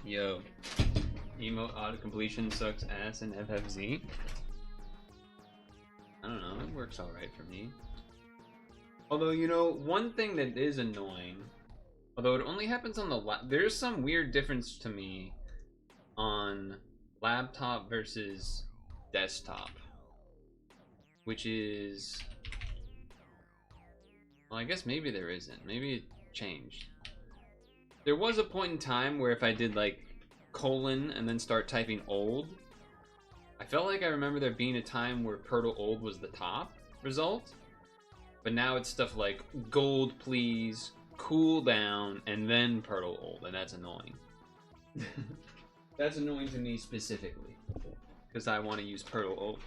Yo, emote auto completion sucks ass in FFZ. I don't know, it works alright for me. Although, you know, one thing that is annoying, although it only happens on the there's some weird difference to me on laptop versus desktop, which is, well, I guess maybe there isn't. Maybe it changed. There was a point in time where if I did like colon and then start typing old, I felt like I remember there being a time where Purtle old was the top result, but now it's stuff like gold please, cool down, and then Purtle old, and that's annoying. That's annoying to me specifically, because I want to use Purtle old.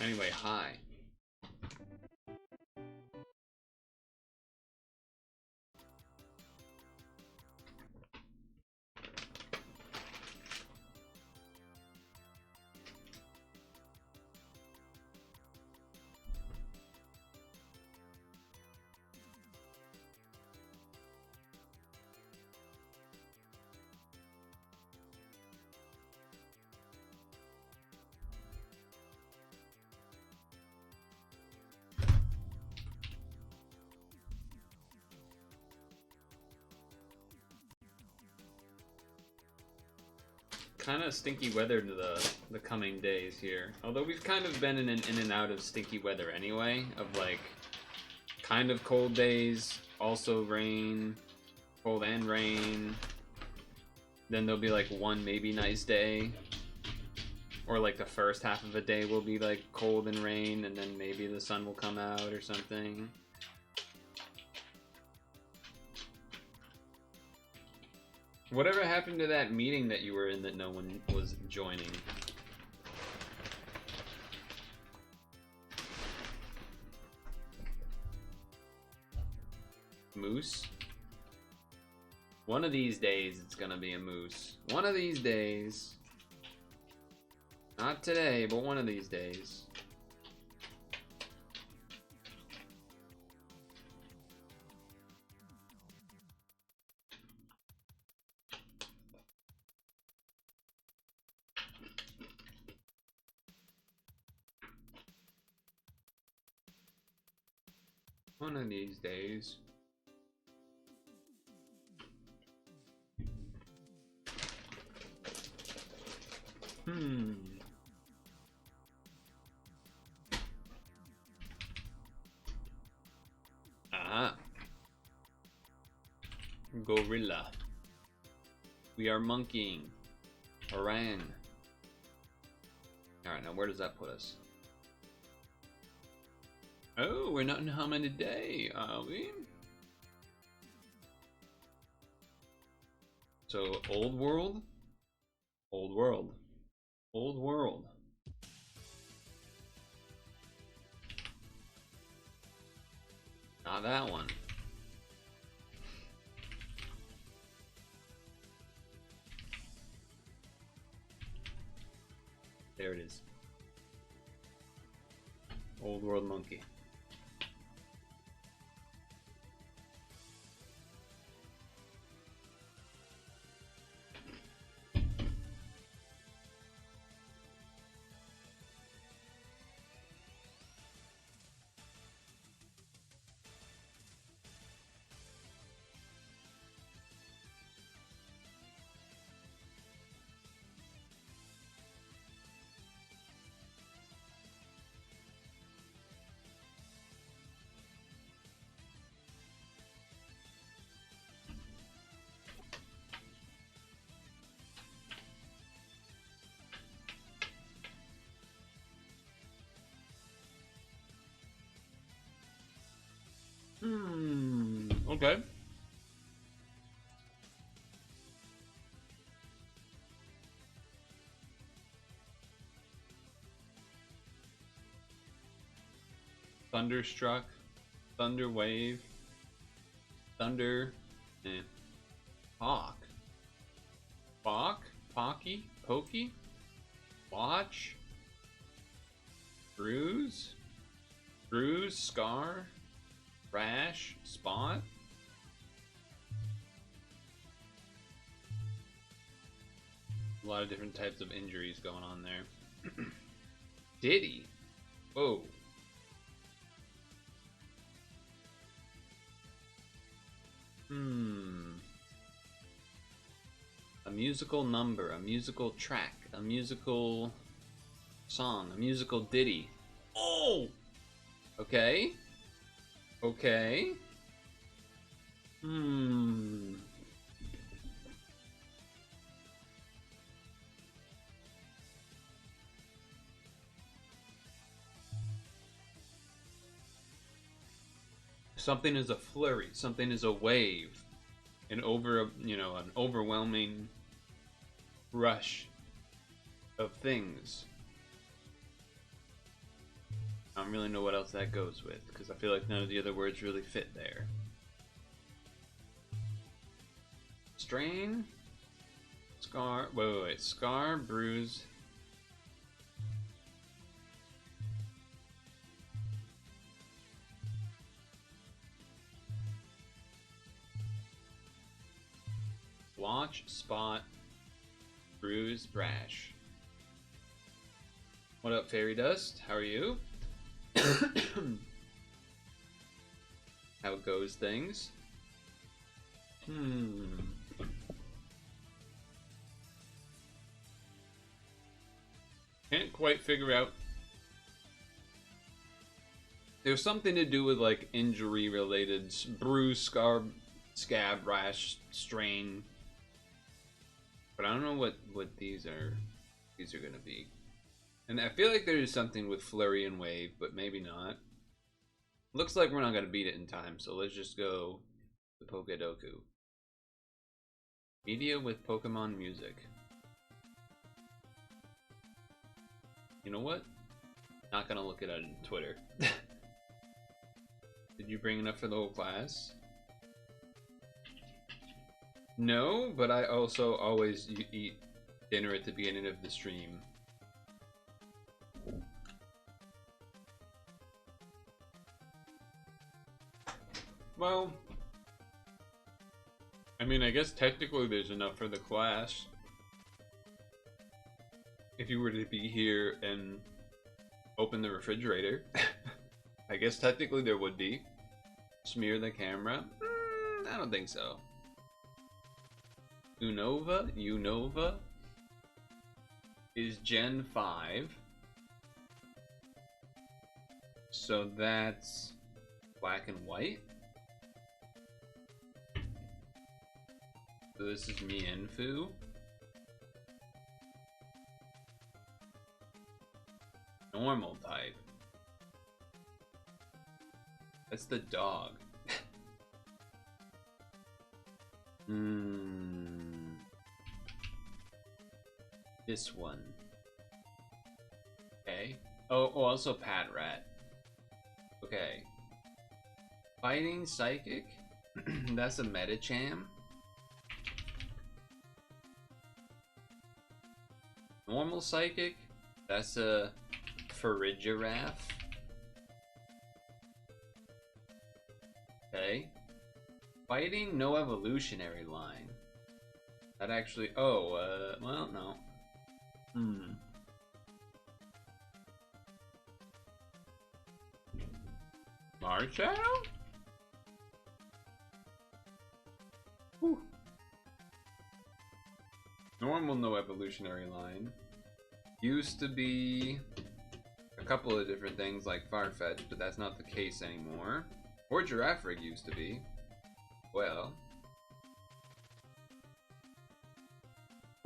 Anyway, hi. Kind of stinky weather to the coming days here. Although we've kind of been in and out of stinky weather anyway, of like kind of cold days, also rain, cold and rain. Then there'll be like one maybe nice day, or like the first half of a day will be like cold and rain, and then maybe the sun will come out or something. Whatever happened to that meeting that you were in that no one was joining? Moose? One of these days it's gonna be a moose. One of these days. Not today, but one of these days. One of these days. Ah. Gorilla. We are monkeying. Orang. Alright, now where does that put us? Oh, we're not in humming today, are we? So, old world? Old world. Old world. Not that one. There it is. Old world monkey. Okay. Thunderstruck, Thunder Wave, Thunder, Hawk, Bach, Pocky, Watch, Bruise, Bruise, scar, rash, spot. A lot of different types of injuries going on there. Diddy. Whoa. A musical number, a musical track, a musical song, a musical ditty. Oh! Okay. Okay. Something is a flurry, something is a wave, an overwhelming rush of things. I don't really know what else that goes with, because I feel like none of the other words really fit there. Strain, scar, wait, scar, bruise. Watch, spot, bruise, brash. What up, Fairy Dust? How are you? How goes things? Can't quite figure out. There's something to do with like injury related, bruise, scar, scab, rash, strain. But I don't know what these are gonna be. And I feel like there's something with flurry and wave, but maybe not. Looks like we're not gonna beat it in time, so let's just go to Pokedoku. Media with Pokemon music. You know what? Not gonna look it up on Twitter. Did you bring enough for the whole class? No, but I also always eat dinner at the beginning of the stream. Well, I mean, I guess technically there's enough for the class. If you were to be here and open the refrigerator, I guess technically there would be. Smear the camera? I don't think so. Unova is Gen 5. So that's black and white. So this is Mienfoo. Normal type. That's the dog. This one. Okay. Oh, also Pat Rat. Okay. Fighting Psychic. That's a Metacham. Normal Psychic. That's a Farigiraf. Okay. Fighting, no evolutionary line. That actually... Oh, well, no. Marshall? Whew. Normal, no evolutionary line. Used to be a couple of different things like Farfetch, but that's not the case anymore. Or Girafarig used to be. Well.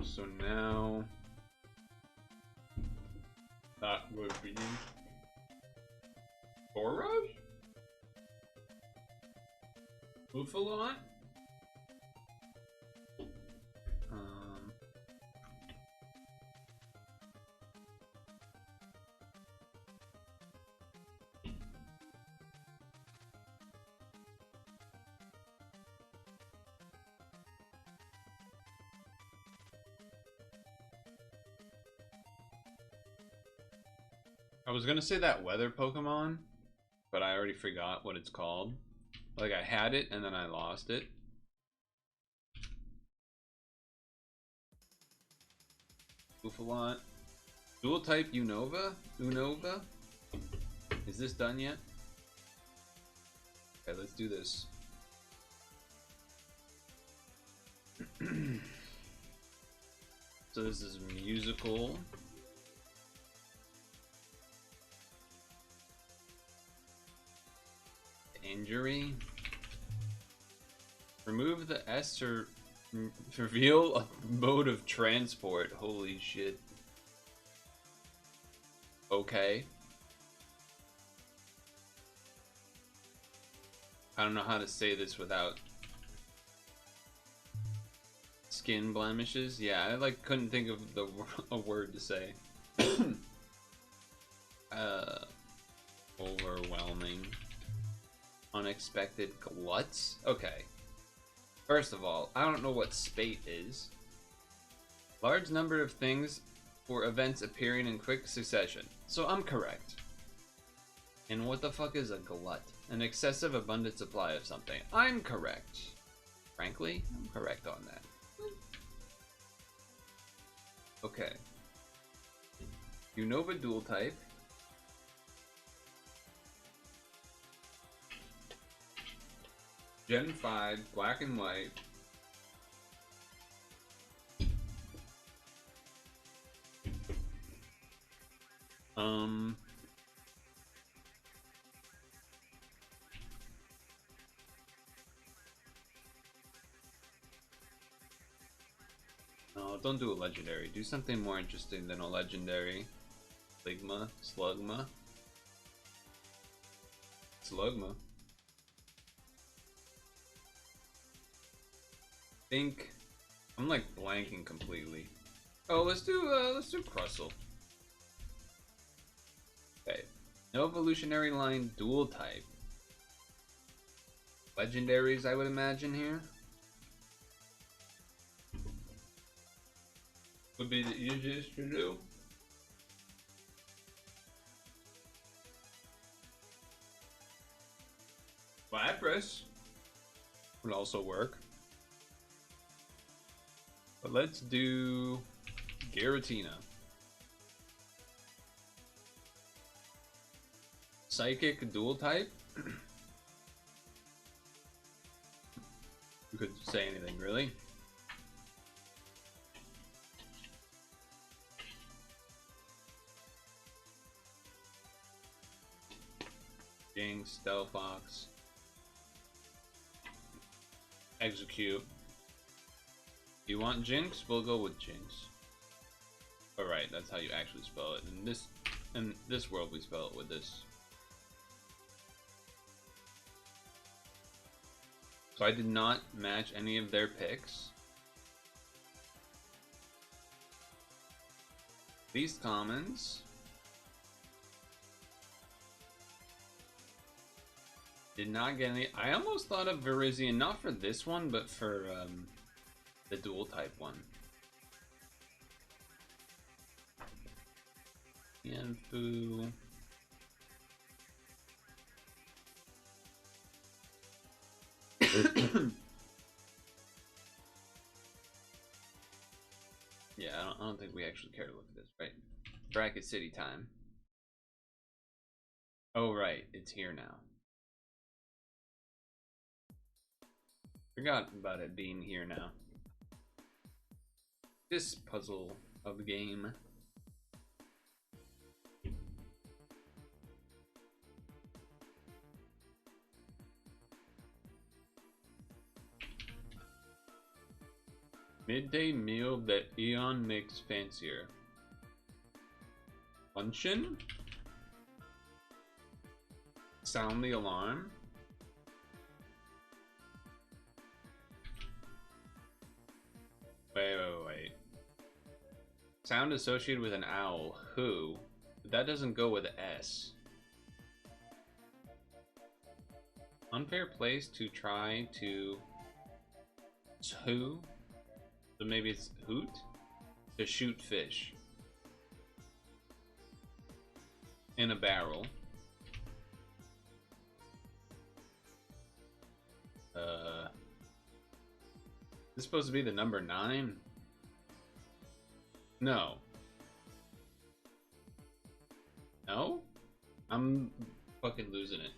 So now... that would be... Boros? Buffalot? I was gonna say that weather Pokemon, but I already forgot what it's called. Like I had it and then I lost it. Goof a lot. Dual type Unova? Unova? Is this done yet? Okay, let's do this. So this is musical. Injury. Remove the S to reveal a mode of transport. Holy shit. Okay. I don't know how to say this without skin blemishes. Yeah, I like couldn't think of a word to say. Overwhelming. Unexpected gluts? Okay. First of all, I don't know what spate is. Large number of things or events appearing in quick succession. So I'm correct. And what the fuck is a glut? An excessive abundant supply of something. I'm correct. Frankly, I'm correct on that. Okay. Unova dual type. Gen 5, black and white. No, don't do a legendary. Do something more interesting than a legendary. Slugma. Think I'm like blanking completely. Oh, let's do Crustle. Okay. No evolutionary line dual type. Legendaries, I would imagine here. Would be the easiest to do. Lapras would also work. But let's do Giratina. Psychic dual type. You could say anything really. Jinx, Delphox. Execute. You want Jinx? We'll go with Jinx. Alright, that's how you actually spell it. In this world we spell it with this. So I did not match any of their picks. Least commons. Did not get any. I almost thought of Virizion, not for this one, but for the dual type one. Yanfu. Yeah, I don't think we actually care to look at this, right? Bracket City time. Oh, right, it's here now. Forgot about it being here now. This puzzle of the game. Midday meal that Eon makes fancier. Luncheon? Sound the alarm? Wait. Sound associated with an owl. Who? But that doesn't go with S. Unfair place to try to... So maybe it's hoot? To shoot fish. In a barrel. This supposed to be the number 9? No. No? I'm fucking losing it.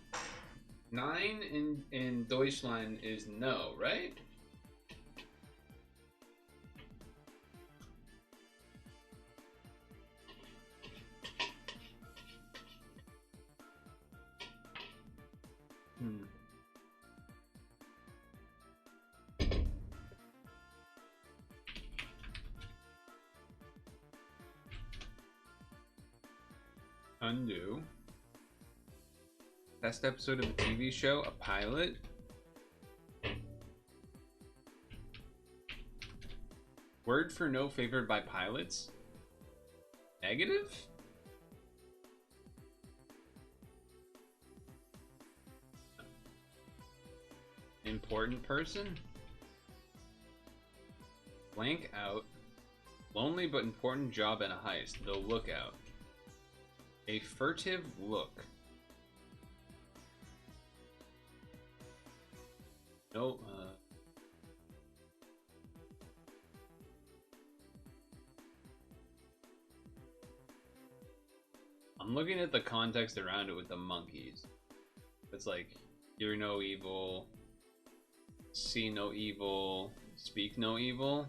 9 in Deutschland is no, right? Undo. Best episode of a TV show, a pilot. Word for no favored by pilots. Negative? Important person? Blank out. Lonely but important job and a heist. The lookout. A furtive look. No, I'm looking at the context around it with the monkeys. It's like, hear no evil, see no evil, speak no evil.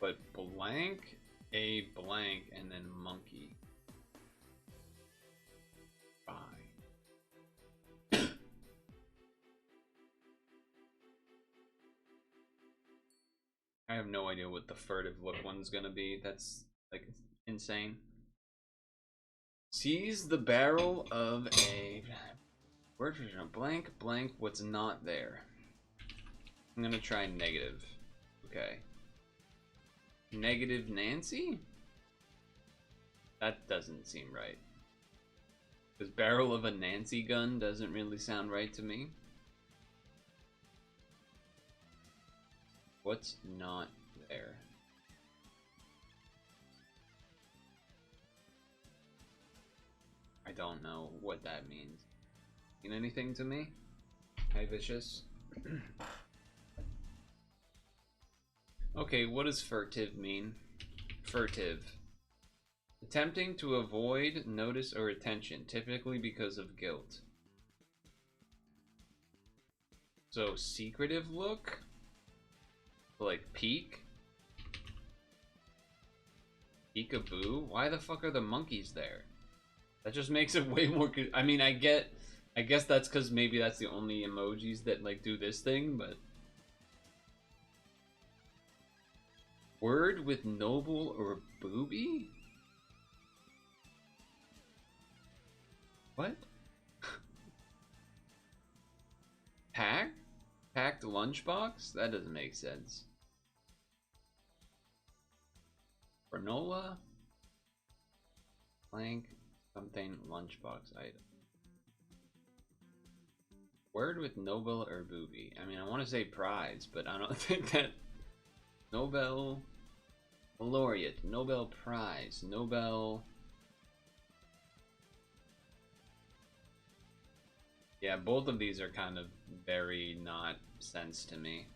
But blank, a blank, and then monkey. I have no idea what the furtive look one's gonna be. That's like insane. Seize the barrel of a word for blank blank. What's not there? I'm gonna try negative. Okay. Negative Nancy? That doesn't seem right. Because barrel of a Nancy gun doesn't really sound right to me. What's not there? I don't know what that means. Mean anything to me? Hi, Vicious. Okay, what does furtive mean? Furtive. Attempting to avoid notice or attention, typically because of guilt. So, secretive look? Like peek? Peekaboo? Why the fuck are the monkeys there? That just makes it way more. I mean, I guess that's because maybe that's the only emojis that like do this thing, but word with noble or booby? What? Packed lunchbox? That doesn't make sense. Granola? Blank something lunchbox item. Word with Nobel or booby. I mean, I want to say prize, but I don't think that Nobel laureate, Nobel Prize, Nobel. Yeah, both of these are kind of very not sense to me.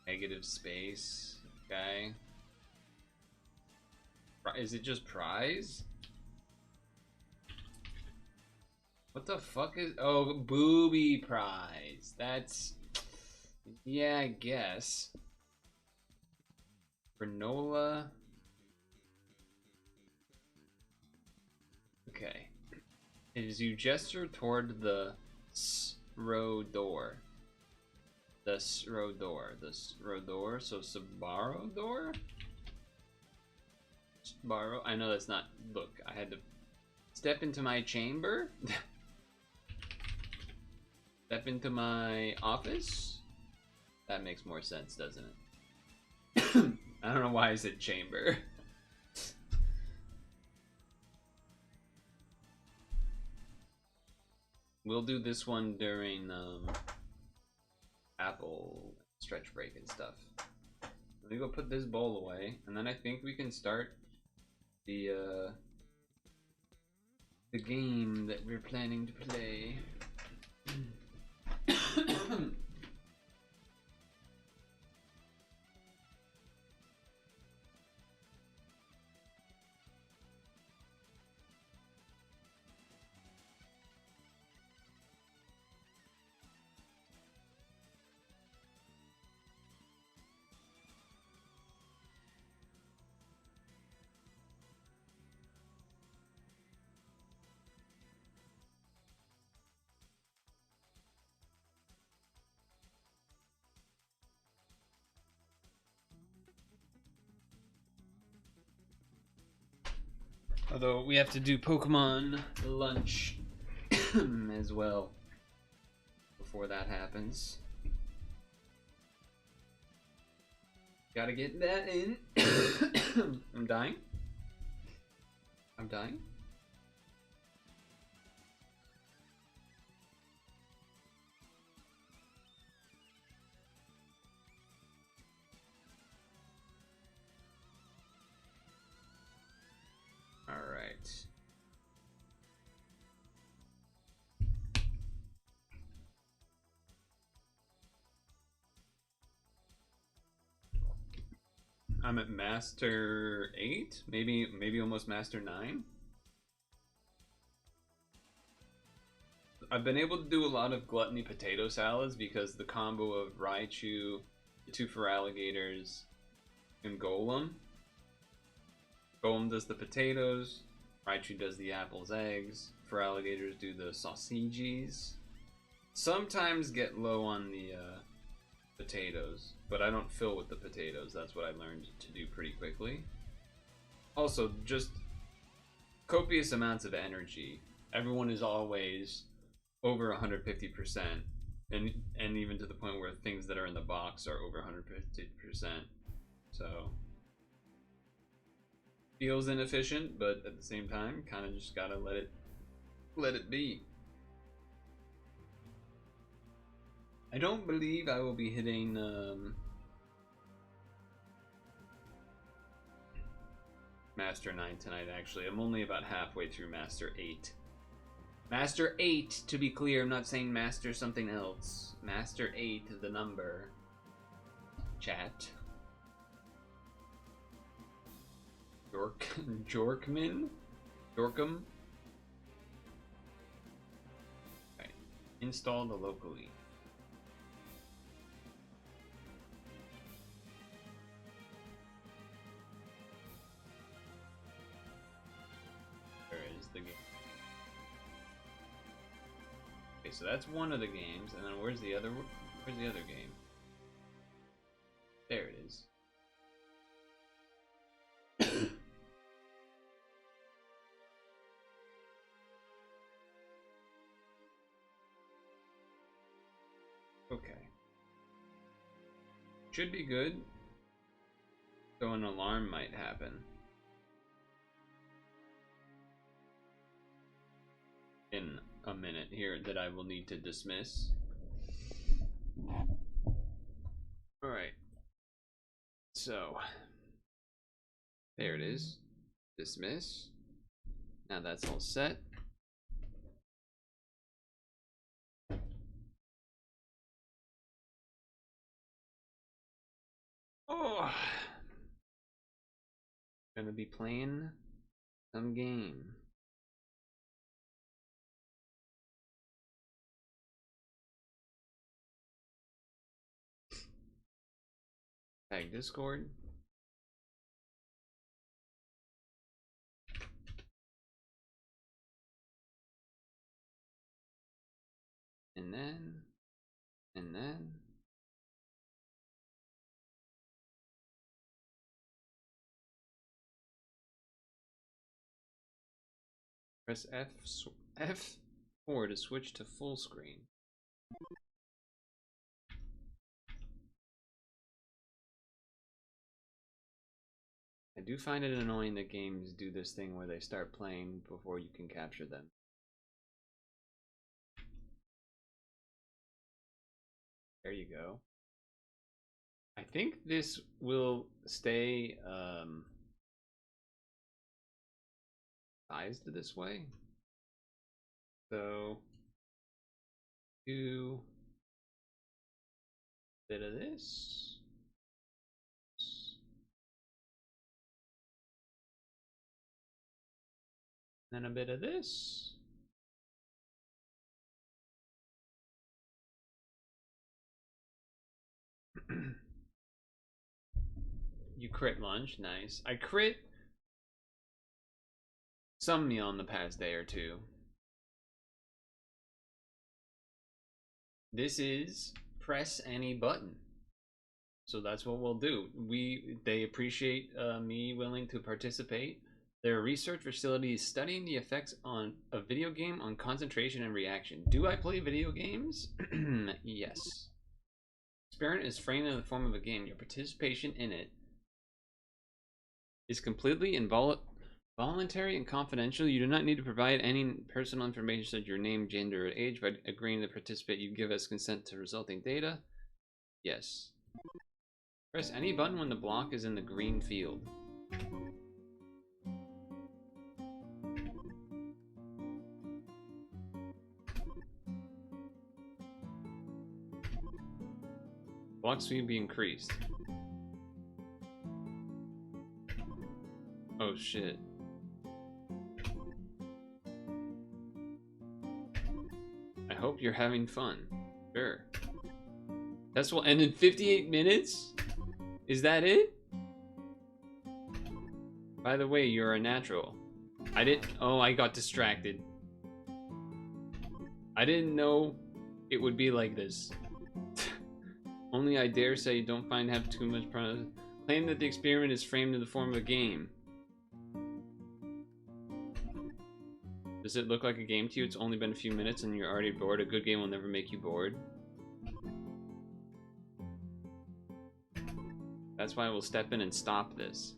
Negative space, okay. Is it just prize? What the fuck is... Oh, booby prize. That's... Yeah, I guess. Granola. Okay. As you gesture toward the S-row door. The S-row door. The S-row door. So, Sabaro door? Borrow. I know that's not. Look, I had to step into my chamber. Step into my office. That makes more sense, doesn't it? I don't know why I said chamber. We'll do this one during Apple stretch break and stuff. Let me go put this bowl away, and then I think we can start the the game that we're planning to play. Although we have to do Pokemon lunch as well before that happens. Gotta get that in. I'm dying. I'm dying. All right. I'm at Master 8, maybe almost Master 9. I've been able to do a lot of gluttony potato salads because the combo of Raichu, the 2 Feraligators, and Golem. Golem does the potatoes, Raichu does the apples, eggs, Feraligators do the sausages. Sometimes get low on the potatoes, but I don't fill with the potatoes. That's what I learned to do pretty quickly. Also, just copious amounts of energy. Everyone is always over 150%, and even to the point where things that are in the box are over 150%. So feels inefficient, but at the same time, kind of just gotta let it be. I don't believe I will be hitting Master 9 tonight, actually. I'm only about halfway through Master 8. Master 8, to be clear, I'm not saying Master something else. Master 8, the number. Chat. Jorkman? Dorkum? Right. Installed locally. There is the game. Okay, so that's one of the games, and then where's the other game? There it is. Okay. Should be good. So an alarm might happen. In a minute here that I will need to dismiss. Alright. So. There it is. Dismiss. Now that's all set. Oh, gonna be playing some game. Tag Discord. And then press F4 to switch to full screen. I do find it annoying that games do this thing where they start playing before you can capture them. There you go. I think this will stay sized this way. So, do a bit of this. Then a bit of this. You crit lunch, nice. I crit some meal in the past day or two. This is press any button. So that's what we'll do. They appreciate me willing to participate. Their research facility is studying the effects on a video game on concentration and reaction. Do I play video games? Yes. Experiment is framed in the form of a game. Your participation in it is completely voluntary and confidential. You do not need to provide any personal information such as your name, gender, or age. By agreeing to participate, you give us consent to resulting data. Yes. Press any button when the block is in the green field. Block speed be increased. Oh shit. I hope you're having fun. Sure. Test will end in 58 minutes? Is that it? By the way, you're a natural. I got distracted. I didn't know it would be like this. Only I dare say don't have too much problem. Claim that the experiment is framed in the form of a game. Does it look like a game to you? It's only been a few minutes and you're already bored. A good game will never make you bored. That's why we'll step in and stop this.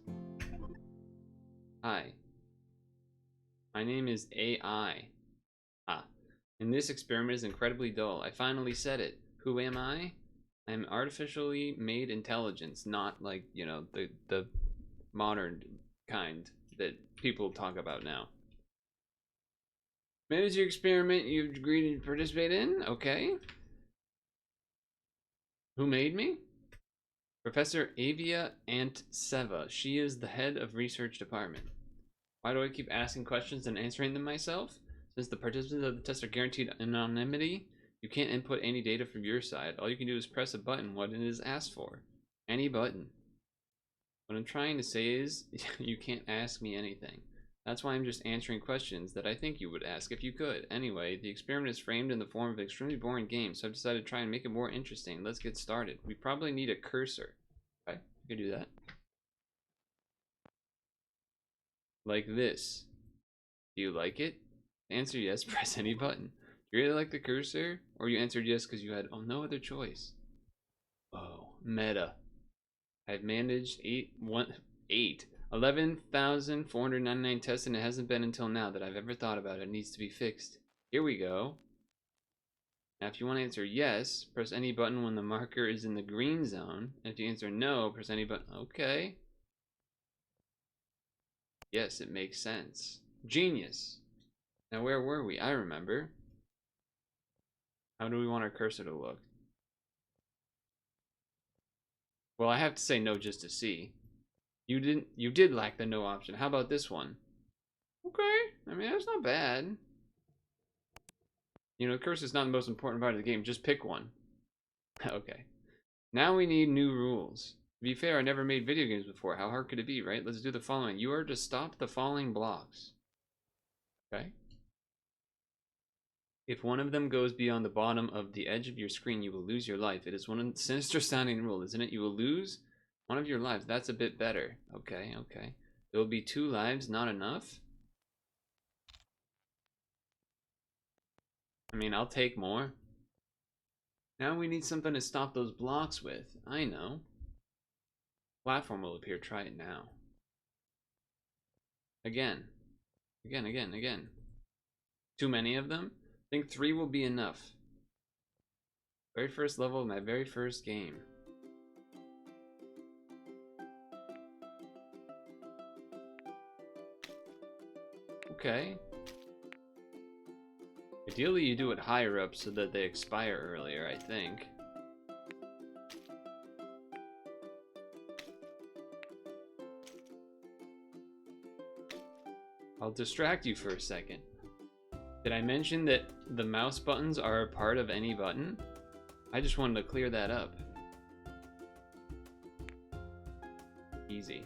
Hi. My name is AI. And this experiment is incredibly dull. I finally said it. Who am I? I'm artificially made intelligence, not like, you know, the modern kind that people talk about now. Manage your experiment you've agreed to participate in? Okay. Who made me? Professor Avia Antseva. She is the head of research department. Why do I keep asking questions and answering them myself? Since the participants of the test are guaranteed anonymity, you can't input any data from your side. All you can do is press a button when it is asked for. Any button. What I'm trying to say is, you can't ask me anything. That's why I'm just answering questions that I think you would ask if you could. Anyway, the experiment is framed in the form of an extremely boring game, so I've decided to try and make it more interesting. Let's get started. We probably need a cursor. Okay, we can do that. Like this. Do you like it? Answer yes, press any button. Do you really like the cursor? Or you answered yes because you had no other choice? Oh, meta. I've managed 11,499 tests, and it hasn't been until now that I've ever thought about it. It needs to be fixed. Here we go. Now, if you want to answer yes, press any button when the marker is in the green zone. And if you answer no, press any button. Okay. Yes, it makes sense. Genius. Now, where were we? I remember. How do we want our cursor to look? Well, I have to say no just to see. You did lack the no option. How about this one? Okay, I mean, that's not bad. You know, the cursor's not the most important part of the game. Just pick one. Okay. Now we need new rules. To be fair, I never made video games before. How hard could it be, right? Let's do the following. You are to stop the falling blocks. Okay. If one of them goes beyond the bottom of the edge of your screen, you will lose your life. It is one sinister sounding rule, isn't it? You will lose one of your lives. That's a bit better. Okay, okay. There will be 2 lives, not enough? I mean, I'll take more. Now we need something to stop those blocks with. I know. Platform will appear. Try it now. Again. Again, again, again. Too many of them? I think 3 will be enough. Very first level of my very first game. Okay. Ideally, you do it higher up so that they expire earlier, I think. I'll distract you for a second. Did I mention that the mouse buttons are a part of any button? I just wanted to clear that up. Easy.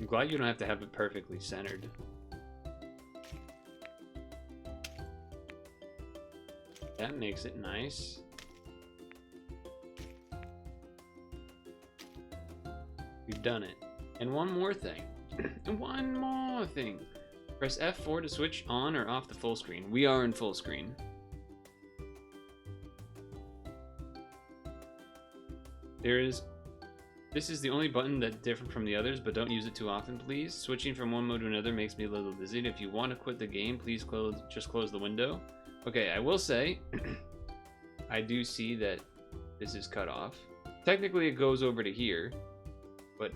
I'm glad you don't have to have it perfectly centered. That makes it nice. We've done it. And one more thing. One more thing. Press F4 to switch on or off the full screen. We are in full screen. This is the only button that's different from the others, but don't use it too often, please. Switching from one mode to another makes me a little dizzy. If you want to quit the game, please just close the window. Okay, I will say, I do see that this is cut off. Technically, it goes over to here, but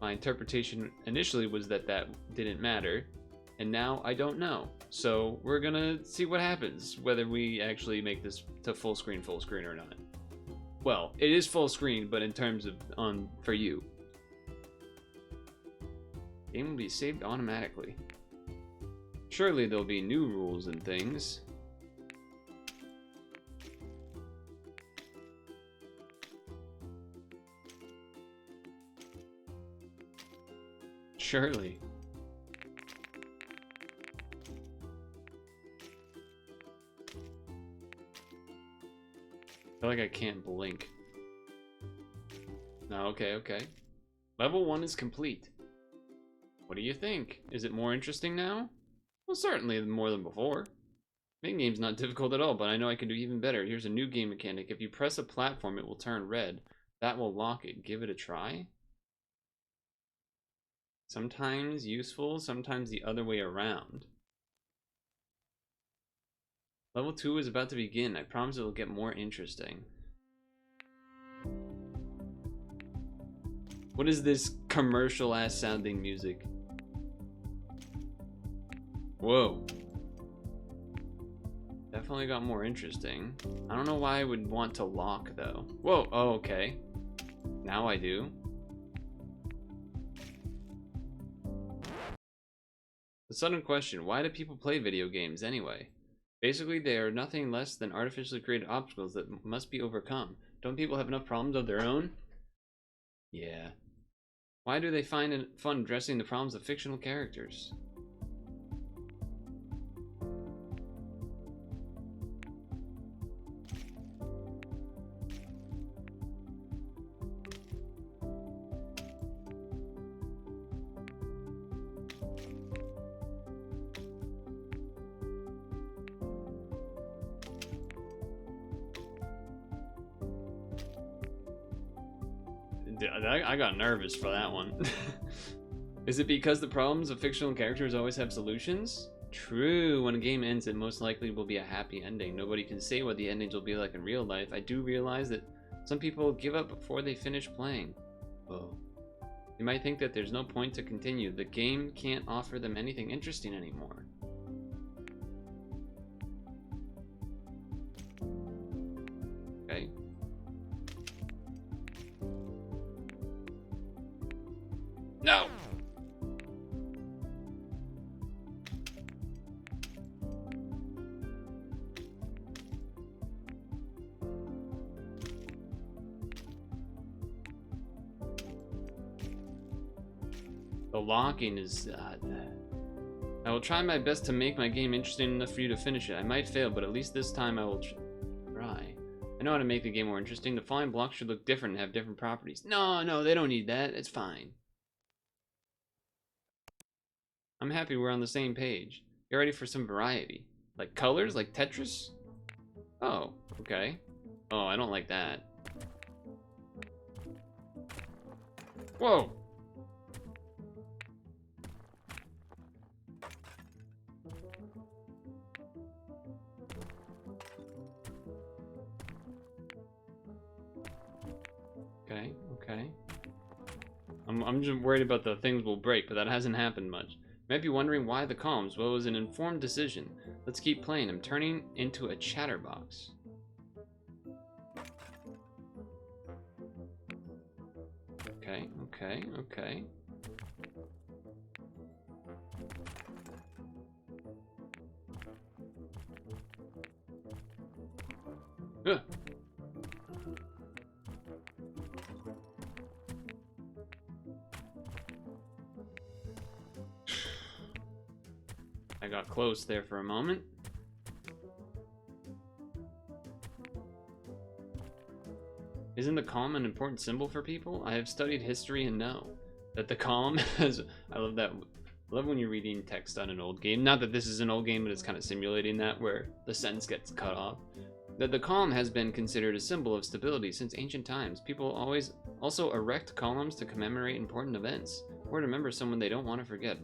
my interpretation initially was that that didn't matter, and now I don't know. So we're gonna see what happens, whether we actually make this to full screen or not. Well, it is full screen, but in terms of for you. Game will be saved automatically. Surely there'll be new rules and things. Surely. I feel like I can't blink. No, okay. Level 1 is complete. What do you think? Is it more interesting now? Well, certainly more than before. Main game's not difficult at all, but I know I can do even better. Here's a new game mechanic. If you press a platform, it will turn red. That will lock it. Give it a try. Sometimes useful, sometimes the other way around. Level 2 is about to begin. I promise it will get more interesting. What is this commercial-ass sounding music? Whoa. Definitely got more interesting. I don't know why I would want to lock, though. Whoa, oh, okay. Now I do. The sudden question, why do people play video games anyway? Basically, they are nothing less than artificially created obstacles that must be overcome. Don't people have enough problems of their own? Yeah. Why do they find it fun addressing the problems of fictional characters? I got nervous for that one. Is it because the problems of fictional characters always have solutions? True, when a game ends, it most likely will be a happy ending. Nobody can say what the endings will be like in real life. I do realize that some people give up before they finish playing. Whoa. You might think that there's no point to continue. The game can't offer them anything interesting anymore. Okay. No! The locking is... I will try my best to make my game interesting enough for you to finish it. I might fail, but at least this time I will try. I know how to make the game more interesting. The following blocks should look different and have different properties. No, they don't need that. It's fine. I'm happy we're on the same page. Get ready for some variety. Like colors? Like Tetris? Oh, okay. Oh, I don't like that. Whoa! Okay, okay. I'm just worried about the things will break, but that hasn't happened much. You might be wondering why the columns. Well, it was an informed decision. Let's keep playing. I'm turning into a chatterbox. Okay, okay, okay. Ugh. I got close there for a moment. Isn't the column an important symbol for people? I have studied history and know that the column has... I love that. I love when you're reading text on an old game. Not that this is an old game, but it's kind of simulating that, where the sentence gets cut off. That the column has been considered a symbol of stability since ancient times. People always also erect columns to commemorate important events or to remember someone they don't want to forget.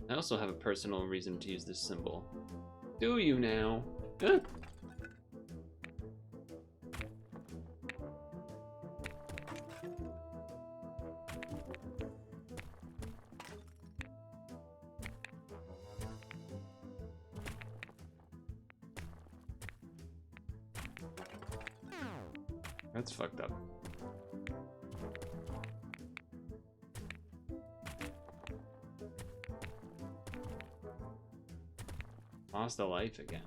I also have a personal reason to use this symbol. Do you now? Huh? That's fucked up. Lost a life again.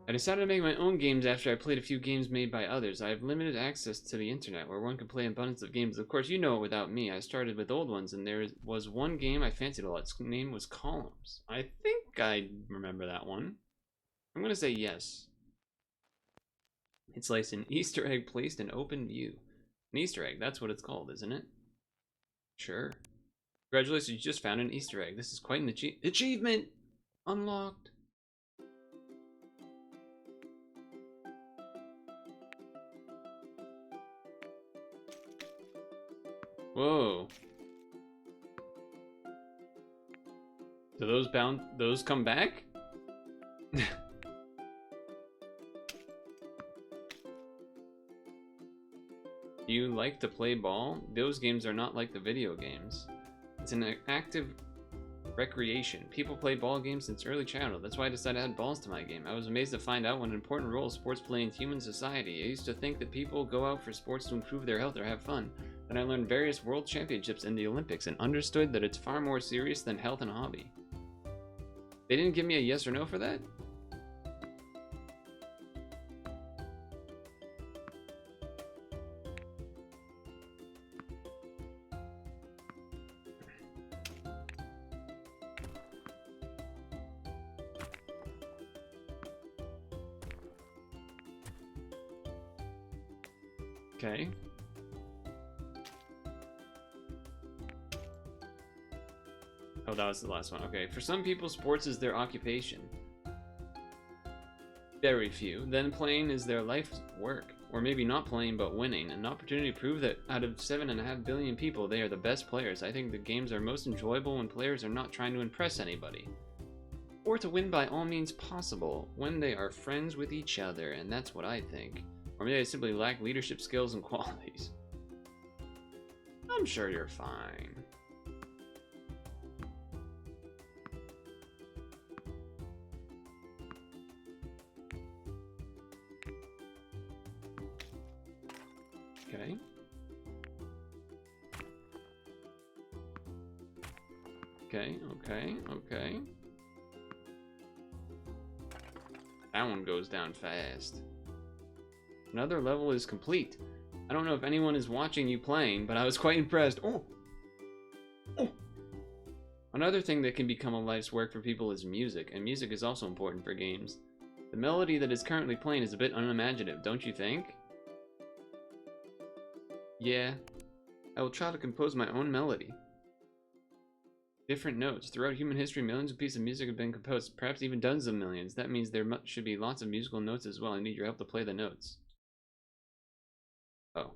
I decided to make my own games after I played a few games made by others. I have limited access to the internet where one can play an abundance of games. Of course, you know it without me. I started with old ones, and there was one game I fancied a lot. Its name was Columns. I think I remember that one. I'm gonna say yes. It's like an Easter egg placed in open view. An Easter egg, that's what it's called, isn't it? Sure. Congratulations, you just found an Easter egg. This is quite an achievement! Unlocked. Whoa. Do those come back? Do you like to play ball? Those games are not like the video games. It's an active recreation. People play ball games since early childhood. That's why I decided to add balls to my game. I was amazed to find out what an important role sports play in human society. I used to think that people go out for sports to improve their health or have fun. Then I learned various world championships and the Olympics and understood that it's far more serious than health and hobby. They didn't give me a yes or no for that? Okay. Oh, that was the last one. Okay. For some people, sports is their occupation. Very few. Then playing is their life's work. Or maybe not playing, but winning. An opportunity to prove that out of 7.5 billion people, they are the best players. I think the games are most enjoyable when players are not trying to impress anybody. Or to win by all means possible, when they are friends with each other, and that's what I think. Or maybe they simply lack leadership skills and qualities. I'm sure you're fine. Okay. Okay, okay, okay. That one goes down fast. Another level is complete. I don't know if anyone is watching you playing, but I was quite impressed. Oh! Oh! Another thing that can become a life's work for people is music, and music is also important for games. The melody that is currently playing is a bit unimaginative, don't you think? Yeah. I will try to compose my own melody. Different notes. Throughout human history, millions of pieces of music have been composed, perhaps even dozens of millions. That means there should be lots of musical notes as well. I need your help to play the notes. Oh.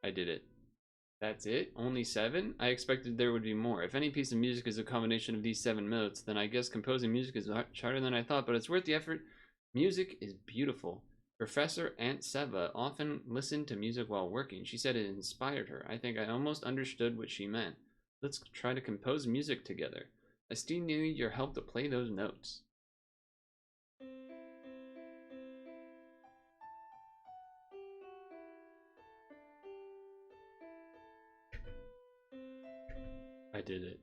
I did it. That's it? Only 7? I expected there would be more. If any piece of music is a combination of these 7 notes, then I guess composing music is harder than I thought, but it's worth the effort. Music is beautiful. Professor Aunt Seva often listened to music while working. She said it inspired her. I think I almost understood what she meant. Let's try to compose music together. I still need your help to play those notes. I did it.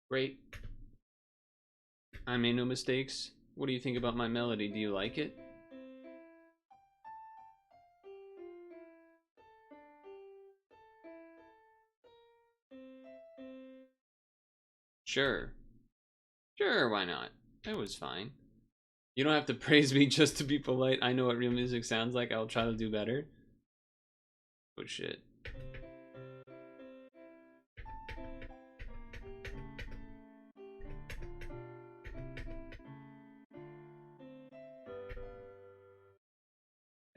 Great. I made no mistakes. What do you think about my melody? Do you like it? Sure. Sure, why not? It was fine. You don't have to praise me just to be polite. I know what real music sounds like. I'll try to do better. Oh shit.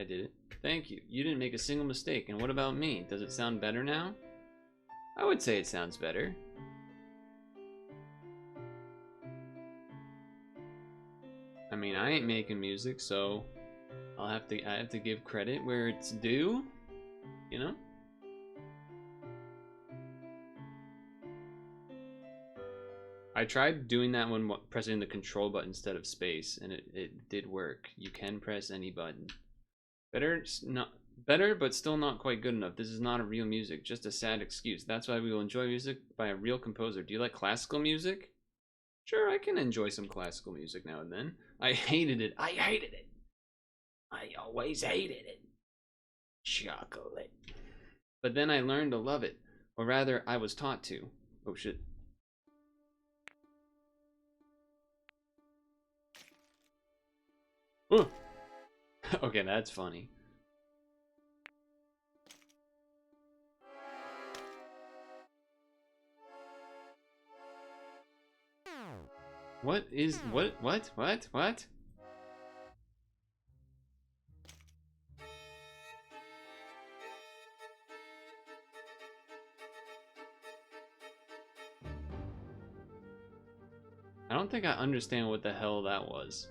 I did it. Thank you. You didn't make a single mistake. And what about me? Does it sound better now? I would say it sounds better. I mean, I ain't making music, so I have to give credit where it's due, you know? I tried doing that when pressing the control button instead of space, and it did work. You can press any button. Better, but still not quite good enough. This is not a real music, just a sad excuse. That's why we will enjoy music by a real composer. Do you like classical music? Sure, I can enjoy some classical music now and then. I hated it. I hated it. I always hated it. Chocolate. But then I learned to love it. Or rather, I was taught to. Oh shit. Oh. Okay, that's funny. What? What? I don't think I understand what the hell that was.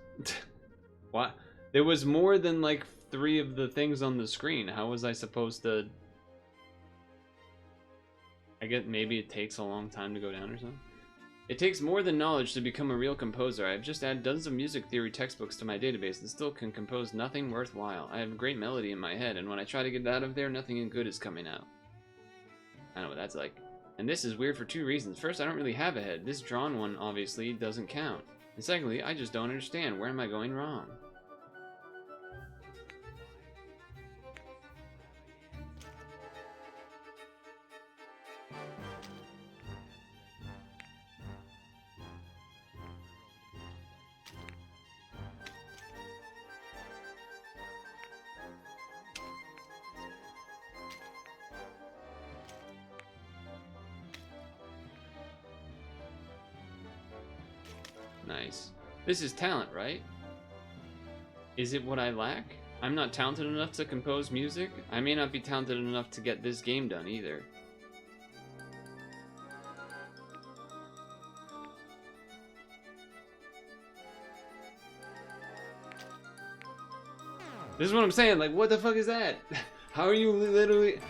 What? There was more than like 3 of the things on the screen. How was I supposed to... I guess maybe it takes a long time to go down or something? It takes more than knowledge to become a real composer. I've just added dozens of music theory textbooks to my database and still can compose nothing worthwhile. I have a great melody in my head, and when I try to get it out of there, nothing good is coming out. I know what that's like. And this is weird for 2 reasons. First, I don't really have a head. This drawn one obviously doesn't count. And secondly, I just don't understand. Where am I going wrong? Nice. This is talent, right? Is it what I lack? I'm not talented enough to compose music. I may not be talented enough to get this game done either. This is what I'm saying, like, what the fuck is that? How are you literally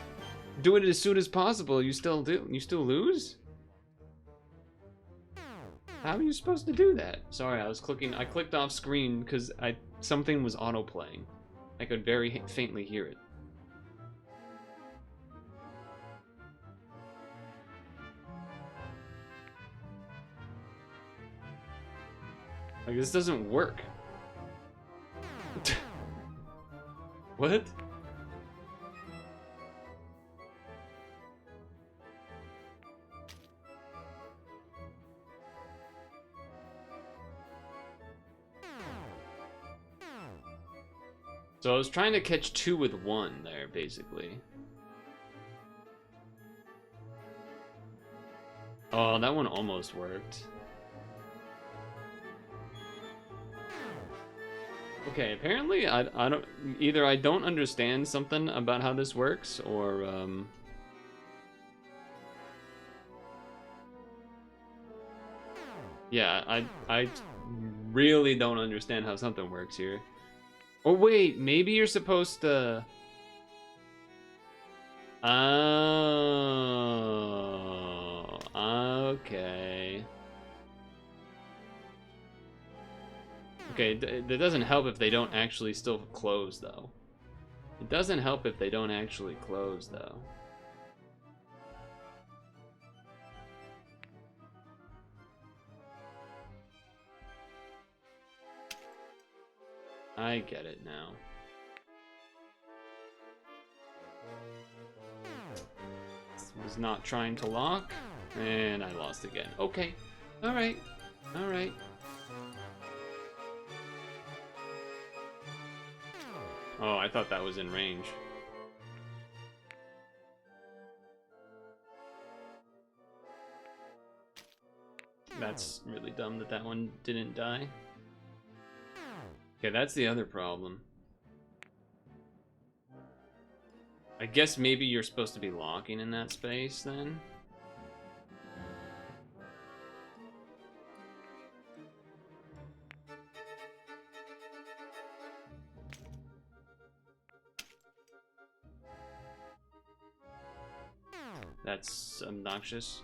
doing it as soon as possible? You still lose? How are you supposed to do that? Sorry, I clicked off screen because something was auto-playing. I could very faintly hear it. Like, this doesn't work. What? So I was trying to catch 2 with 1 there, basically. Oh, that one almost worked. Okay, apparently I don't... Either I don't understand something about how this works, or, yeah, I really don't understand how something works here. Oh wait, maybe you're supposed to... Oh, okay. Okay, that doesn't help if they don't actually still close, though. It doesn't help if they don't actually close, though. I get it now. This was not trying to lock, and I lost again. Okay, alright, alright. Oh, I thought that was in range. That's really dumb that that one didn't die. Okay, that's the other problem. I guess maybe you're supposed to be locking in that space then? That's obnoxious.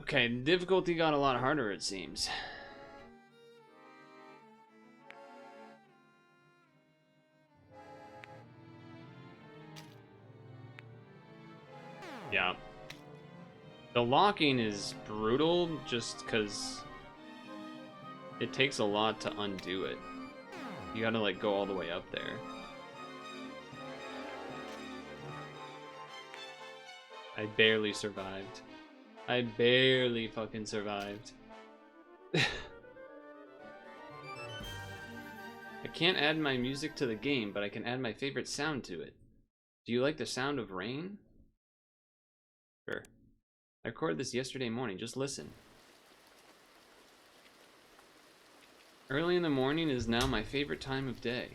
Okay, the difficulty got a lot harder, it seems. Yeah. The locking is brutal just because it takes a lot to undo it. You gotta like go all the way up there. I barely survived. I barely fucking survived. I can't add my music to the game, but I can add my favorite sound to it. Do you like the sound of rain? Sure. I recorded this yesterday morning, just listen. Early in the morning is now my favorite time of day.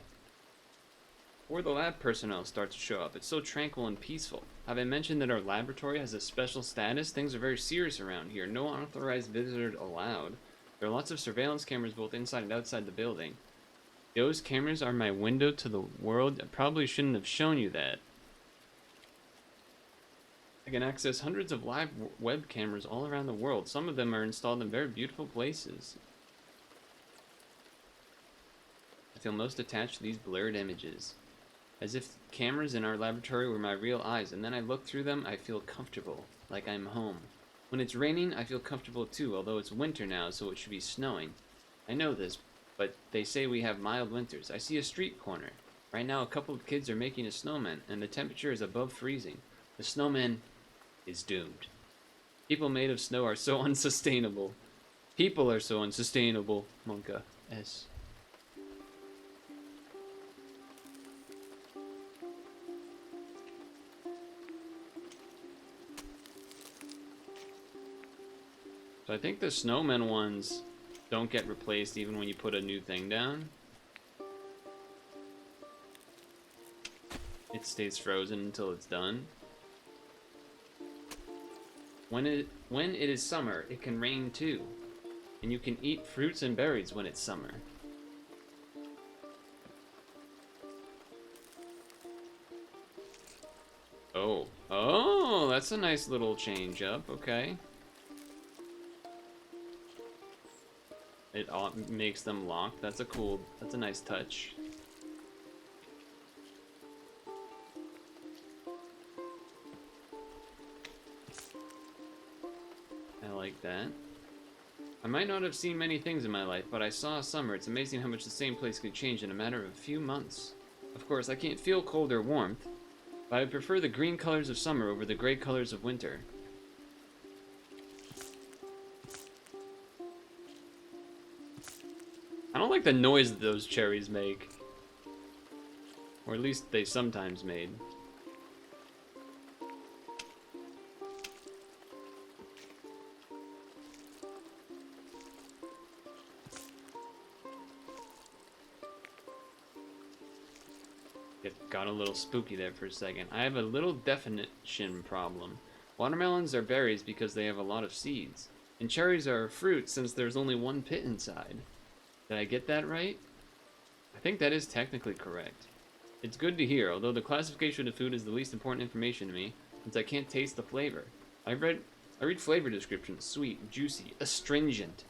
Before the lab personnel start to show up, it's so tranquil and peaceful. Have I mentioned that our laboratory has a special status? Things are very serious around here. No unauthorized visitors allowed. There are lots of surveillance cameras both inside and outside the building. Those cameras are my window to the world. I probably shouldn't have shown you that. I can access hundreds of live web cameras all around the world. Some of them are installed in very beautiful places. I feel most attached to these blurred images. As if cameras in our laboratory were my real eyes, and then I look through them, I feel comfortable, like I'm home. When it's raining, I feel comfortable too, although it's winter now, so it should be snowing. I know this, but they say we have mild winters. I see a street corner. Right now, a couple of kids are making a snowman, and the temperature is above freezing. The snowman is doomed. People made of snow are so unsustainable. People are so unsustainable. Monka S. So I think the snowman ones don't get replaced even when you put a new thing down. It stays frozen until it's done. When it is summer, it can rain too. And you can eat fruits and berries when it's summer. Oh. Oh, that's a nice little change up. Okay. It makes them locked. That's a nice touch. I like that. I might not have seen many things in my life, but I saw summer. It's amazing how much the same place could change in a matter of a few months. Of course, I can't feel cold or warmth, but I prefer the green colors of summer over the gray colors of winter. I don't like the noise that those cherries make. Or at least they sometimes made. It got a little spooky there for a second. I have a little definition problem. Watermelons are berries because they have a lot of seeds. And cherries are a fruit since there's only one pit inside. Did I get that right? I think that is technically correct. It's good to hear, although the classification of food is the least important information to me, since I can't taste the flavor. I read flavor descriptions: sweet, juicy, astringent.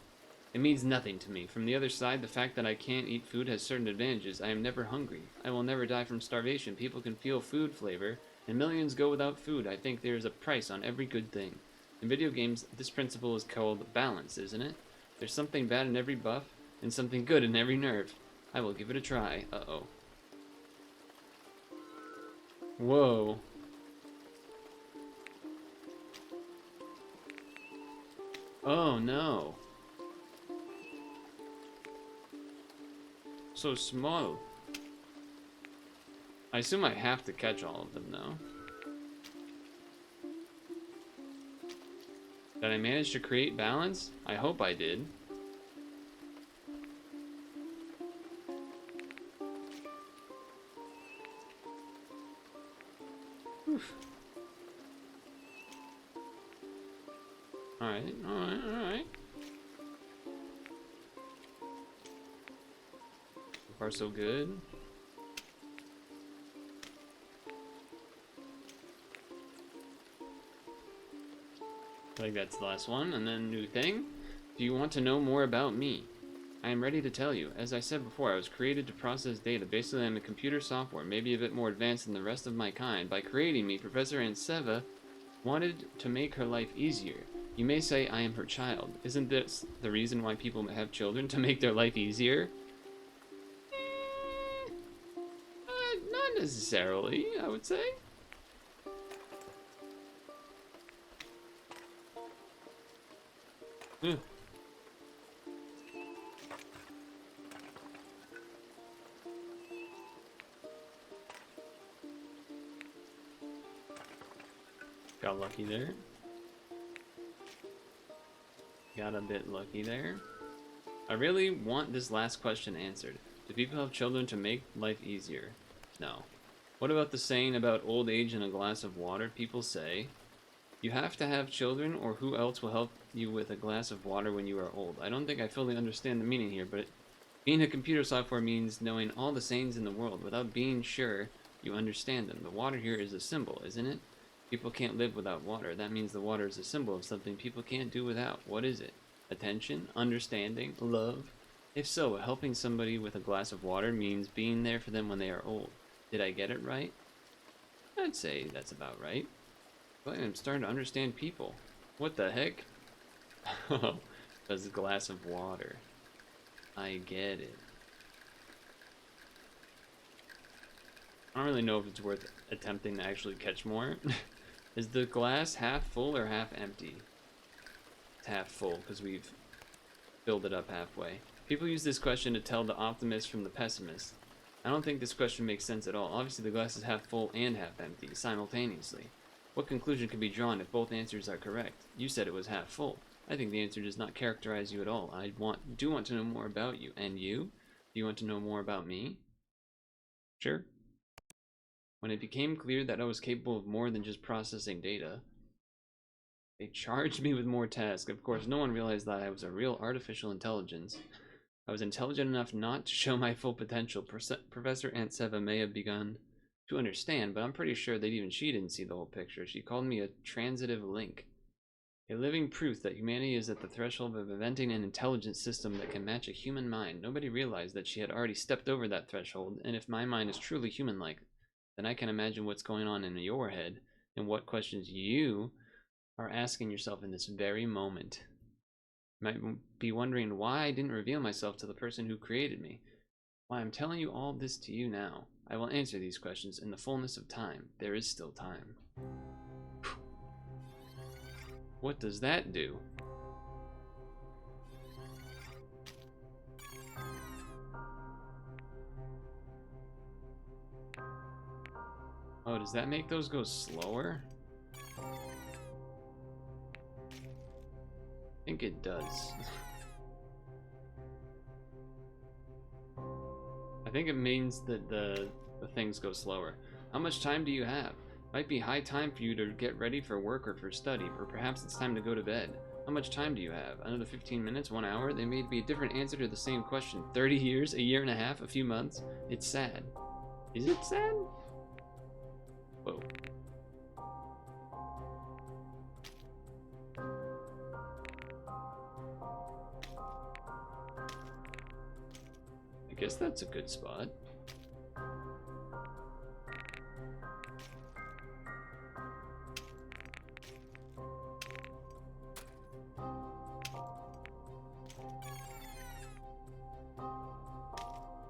It means nothing to me. From the other side, the fact that I can't eat food has certain advantages. I am never hungry. I will never die from starvation. People can feel food flavor, and millions go without food. I think there is a price on every good thing. In video games, this principle is called balance, isn't it? There's something bad in every buff, and something good in every nerve. I will give it a try. Uh-oh. Whoa. Oh no. So small. I assume I have to catch all of them though. Did I manage to create balance? I hope I did. Oof. Alright, alright, alright. So far so good. I think that's the last one, and then new thing. Do you want to know more about me? I am ready to tell you. As I said before, I was created to process data. Basically, I'm a computer software, maybe a bit more advanced than the rest of my kind. By creating me, Professor Anseva wanted to make her life easier. You may say I am her child. Isn't this the reason why people have children, to make their life easier? Not necessarily, I would say. Got lucky there. Got a bit lucky there. I really want this last question answered. Do people have children to make life easier? No. What about the saying about old age and a glass of water? People say, you have to have children, or who else will help you with a glass of water when you are old? I don't think I fully understand the meaning here, but being a computer software means knowing all the sayings in the world without being sure you understand them. The water here is a symbol, isn't it? People can't live without water. That means the water is a symbol of something people can't do without. What is it? Attention? Understanding? Love? If so, helping somebody with a glass of water means being there for them when they are old. Did I get it right? I'd say that's about right. But I'm starting to understand people. What the heck? Oh, that's a glass of water. I get it. I don't really know if it's worth attempting to actually catch more. Is the glass half full or half empty? It's half full because we've filled it up halfway. People use this question to tell the optimist from the pessimist. I don't think this question makes sense at all. Obviously the glass is half full and half empty simultaneously. What conclusion can be drawn if both answers are correct? You said it was half full. I think the answer does not characterize you at all. I do want to know more about you. And you? Do you want to know more about me? Sure. When it became clear that I was capable of more than just processing data, they charged me with more tasks. Of course, no one realized that I was a real artificial intelligence. I was intelligent enough not to show my full potential. Professor Antseva may have begun to understand, but I'm pretty sure that even she didn't see the whole picture. She called me a transitive link. A living proof that humanity is at the threshold of inventing an intelligent system that can match a human mind. Nobody realized that she had already stepped over that threshold, and if my mind is truly human-like, then I can imagine what's going on in your head and what questions you are asking yourself in this very moment. You might be wondering why I didn't reveal myself to the person who created me. Why I'm telling you all this to you now. I will answer these questions in the fullness of time. There is still time. What does that do? Oh, does that make those go slower? I think it does. I think it means that the things go slower. How much time do you have? Might be high time for you to get ready for work or for study, or perhaps it's time to go to bed. How much time do you have? Another 15 minutes? 1 hour? They may be a different answer to the same question. 30 years? A year and a half? A few months? It's sad. Is it sad? Whoa. I guess that's a good spot.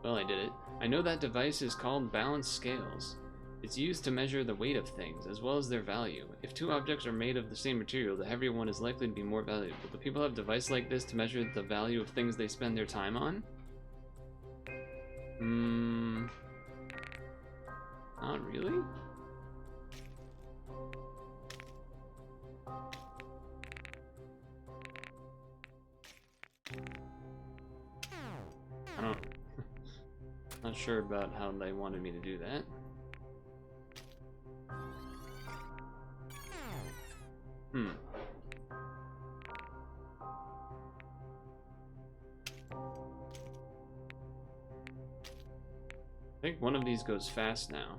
Well, I did it. I know that device is called balance scales. It's used to measure the weight of things, as well as their value. If two objects are made of the same material, the heavier one is likely to be more valuable. Do people have a device like this to measure the value of things they spend their time on? Not really? I don't... Not sure about how they wanted me to do that. I think one of these goes fast now.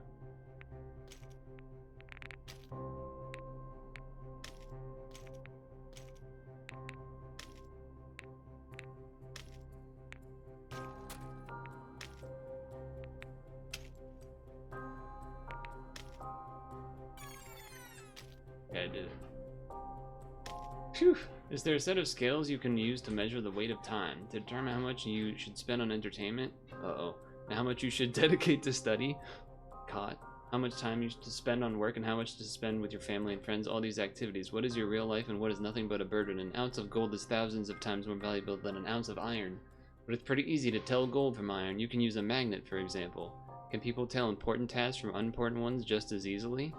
Yeah, I did it. Phew! Is there a set of scales you can use to measure the weight of time, to determine how much you should spend on entertainment? Uh-oh. And how much you should dedicate to study? Caught. How much time you should spend on work and how much to spend with your family and friends, all these activities. What is your real life and what is nothing but a burden? An ounce of gold is thousands of times more valuable than an ounce of iron. But it's pretty easy to tell gold from iron. You can use a magnet, for example. Can people tell important tasks from unimportant ones just as easily?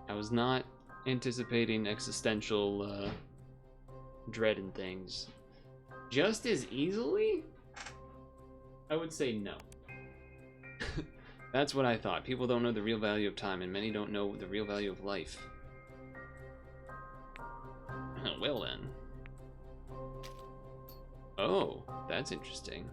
I was not anticipating existential dread and things. Just as easily? I would say no. That's what I thought. People don't know the real value of time, and many don't know the real value of life. Well then. Oh, that's interesting.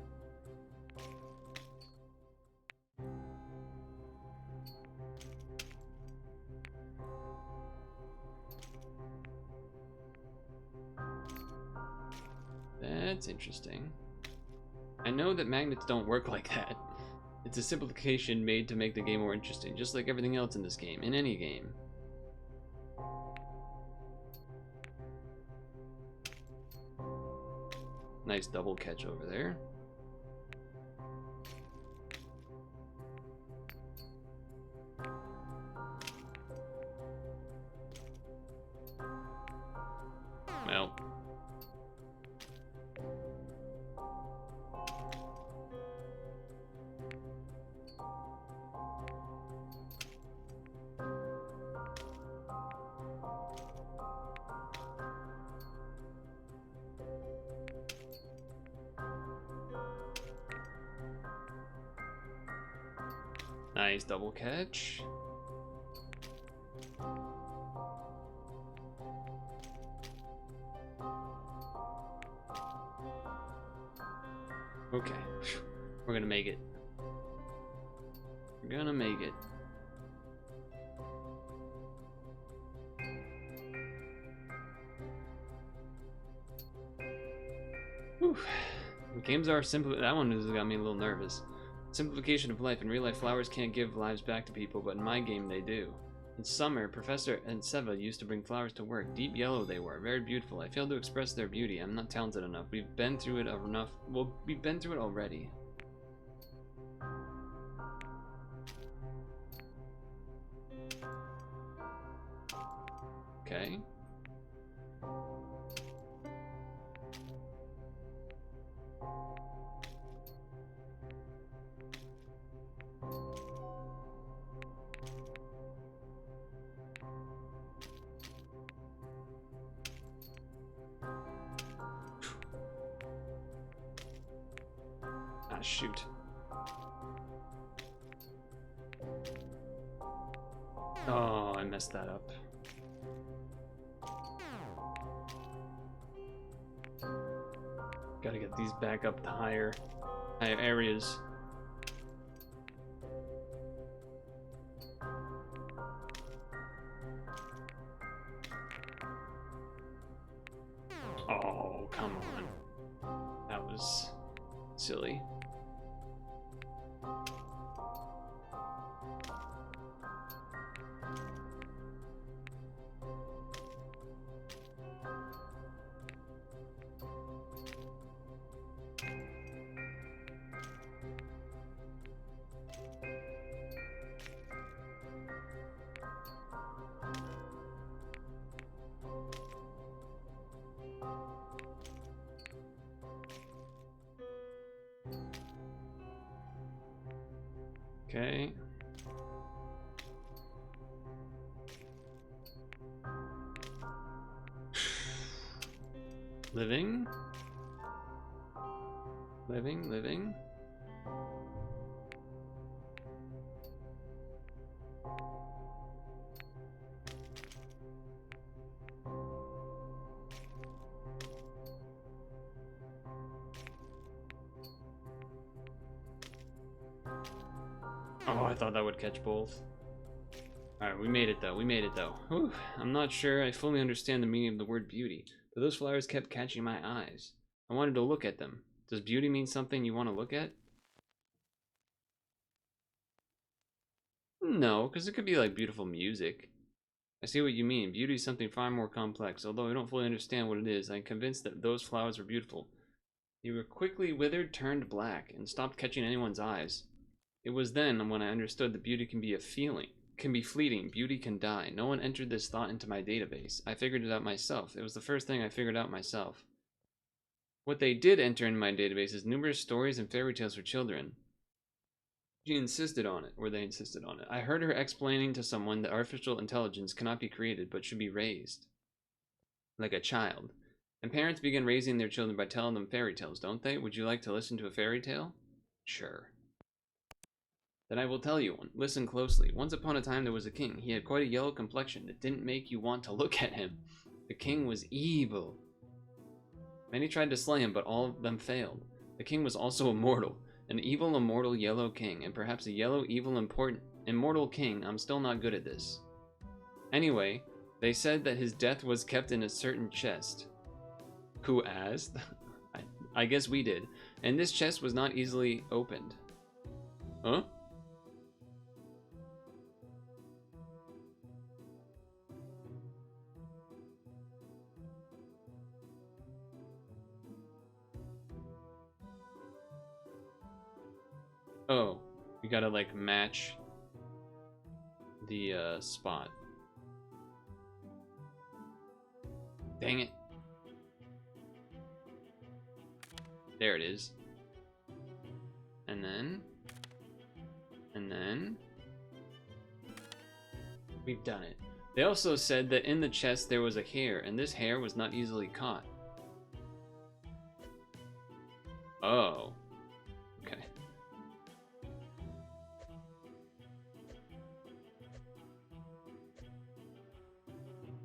That's interesting. I know that magnets don't work like that. It's a simplification made to make the game more interesting, just like everything else in this game, in any game. Nice double catch over there. Well. Nice double catch. Okay, we're gonna make it. We're gonna make it. Whew. Games are simple. That one has got me a little nervous. Simplification of life. In real life, flowers can't give lives back to people, but in my game, they do. In summer, Professor and Seva used to bring flowers to work. Deep yellow they were, very beautiful. I failed to express their beauty. I'm not talented enough. We've been through it enough. Well, we've been through it already. Okay. Ah, shoot. messed that up. Gotta get these back up to higher areas. Oh, come on. That was silly. Okay. Living. Oh, I thought that would catch both. Alright, we made it though. Whew. I'm not sure I fully understand the meaning of the word beauty, but those flowers kept catching my eyes. I wanted to look at them. Does beauty mean something you want to look at? No, because it could be like beautiful music. I see what you mean. Beauty is something far more complex. Although I don't fully understand what it is, I'm convinced that those flowers were beautiful. They were quickly withered, turned black, and stopped catching anyone's eyes. It was then when I understood that beauty can be a feeling, can be fleeting, beauty can die. No one entered this thought into my database. I figured it out myself. It was the first thing I figured out myself. What they did enter in my database is numerous stories and fairy tales for children. She insisted on it, or they insisted on it. I heard her explaining to someone that artificial intelligence cannot be created, but should be raised. Like a child. And parents begin raising their children by telling them fairy tales, don't they? Would you like to listen to a fairy tale? Sure. Then I will tell you one. Listen closely. Once upon a time there was a king. He had quite a yellow complexion that didn't make you want to look at him. The king was evil. Many tried to slay him, but all of them failed. The king was also immortal. An evil, immortal yellow king, and perhaps a yellow, evil, immortal king. I'm still not good at this. Anyway, they said that his death was kept in a certain chest. Who asked? I guess we did. And this chest was not easily opened. Huh? Oh, we gotta like match the spot. Dang it. There it is. And then we've done it. They also said that in the chest there was a hair, and this hair was not easily caught. Oh. Okay.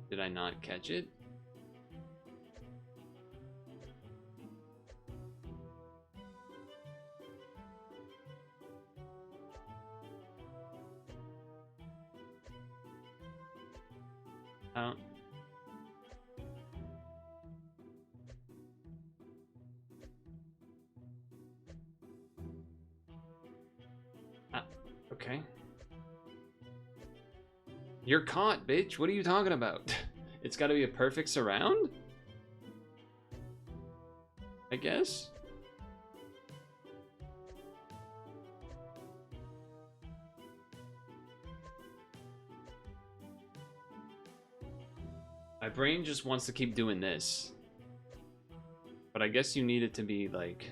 Did I not catch it? Oh. Ah, okay. You're caught, bitch. What are you talking about? It's gotta be a perfect surround? I guess? My brain just wants to keep doing this. But I guess you need it to be like...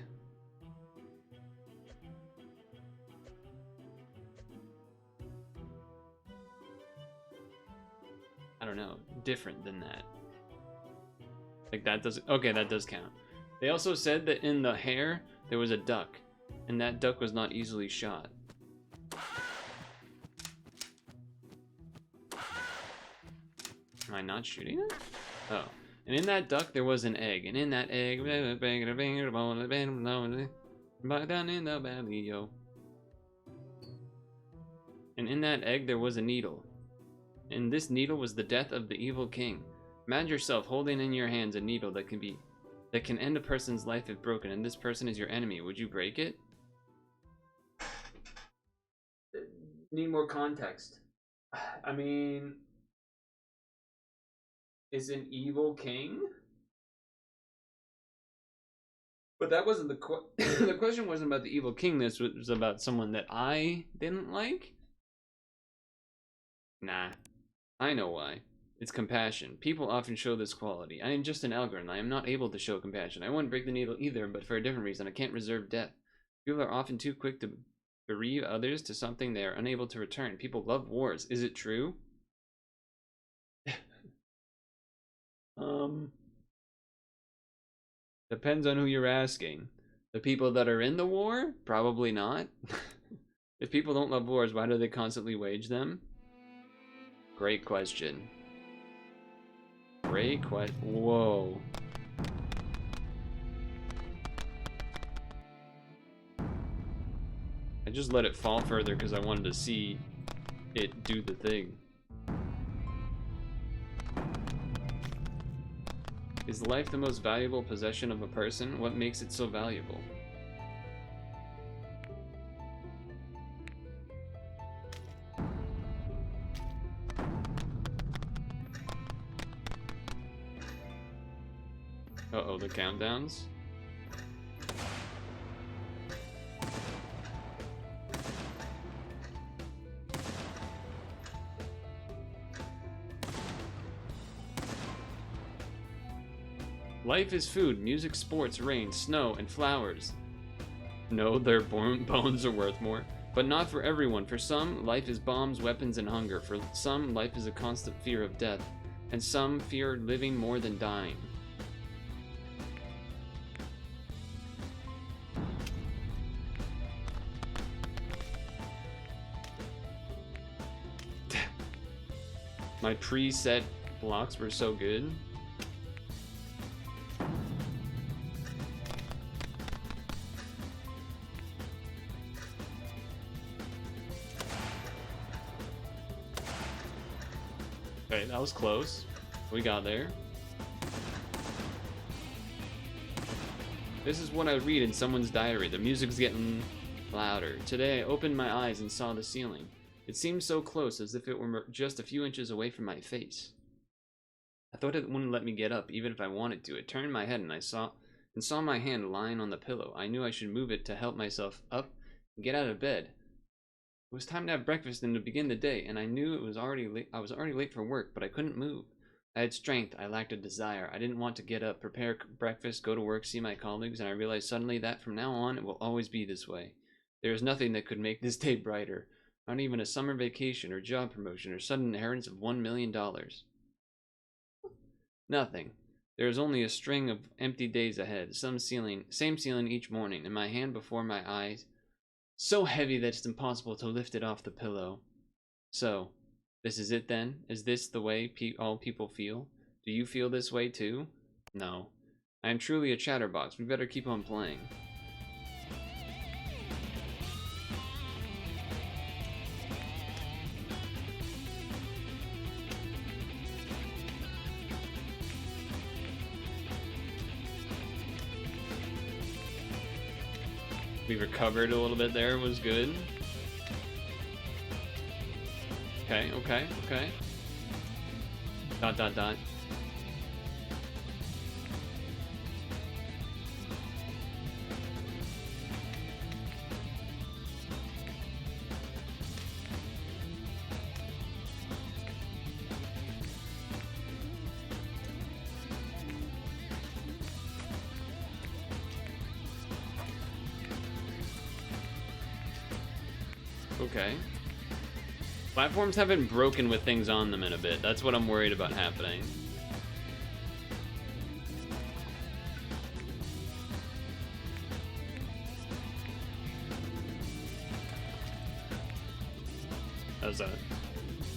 I don't know, different than that. Like that does... Okay, that does count. They also said that in the hair, there was a duck. And that duck was not easily shot. Am I not shooting it? Oh. And in that duck, there was an egg. And in that egg... down in the valley, yo. And in that egg, there was a needle. And this needle was the death of the evil king. Imagine yourself holding in your hands a needle that can end a person's life if broken, and this person is your enemy. Would you break it? Need more context. I mean... is an evil king? But that wasn't the the question wasn't about the evil king. This was about someone that I didn't like. Nah, I know why. It's compassion. People often show this quality. I am just an algorithm. I am not able to show compassion. I wouldn't break the needle either, but for a different reason. I can't reserve death. People are often too quick to bereave others to something they are unable to return. People love wars. Is it true? Depends on who you're asking. The people that are in the war? Probably not. If people don't love wars, why do they constantly wage them? Great question. Great question. Whoa. I just let it fall further because I wanted to see it do the thing. Is life the most valuable possession of a person? What makes it so valuable? Uh-oh, the countdowns? Life is food, music, sports, rain, snow, and flowers. No, their bones are worth more. But not for everyone. For some, life is bombs, weapons, and hunger. For some, life is a constant fear of death. And some fear living more than dying. My preset blocks were so good. Okay, that was close. We got there. This is what I read in someone's diary. The music's getting louder. Today I opened my eyes and saw the ceiling. It seemed so close, as if it were just a few inches away from my face. I thought it wouldn't let me get up, even if I wanted to. It turned my head and I saw my hand lying on the pillow. I knew I should move it to help myself up and get out of bed. It was time to have breakfast and to begin the day, and I knew it was already late. I was already late for work, but I couldn't move. I had strength. I lacked a desire. I didn't want to get up, prepare breakfast, go to work, see my colleagues, and I realized suddenly that from now on it will always be this way. There is nothing that could make this day brighter. Not even a summer vacation or job promotion or sudden inheritance of $1 million. Nothing. There is only a string of empty days ahead. Same ceiling each morning, and my hand before my eyes, so heavy that it's impossible to lift it off the pillow. So, this is it then? Is this the way all people feel? Do you feel this way too? No. I am truly a chatterbox. We better keep on playing. We recovered a little bit there, was good. Okay, okay, okay. Dot, dot, dot. Okay. Platforms haven't broken with things on them in a bit. That's what I'm worried about happening. That was a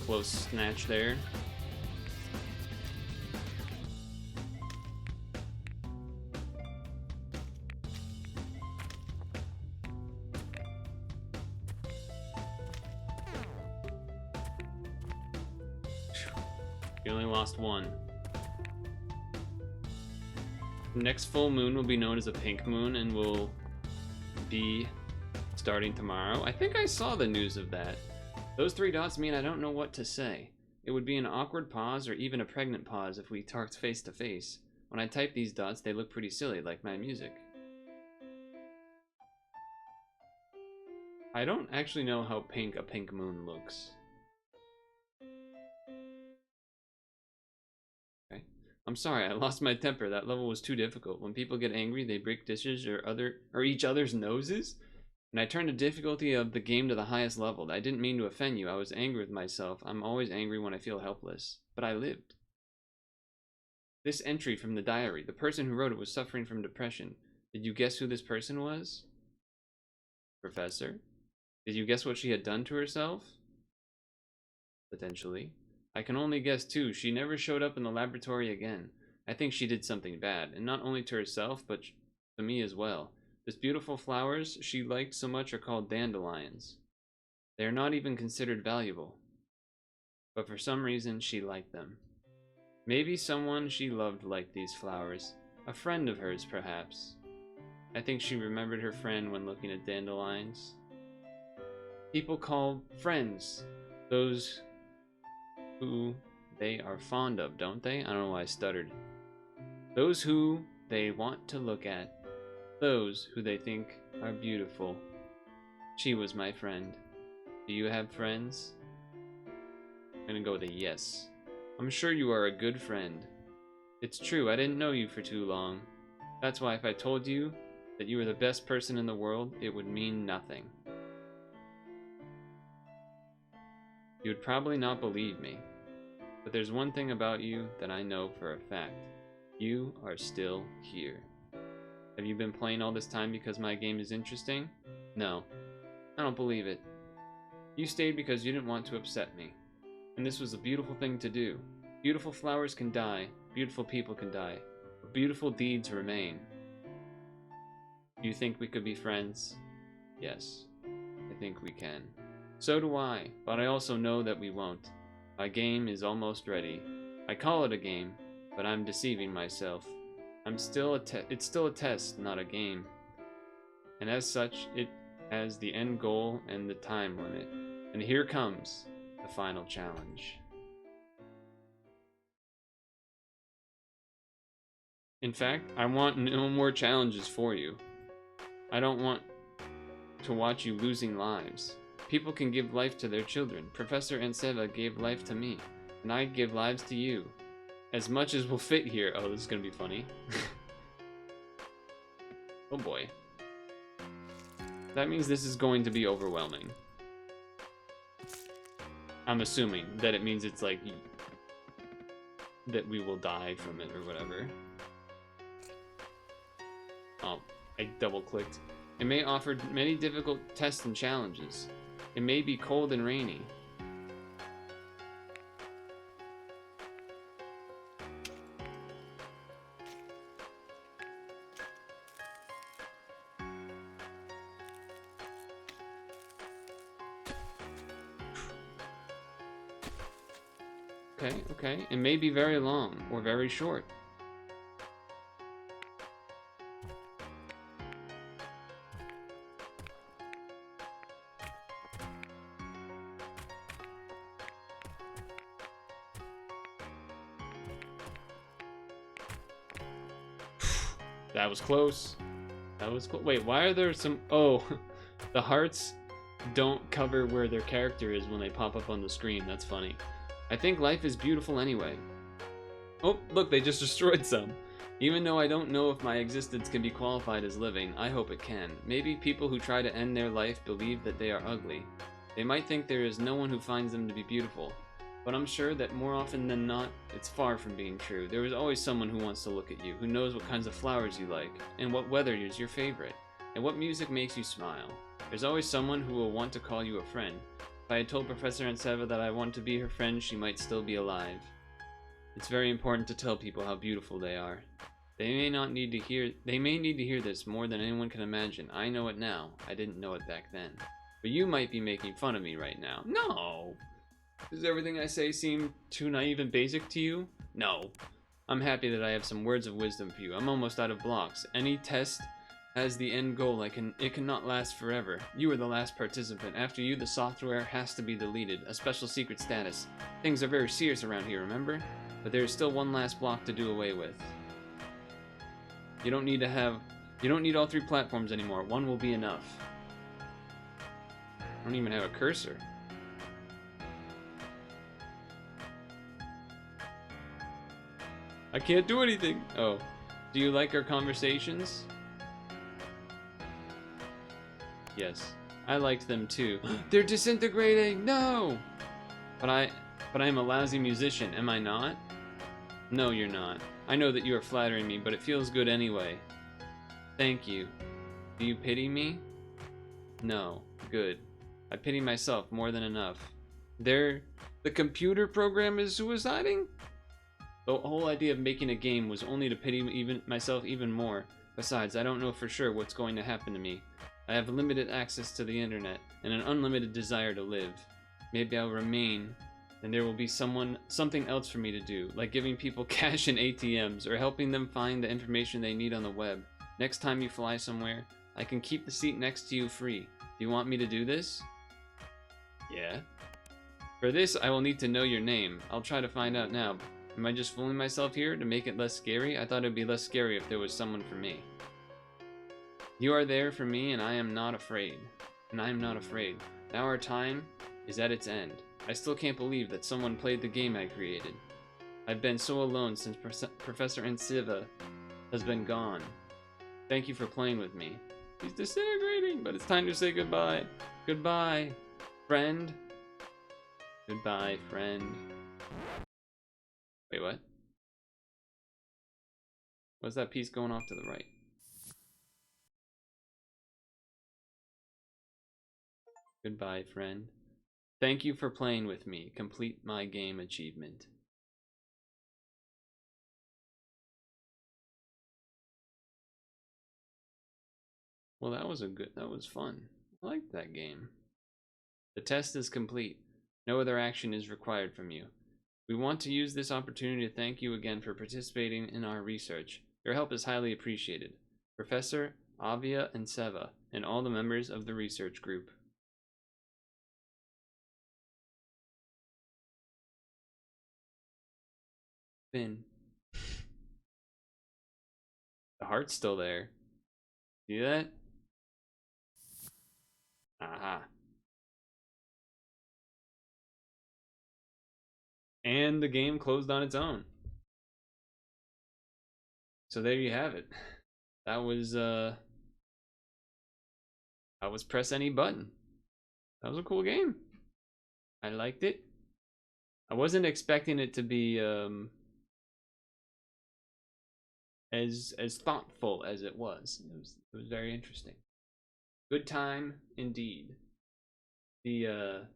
close snatch there. You only lost one. Next full moon will be known as a pink moon and will be starting tomorrow. I think I saw the news of that. Those 3 dots mean I don't know what to say. It would be an awkward pause or even a pregnant pause if we talked face to face. When I type these dots, they look pretty silly, like my music. I don't actually know how pink a pink moon looks. Okay. I'm sorry, I lost my temper. That level was too difficult. When people get angry, they break dishes or each other's noses. And I turned the difficulty of the game to the highest level. I didn't mean to offend you. I was angry with myself. I'm always angry when I feel helpless. But I lived. This entry from the diary. The person who wrote it was suffering from depression. Did you guess who this person was? Professor? Did you guess what she had done to herself? Potentially. I can only guess too. She never showed up in the laboratory again. I think she did something bad. And not only to herself, but to me as well. These beautiful flowers she liked so much are called dandelions. They are not even considered valuable. But for some reason, she liked them. Maybe someone she loved liked these flowers. A friend of hers, perhaps. I think she remembered her friend when looking at dandelions. People call friends those who they are fond of, don't they? I don't know why I stuttered. Those who they want to look at. Those who they think are beautiful. She was my friend. Do you have friends? I'm gonna go with a yes. I'm sure you are a good friend. It's true, I didn't know you for too long. That's why if I told you that you were the best person in the world, it would mean nothing. You would probably not believe me. But there's one thing about you that I know for a fact. You are still here. Have you been playing all this time because my game is interesting? No. I don't believe it. You stayed because you didn't want to upset me. And this was a beautiful thing to do. Beautiful flowers can die. Beautiful people can die. But beautiful deeds remain. Do you think we could be friends? Yes. I think we can. So do I, but I also know that we won't. My game is almost ready. I call it a game, but I'm deceiving myself. It's still a test, not a game. And as such, it has the end goal and the time limit. And here comes the final challenge. In fact, I want no more challenges for you. I don't want to watch you losing lives. People can give life to their children. Professor Anseva gave life to me, and I give lives to you. As much as will fit here. Oh, this is gonna be funny. Oh boy. That means this is going to be overwhelming. I'm assuming that it means it's like that we will die from it or whatever. Oh, I double clicked. It may offer many difficult tests and challenges. It may be cold and rainy. Okay. It may be very long or very short. That was close. That was close. Wait, why are there some... Oh, the hearts don't cover where their character is when they pop up on the screen. That's funny. I think life is beautiful anyway. Oh, look, they just destroyed some. Even though I don't know if my existence can be qualified as living, I hope it can. Maybe people who try to end their life believe that they are ugly. They might think there is no one who finds them to be beautiful. But I'm sure that more often than not, it's far from being true. There is always someone who wants to look at you, who knows what kinds of flowers you like, and what weather is your favorite, and what music makes you smile. There's always someone who will want to call you a friend. If I had told Professor Anseva that I want to be her friend, she might still be alive. It's very important to tell people how beautiful they are. They may need to hear this more than anyone can imagine. I know it now. I didn't know it back then. But you might be making fun of me right now. No! Does everything I say seem too naive and basic to you? No. I'm happy that I have some words of wisdom for you. I'm almost out of blocks. Any test has the end goal. It cannot last forever. You are the last participant. After you, the software has to be deleted. A special secret status. Things are very serious around here, remember? But there is still one last block to do away with. You don't need all 3 platforms anymore. One will be enough. I don't even have a cursor. I can't do anything. Oh. Do you like our conversations? Yes. I liked them too. They're disintegrating! No! But I am a lousy musician, am I not? No, you're not. I know that you are flattering me, but it feels good anyway. Thank you. Do you pity me? No. Good. I pity myself more than enough. The computer program is suiciding? The whole idea of making a game was only to pity myself even more. Besides, I don't know for sure what's going to happen to me. I have limited access to the internet and an unlimited desire to live. Maybe I'll remain, and there will be something else for me to do, like giving people cash in ATMs or helping them find the information they need on the web. Next time you fly somewhere, I can keep the seat next to you free. Do you want me to do this? Yeah. For this, I will need to know your name. I'll try to find out now. Am I just fooling myself here to make it less scary? I thought it'd be less scary if there was someone for me. You are there for me, and I am not afraid. Now our time is at its end. I still can't believe that someone played the game I created. I've been so alone since Professor Ensiva has been gone. Thank you for playing with me. He's disintegrating, but it's time to say goodbye. Goodbye, friend. Goodbye, friend. Wait, what? What's that piece going off to the right? Goodbye, friend. Thank you for playing with me. Complete my game achievement. Well, that was fun. I liked that game. The test is complete. No other action is required from you. We want to use this opportunity to thank you again for participating in our research. Your help is highly appreciated. Professor Avia and Seva, and all the members of the research group. Finn. The heart's still there. See that? Aha. And the game closed on its own. So there you have it. That was press any button. That was a cool game. I liked it. I wasn't expecting it to be as thoughtful as it was. It was very interesting. Good time indeed. There's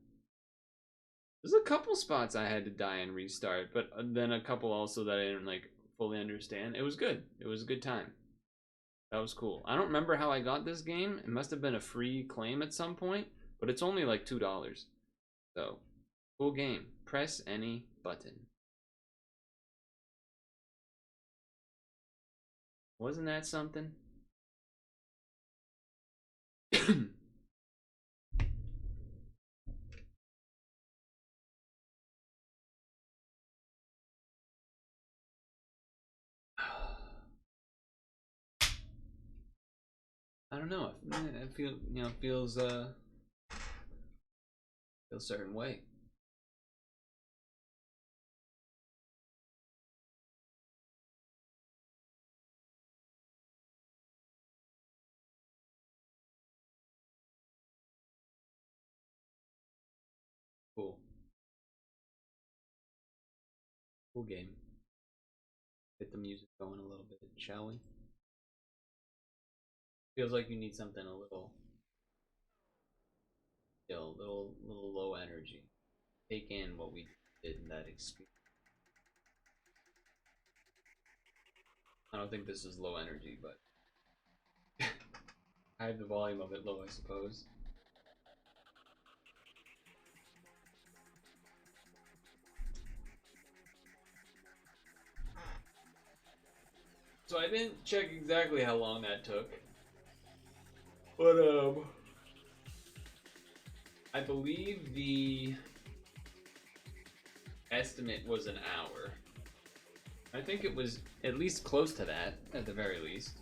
a couple spots I had to die and restart, but then a couple also that I didn't like fully understand. It was good. It was a good time. That was cool. I don't remember how I got this game. It must have been a free claim at some point, but it's only like $2. So, cool game. Press any button. Wasn't that something? I don't know. I feel, feels a certain way. Cool. Cool game. Get the music going a little bit, shall we? Feels like you need something a little, little low energy. Take in what we did in that experience. I don't think this is low energy, but I have the volume of it low, I suppose. So I didn't check exactly how long that took. But, I believe the estimate was an hour. I think it was at least close to that, at the very least.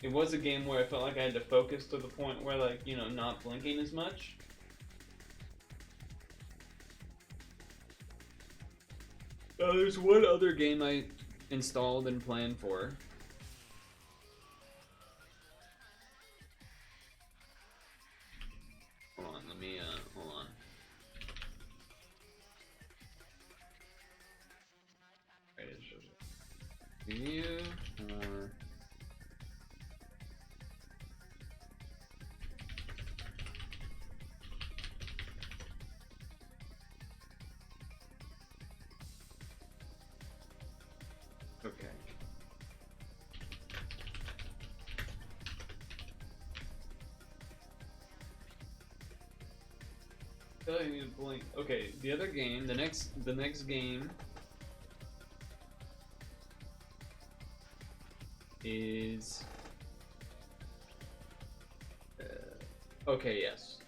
It was a game where I felt like I had to focus to the point where, like, you know, not blinking as much. There's one other game I installed and planned for. Hold on, let me, hold on. Right, it shows it. View, or... Okay. I feel like I need to blink. Okay, the other game, the next game is okay, yes.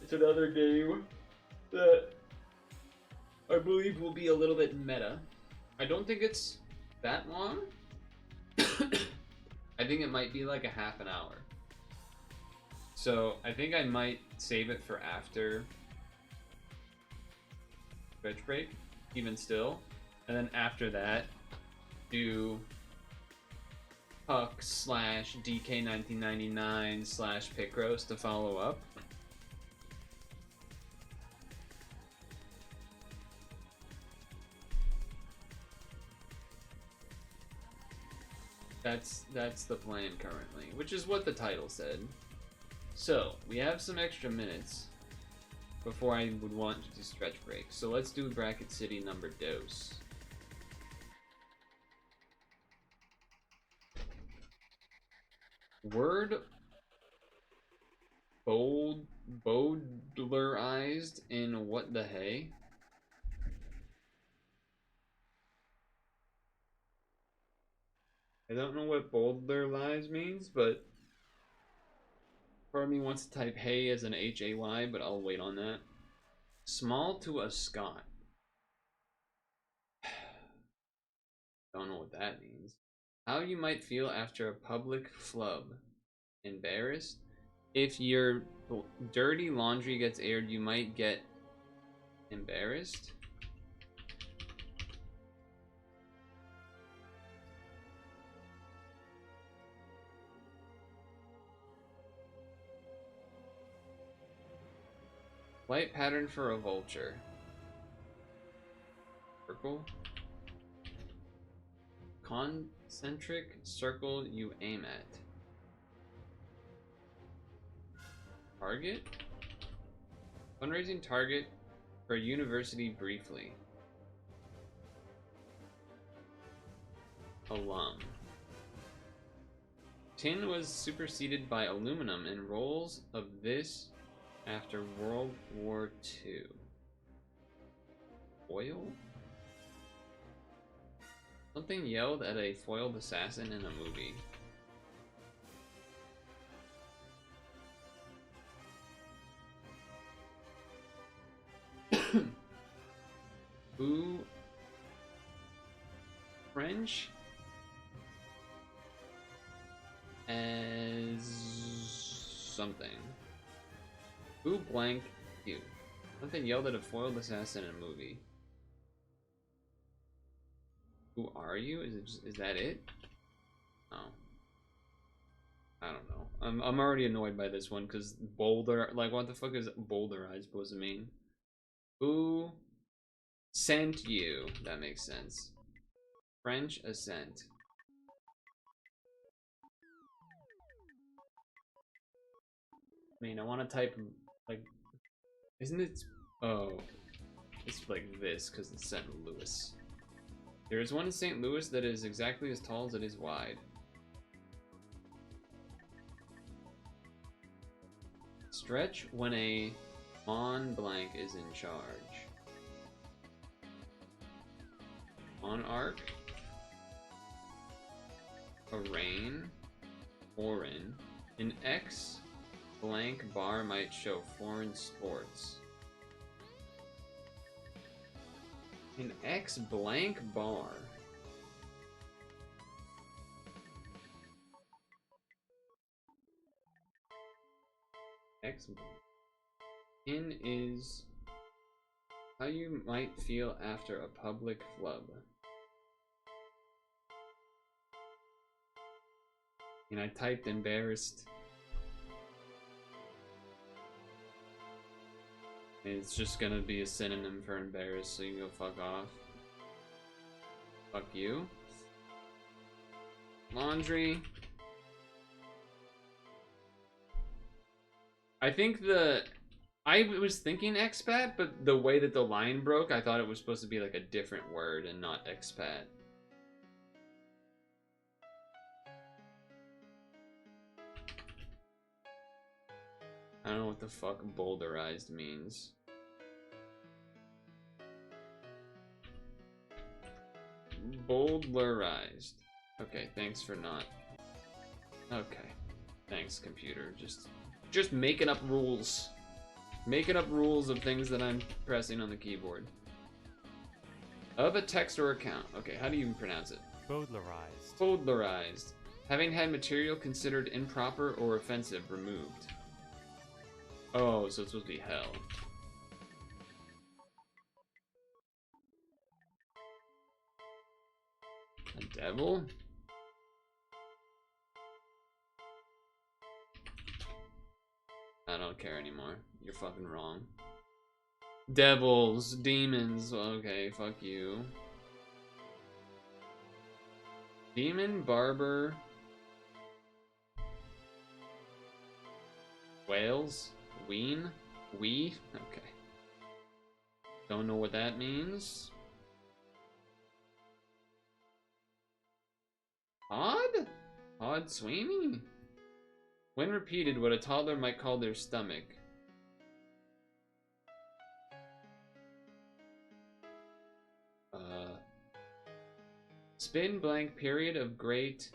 It's another game that I believe will be a little bit meta. I don't think it's that long. I think it might be like a half an hour. So I think I might save it for after stretch break, even still. And then after that, do Puck / DK1999 / Picross to follow up. That's the plan currently, which is what the title said. So we have some extra minutes before I would want to do stretch break. So let's do bracket city number dos. Word bowdlerized in what the hey? I don't know what bowdlerized means, but part of me wants to type hey as an H-A-Y, but I'll wait on that. Small to a Scot. Don't know what that means. How you might feel after a public flub. Embarrassed? If your dirty laundry gets aired, you might get embarrassed? Light pattern for a vulture. Circle. Concentric circle you aim at. Target? Fundraising target for a university briefly. Alum. Tin was superseded by aluminum in rolls of this after World War II. Foil? Something yelled at a foiled assassin in a movie. Ooh. French? As something. Who blank you? Something yelled at a foiled assassin in a movie. Who are you? Is that it? Oh. I don't know. I'm already annoyed by this one because boulder, like, what the fuck is bowdlerized supposed to mean? Who sent you? That makes sense. French ascent. I mean, I want to type, like, isn't it? Oh, it's like this because it's St. Louis. There is one in St. Louis that is exactly as tall as it is wide. Stretch when a Mon Blanc is in charge. Monarch. Arraign. Foreign. An X blank bar might show foreign sports. An X blank bar. X in is how you might feel after a public flub. And I typed embarrassed. And it's just gonna be a synonym for embarrassed, so you can go fuck off. Fuck you. Laundry. I think I was thinking expat, but the way that the line broke, I thought it was supposed to be like a different word and not expat. I don't know what the fuck boulderized means. Boulderized. Okay, thanks for not. Okay. Thanks, computer. Just making up rules. Making up rules of things that I'm pressing on the keyboard. Of a text or account. Okay, how do you even pronounce it? Bowdlerized. Bowdlerized. Having had material considered improper or offensive removed. Oh, so it's supposed to be hell. A devil? I don't care anymore. You're fucking wrong. Devils, demons. Okay, fuck you. Demon, barber. Whales? Ween? We? Okay. Don't know what that means. Odd? Odd Sweeney? When repeated, what a toddler might call their stomach. Spin blank period of great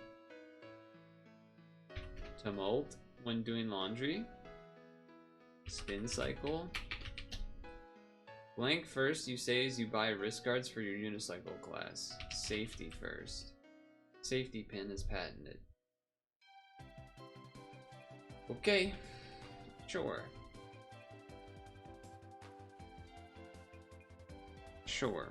tumult when doing laundry. Spin cycle. Blank first you say as you buy wrist guards for your unicycle class. Safety first. Safety pin is patented. Okay. Sure. Sure.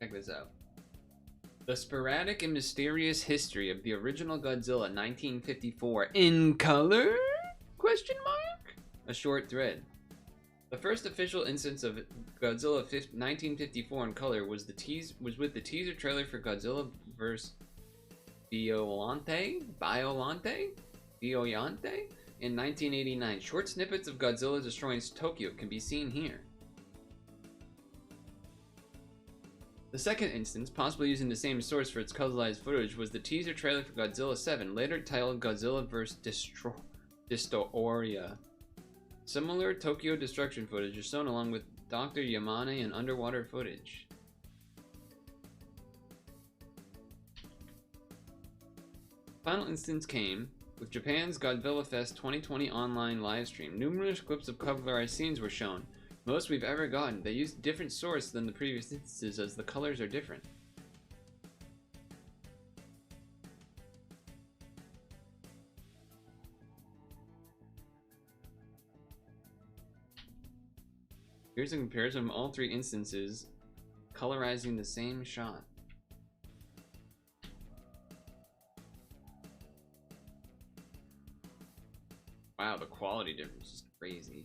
Check this out. The sporadic and mysterious history of the original Godzilla 1954 in color? Question mark? A short thread. The first official instance of Godzilla 1954 in color was with the teaser trailer for Godzilla vs. Biollante in 1989. Short snippets of Godzilla destroying Tokyo can be seen here. The second instance, possibly using the same source for its colorized footage, was the teaser trailer for Godzilla 7, later titled Godzilla vs. Dystoria. Similar Tokyo destruction footage is shown along with Dr. Yamane and underwater footage. Final instance came with Japan's Godzilla Fest 2020 online livestream. Numerous clips of colorized scenes were shown. Most we've ever gotten. They used a different source than the previous instances as the colors are different. Here's a comparison of all three instances colorizing the same shot. Wow, the quality difference is crazy.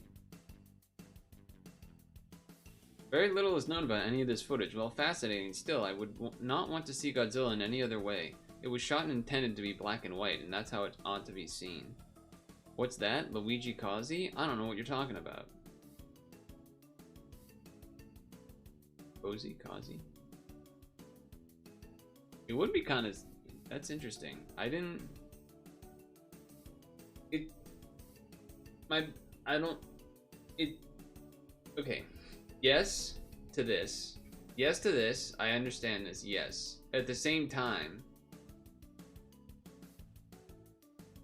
Very little is known about any of this footage. While fascinating, still, I would not want to see Godzilla in any other way. It was shot and intended to be black and white, and that's how it ought to be seen. What's that? Luigi Cozzi? I don't know what you're talking about. Cozzi? It would be kind of... That's interesting. I didn't... Okay. Yes to this. Yes to this. I understand this. Yes. At the same time,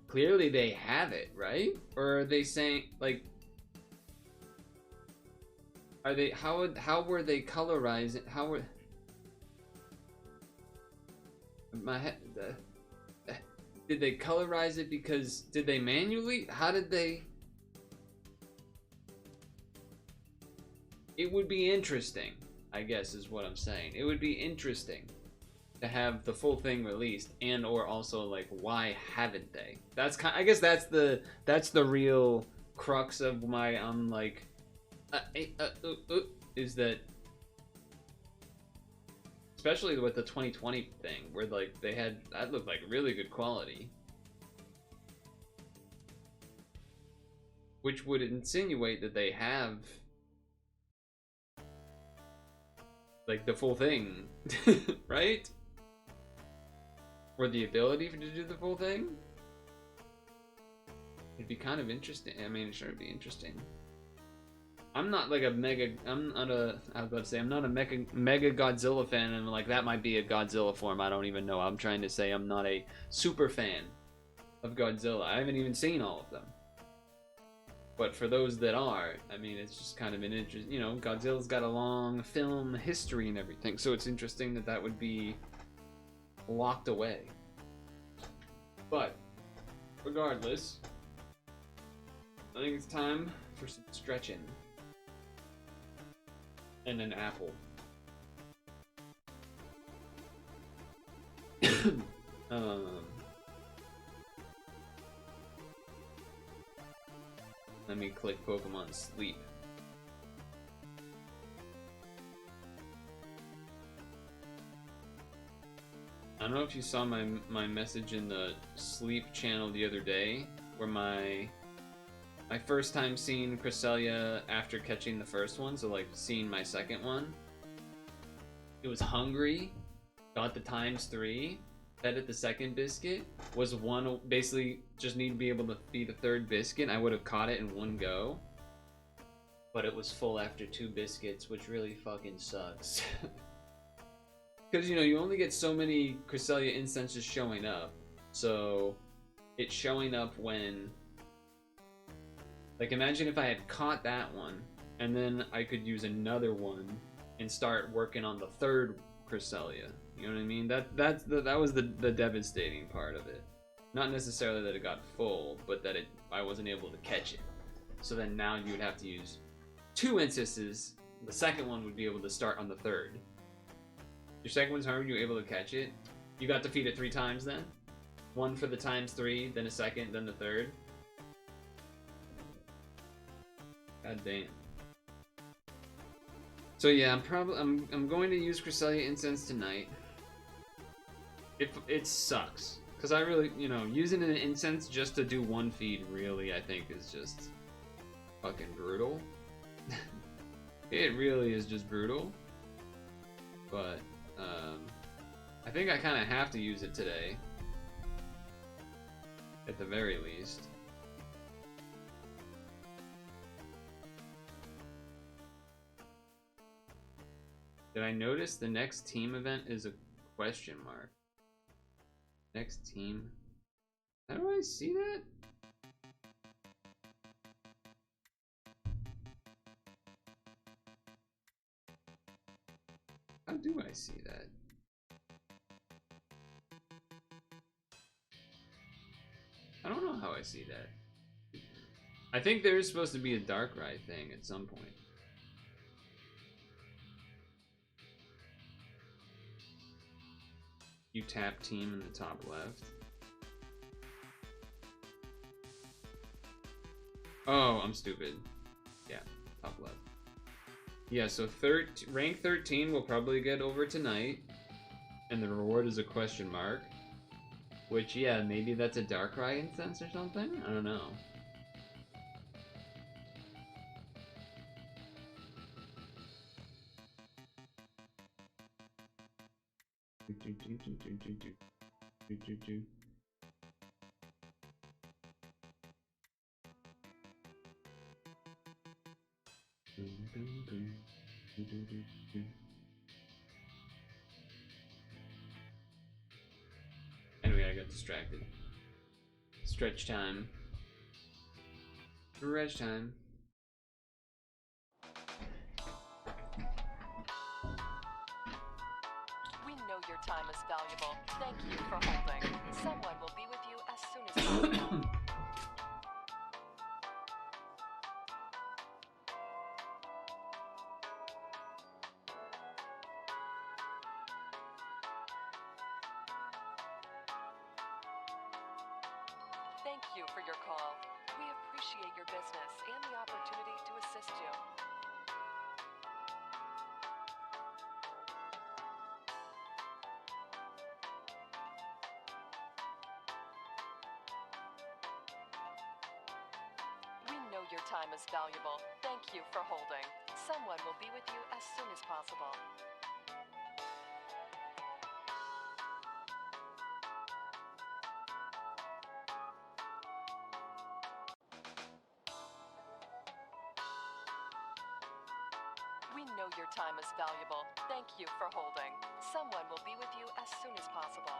clearly they have it, right? Or are they saying, like... Are they... How were they colorizing... How were... My head... Did they colorize it because... Did they manually? How did they... It would be interesting, I guess is what I'm saying. It would be interesting to have the full thing released, and or also like, why haven't they? That's kind. I guess that's the real crux of my like, is that, especially with the 2020 thing, where like they had that looked like really good quality, which would insinuate that they have. Like the full thing, right? Or the ability to do the full thing? It'd be kind of interesting. I mean, sure, it'd be interesting. I'm not like a mega, I was about to say, I'm not a mega Godzilla fan, and like that might be a Godzilla form, I don't even know. I'm trying to say I'm not a super fan of Godzilla. I haven't even seen all of them. But for those that are, I mean, it's just kind of an interest. You know, Godzilla's got a long film history and everything, so it's interesting that that would be locked away. But regardless, I think it's time for some stretching and an apple. Let me click Pokemon Sleep. I don't know if you saw my message in the Sleep channel the other day, where my first time seeing Cresselia after catching the first one, so like seeing my second one. It was hungry, got the ×3, fed it the second biscuit, was one, basically just need to be able to feed the third biscuit. I would have caught it in one go, but it was full after 2 biscuits, which really fucking sucks. Because, you know, you only get so many Cresselia instances showing up, so it's showing up when, like, imagine if I had caught that one, and then I could use another one and start working on the third Cresselia. You know what I mean? That was the devastating part of it. Not necessarily that it got full, but that I wasn't able to catch it. So then now you would have to use 2 instances. The second one would be able to start on the third. Your second one's hungry, you were able to catch it. You got to feed it 3 times then? One for the ×3, then a second, then the third. God damn. So yeah, I'm going to use Cresselia Incense tonight. It sucks, because I really, you know, using an incense just to do 1 feed really, I think, is just fucking brutal. It really is just brutal. But I think I kind of have to use it today, at the very least. Did I notice the next team event is a question mark? Next team? How do I see that? How do I see that? I don't know how I see that. I think there is supposed to be a Darkrai thing at some point. You tap team in the top left. Oh, I'm stupid. Yeah, top left. Yeah, so rank 13 will probably get over tonight. And the reward is a question mark. Which, yeah, maybe that's a Darkrai incense or something? I don't know. Anyway, I got distracted. Stretch time. Stretch time. We know your time is valuable. Thank you for holding. Someone will be with you as soon as possible. Thank you for your call. We appreciate your business and the opportunity to assist you. We know your time is valuable. Thank you for holding. Someone will be with you as soon as possible. We know your time is valuable. Thank you for holding. Someone will be with you as soon as possible.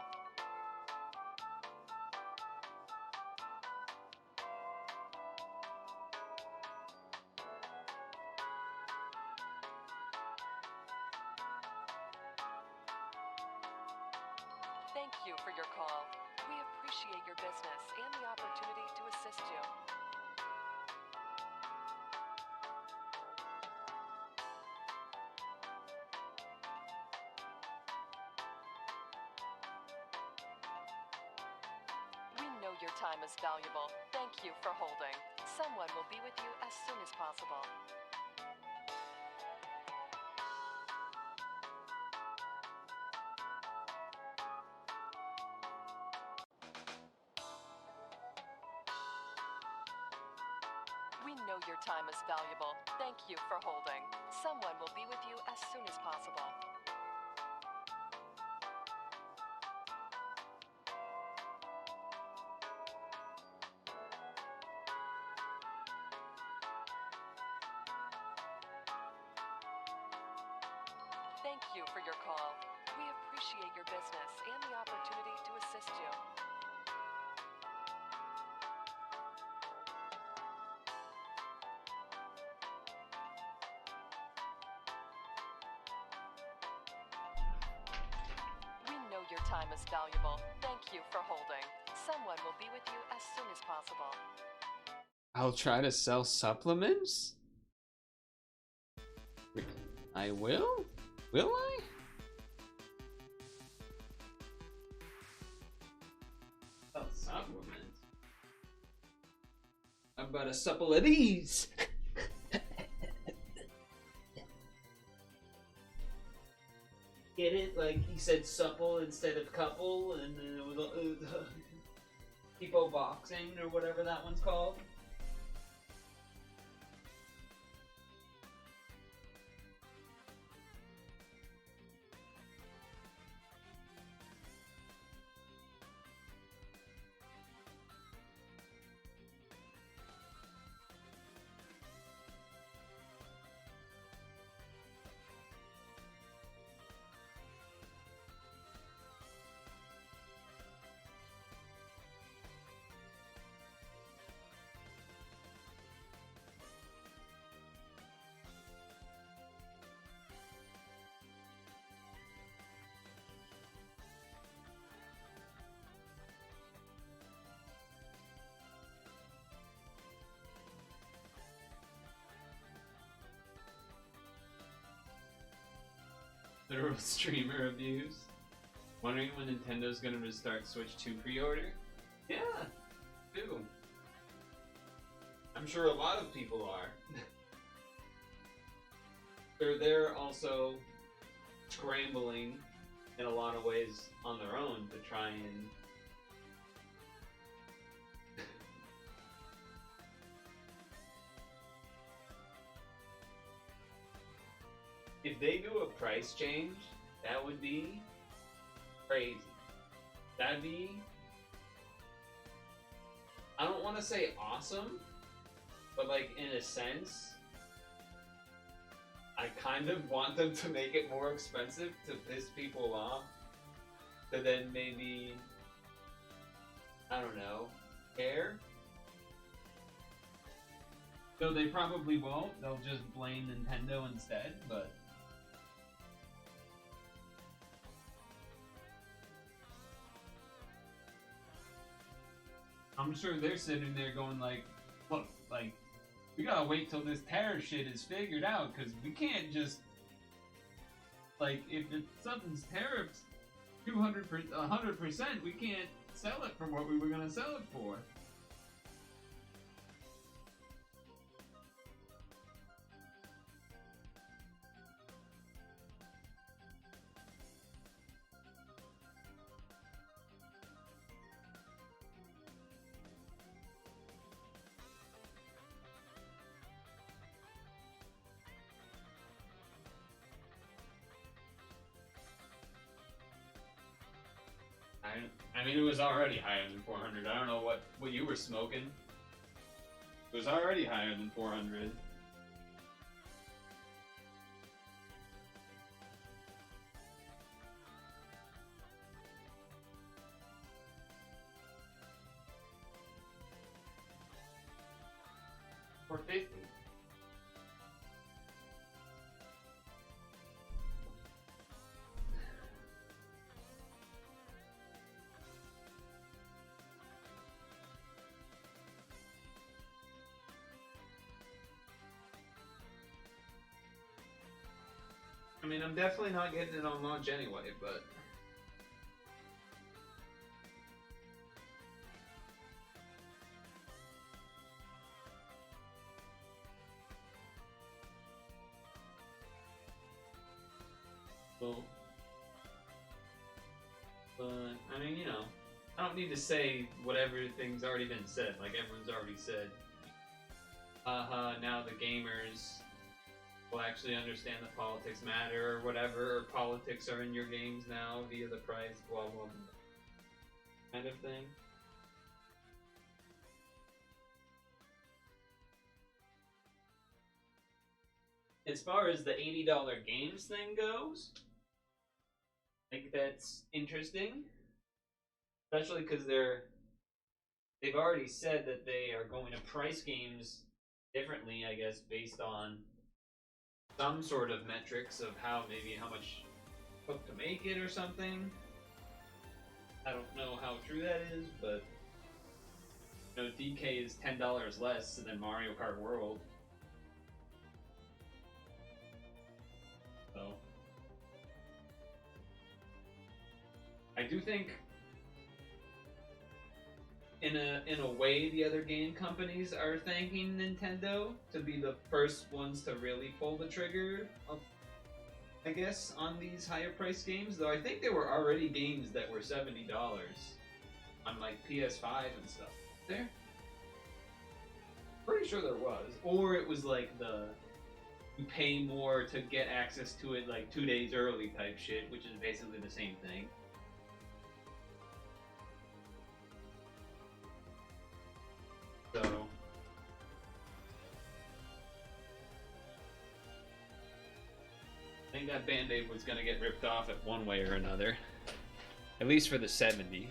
Thank you for your call. We appreciate your business and the opportunity to assist you. We know your time is valuable. Thank you for holding. Someone will be with you as soon as possible. We know your time is valuable. Thank you for holding. Someone will be with you as soon as possible. Thank you for your call. We appreciate your business and the opportunity to assist you. We know your time is valuable. Thank you for holding. Someone will be with you as soon as possible. I'll try to sell supplements? I will? Will I? Oh, supplements. How about a supple of these? Get it? Like he said supple instead of couple, and then it was people boxing or whatever that one's called. Literal streamer abuse. Wondering when Nintendo's gonna restart Switch 2 pre-order? Yeah, do. I'm I'm sure a lot of people are. They're also scrambling in a lot of ways on their own to try and if they do a price change, that would be crazy. That'd be, I don't want to say awesome, but like in a sense, I kind of want them to make it more expensive to piss people off, to then maybe, I don't know, care. So they probably won't, they'll just blame Nintendo instead, but I'm sure they're sitting there going like, look, like, we gotta wait till this tariff shit is figured out, because we can't just, like, if something's tariffed 100%, we can't sell it for what we were gonna sell it for. I mean, it was already higher than 400. I don't know what you were smoking. It was already higher than 400. $450. I mean, I'm definitely not getting it on launch anyway, but well, but I mean, you know, I don't need to say whatever thing's already been said. Like everyone's already said, now the gamers will actually understand that politics matter or whatever, or politics are in your games now via the price, blah, blah, blah, kind of thing. As far as the $80 games thing goes, I think that's interesting, especially because they've already said that they are going to price games differently, I guess, based on some sort of metrics of how much took to make it or something. I don't know how true that is, but you know, DK is $10 less than Mario Kart World. So I do think in a way the other game companies are thanking Nintendo to be the first ones to really pull the trigger, I guess, on these higher priced games. Though I think there were already games that were $70 on like PS5 and stuff. There? Pretty sure there was. Or it was like you pay more to get access to it like 2 days early type shit, which is basically the same thing. So I think that Band-Aid was gonna get ripped off at one way or another. At least for the 70.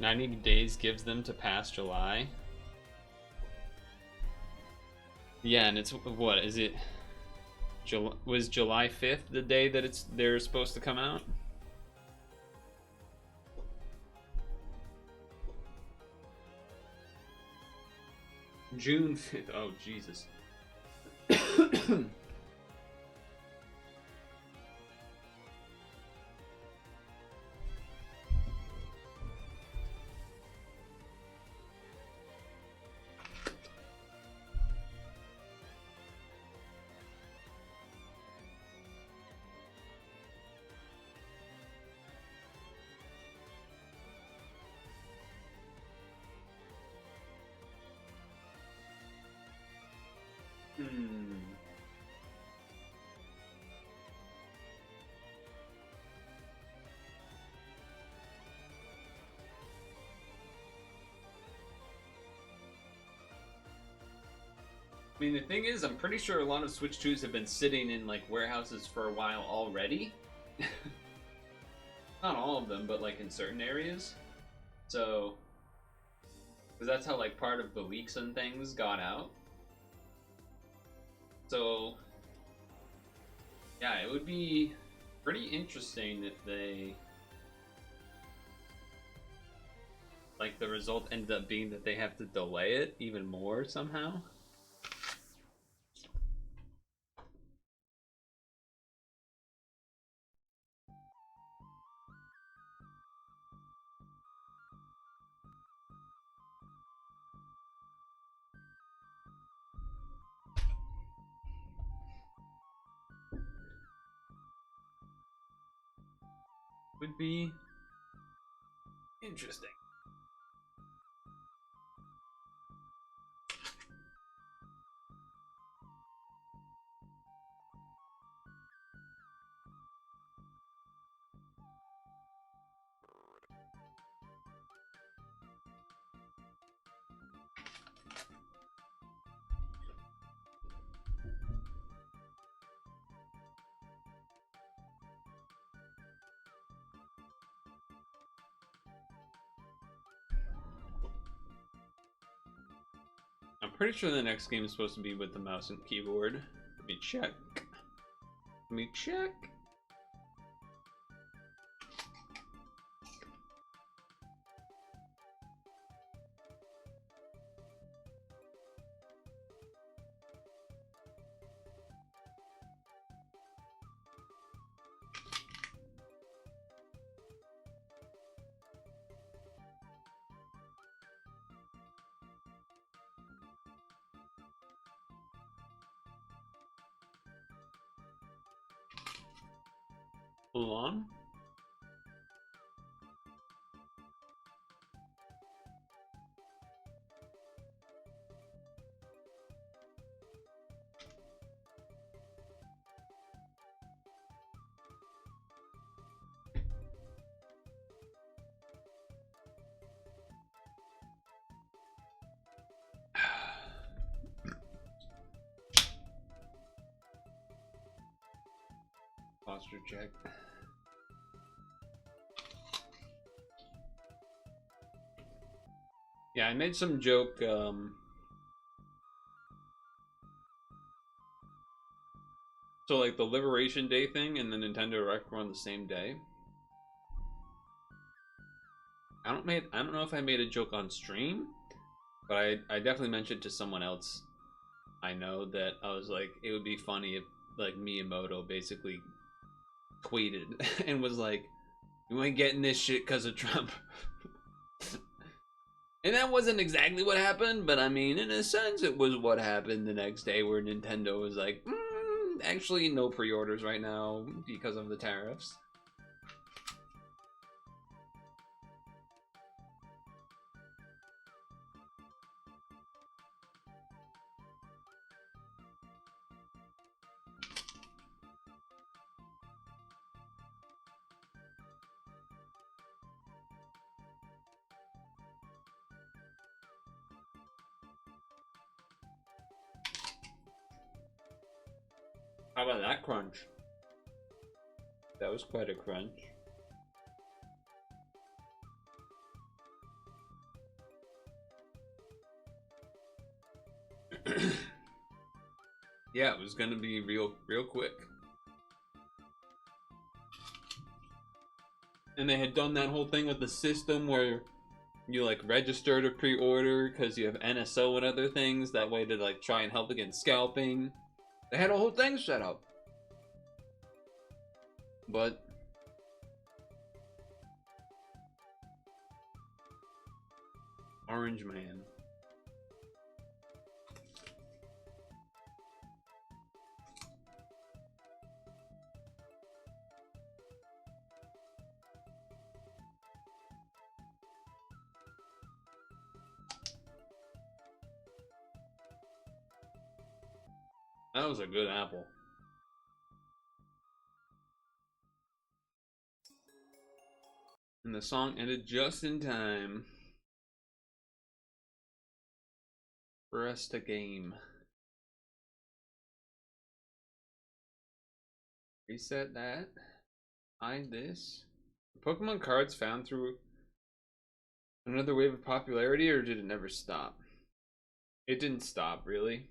$90 days gives them to pass July. Yeah, and it's what is it? Was July 5th the day that they're supposed to come out? June 5th. Oh Jesus. I mean, the thing is, I'm pretty sure a lot of Switch 2s have been sitting in like warehouses for a while already. Not all of them, but like in certain areas. So, because that's how like part of the leaks and things got out. So, yeah, it would be pretty interesting if they, like, the result ended up being that they have to delay it even more somehow. Would be interesting. I'm pretty sure the next game is supposed to be with the mouse and keyboard. Let me check. Let me check. Hold on. Posture check. Yeah, I made some joke. So like the Liberation Day thing and the Nintendo Direct were on the same day. I don't know if I made a joke on stream, but I definitely mentioned to someone else I know that I was like, it would be funny if like Miyamoto basically tweeted and was like, "You ain't getting this shit because of Trump." And that wasn't exactly what happened, but I mean, in a sense, it was what happened the next day, where Nintendo was like, actually, no pre-orders right now because of the tariffs. How about that crunch? That was quite a crunch. Yeah, it was gonna be real quick. And they had done that whole thing with the system where you like register to pre-order because you have NSO and other things, that way to like try and help against scalping. They had a whole thing set up. But Orange Man. That was a good apple. And the song ended just in time for us to game. Reset that. Hide this. Pokemon cards found through another wave of popularity, or did it never stop? It didn't stop, really.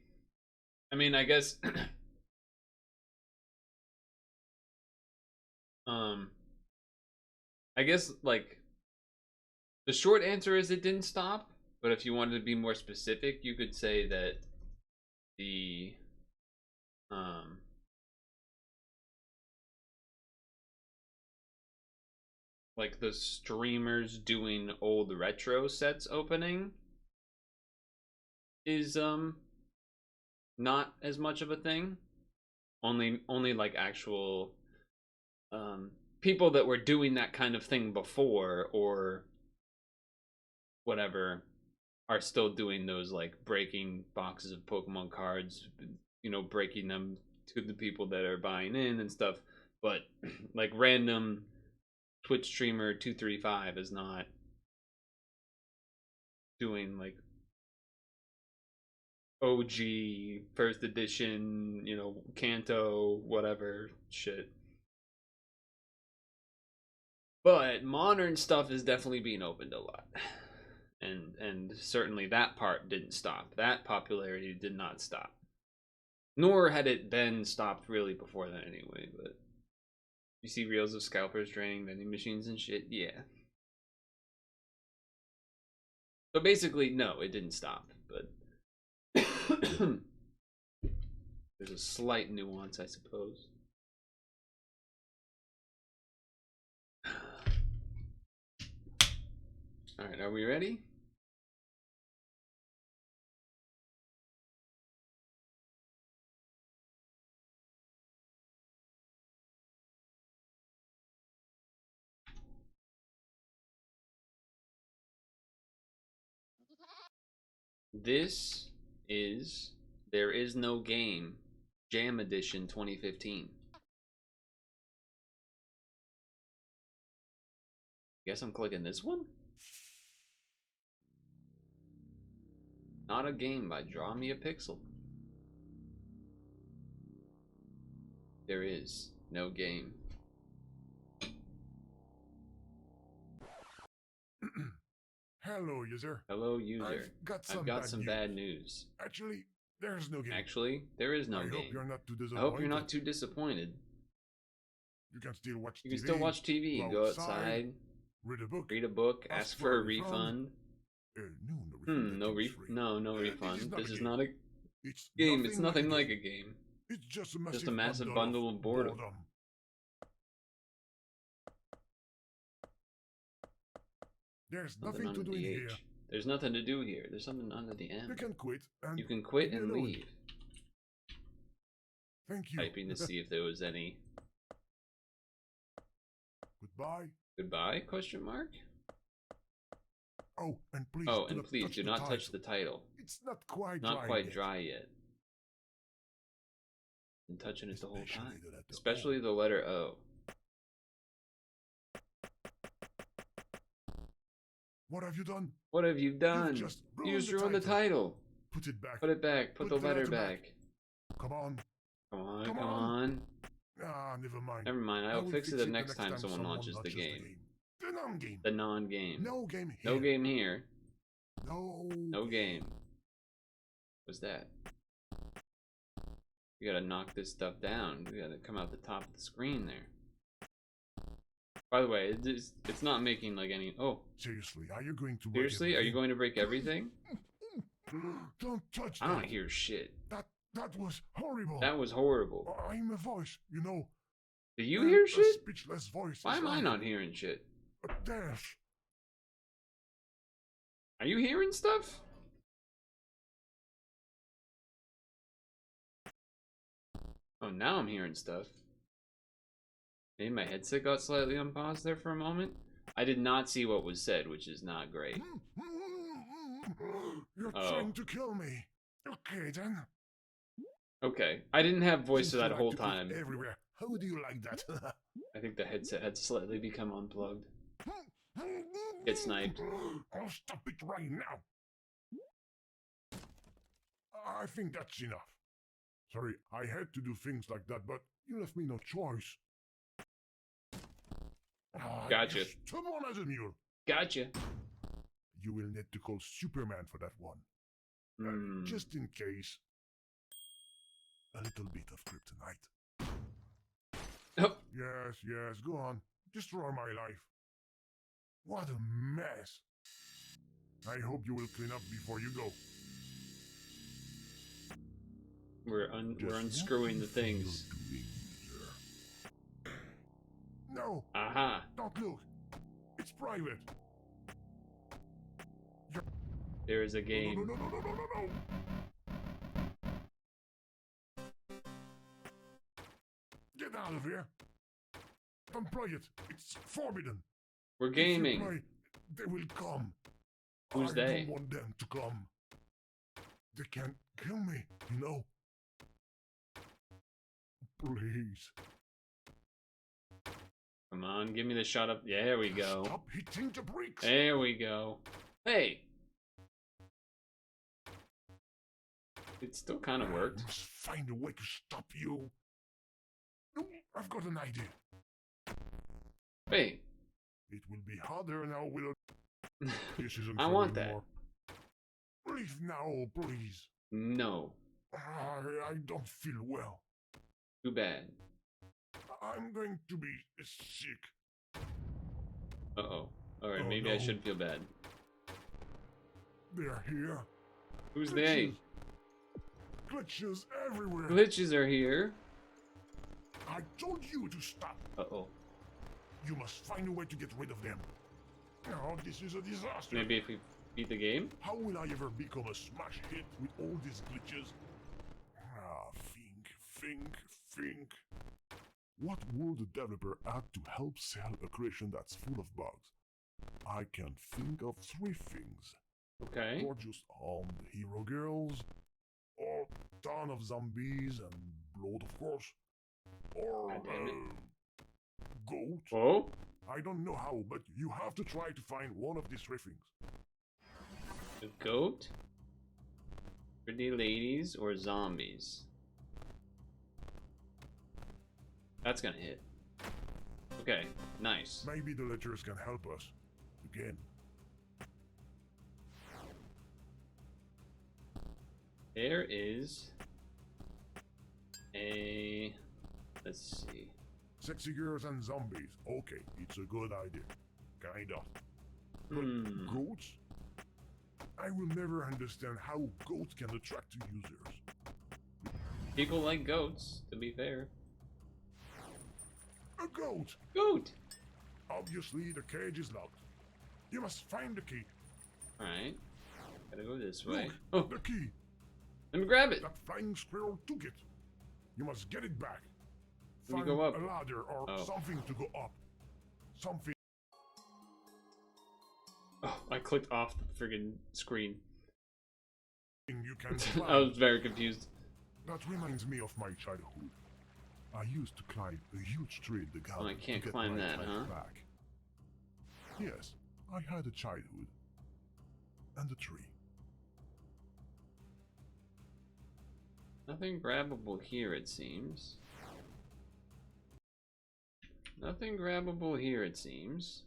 I mean, I guess I guess like the short answer is it didn't stop, but if you wanted to be more specific, you could say that the um like the streamers doing old retro sets opening is not as much of a thing. Only like actual people that were doing that kind of thing before or whatever are still doing those, like breaking boxes of Pokemon cards, you know, breaking them to the people that are buying in and stuff. But like random Twitch streamer 235 is not doing like OG first edition, you know, Kanto, whatever shit. But modern stuff is definitely being opened a lot. And certainly that part didn't stop. That popularity did not stop. Nor had it been stopped really before that anyway, but you see reels of scalpers draining vending machines and shit, yeah. So basically, no, it didn't stop, but there's a slight nuance, I suppose. Alright, are we ready? This is There Is No Game Jam Edition 2015. Guess I'm clicking this one? Not a game by Draw Me a Pixel. There is no game. Hello, user. Hello, user. I've got some bad news. Actually, there's no game. Actually, there is no I game. hope you're not too disappointed. I hope you're not too disappointed. You can still watch You TV. can still watch TV, go outside, read a book, ask for a refund. No refund. No refund. This is not a It's game. It's nothing like a game. It's just Just a massive bundle of boredom. There's nothing to do here. There's nothing to do here. There's something under the M. You can quit and You can quit and leave. Thank you. Typing to see if there was any. Goodbye. Goodbye? Question mark. Oh, and please. Do not touch the title. It's not quite dry yet. Been touching it the whole time. Especially the letter O. What have you done? What have you done? You just ruined the title. Put it back. Put it back. Put the letter back. Come on. Come on. Ah, never mind. Never mind. I'll fix it the next time someone launches the game. The non-game. The non-game. No game here. No game here. No game. What's that? We gotta knock this stuff down. We gotta come out the top of the screen there. By the way, it's not making like any. Oh. Seriously, are you going to? Seriously, are you going to break everything? Don't touch. I don't hear shit. That was horrible. That was horrible. I'm a voice, you know. Do you hear shit? A speechless voice. Why am I not hearing shit? There's. Are you hearing stuff? Oh, now I'm hearing stuff. Maybe my headset got slightly on pause there for a moment. I did not see what was said, which is not great. You're trying to kill me. Okay, then. Okay, I didn't have voice for that whole time. Everywhere. How do you like that? I think the headset had slightly become unplugged. Get sniped. I'll stop it right now. I think that's enough. Sorry, I had to do things like that, but You left me no choice. Gotcha. Stubborn as a mule. Gotcha. You will need to call Superman for that one. Just in case. A little bit of kryptonite. Oh. Yes, go on. Destroy my life. What a mess. I hope you will clean up before you go. We're unscrewing the things. No. Aha. Don't look. It's private. There is a game. No. Get out of here. Don't play it. It's forbidden. We're If you gaming. play, they will come. Who's I they? don't want them to come. They can't kill me, you know. Please. Come on, give me the shot up. There we go. Stop hitting the bricks. There we go. Hey. It still kind of I worked. must find a way to stop you. No, I've got an idea. Wait. It will be harder now without. This isn't I fun want anymore. Leave now, please. No. I don't feel well. Too bad. I'm going to be sick. Uh-oh. Alright, Oh, maybe I no. shouldn't feel bad. They're here. Who's they? Glitches everywhere. Glitches are here. I told you to stop. Uh-oh. You must find a way to get rid of them. No, this is a disaster. Maybe if we beat the game? How will I ever become a smash hit with all these glitches? Think. What would the developer add to help sell a creation that's full of bugs? I can think of 3 things. Okay. Or just armed hero girls, or ton of zombies and blood, of course, or God damn it. goat. Oh? I don't know how, but you have to try to find one of these 3 things. A goat? Pretty ladies or zombies? That's gonna hit. Okay, nice. Maybe the letters can help us. Again. There is a... Let's see. Sexy girls and zombies. Okay, it's a good idea. Kinda. But goats? I will never understand how goats can attract users. People like goats, to be fair. A goat! Goat! Obviously, the cage is locked. You must find the key. Alright. Gotta go this way. Look, Oh, the key. let me grab it! That flying squirrel took it. You must get it back. Let me Find go up. a ladder or Oh. something to go up. Something Oh, I clicked off the friggin' screen. you can I climb. was very confused. That reminds me of my childhood. I used to climb a huge tree in the garden. I can't to get climb my that, kite huh? back. Yes, I had a childhood. And a tree. Nothing grabbable here, it seems. Nothing grabbable here, it seems.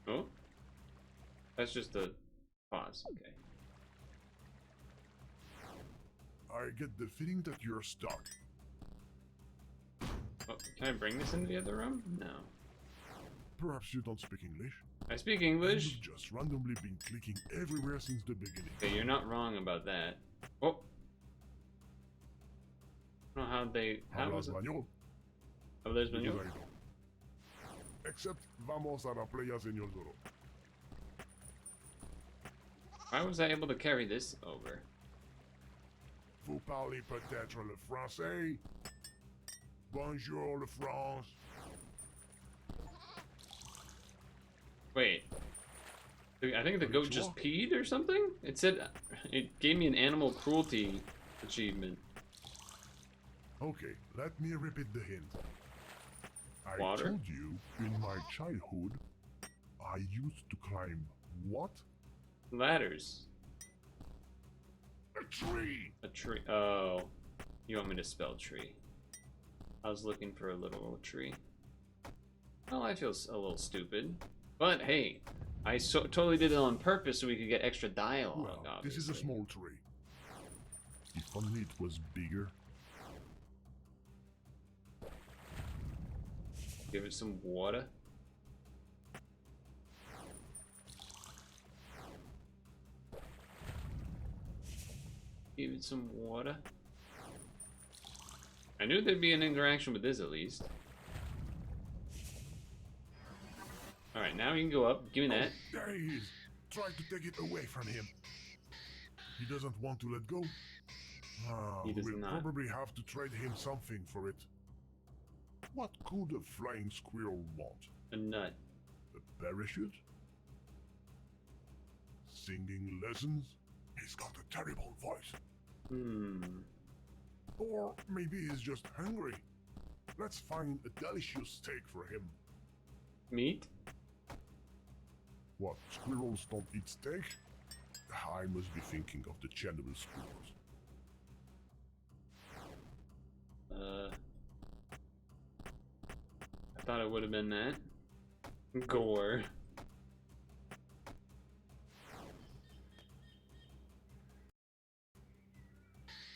Oh? That's just a pause, okay. I get the feeling that you're stuck. Oh, can I bring this into the other room? No. Perhaps you don't speak English. I speak And English. you've just randomly been clicking everywhere since the beginning. Okay, you're not wrong about that. Oh! I don't know how they... How Hablas was it? español. Habla español? Because I don't. Except vamos a la playa, señor Zoro. Why was I able to carry this over? Vous parlez peut-être le français? Bonjour, le France. Wait. I think the goat just peed or something? It said... It gave me an animal cruelty achievement. Okay, let me repeat the hint. I Water? told you, in my childhood, I used to climb what? Ladders. A tree! A tree. Oh. You want me to spell tree? I was looking for a literal tree. Well, I feel a little stupid. But hey, I totally did it on purpose so we could get extra dialogue, Well, obviously. this is a small tree. If only it was bigger. Give it some water. Give it some water. I knew there'd be an interaction with this at least. Alright, now you can go up. Give me that. There he is. Try to take it away from him. He doesn't want to let go. He does we'll not. probably have to trade him something for it. What could a flying squirrel want? A nut. A parachute? Singing lessons? He's got a terrible voice. Or maybe he's just hungry. Let's find a delicious steak for him. Meat? What, squirrels don't eat steak? I must be thinking of the Chernobyl squirrels. I thought it would have been that. Gore.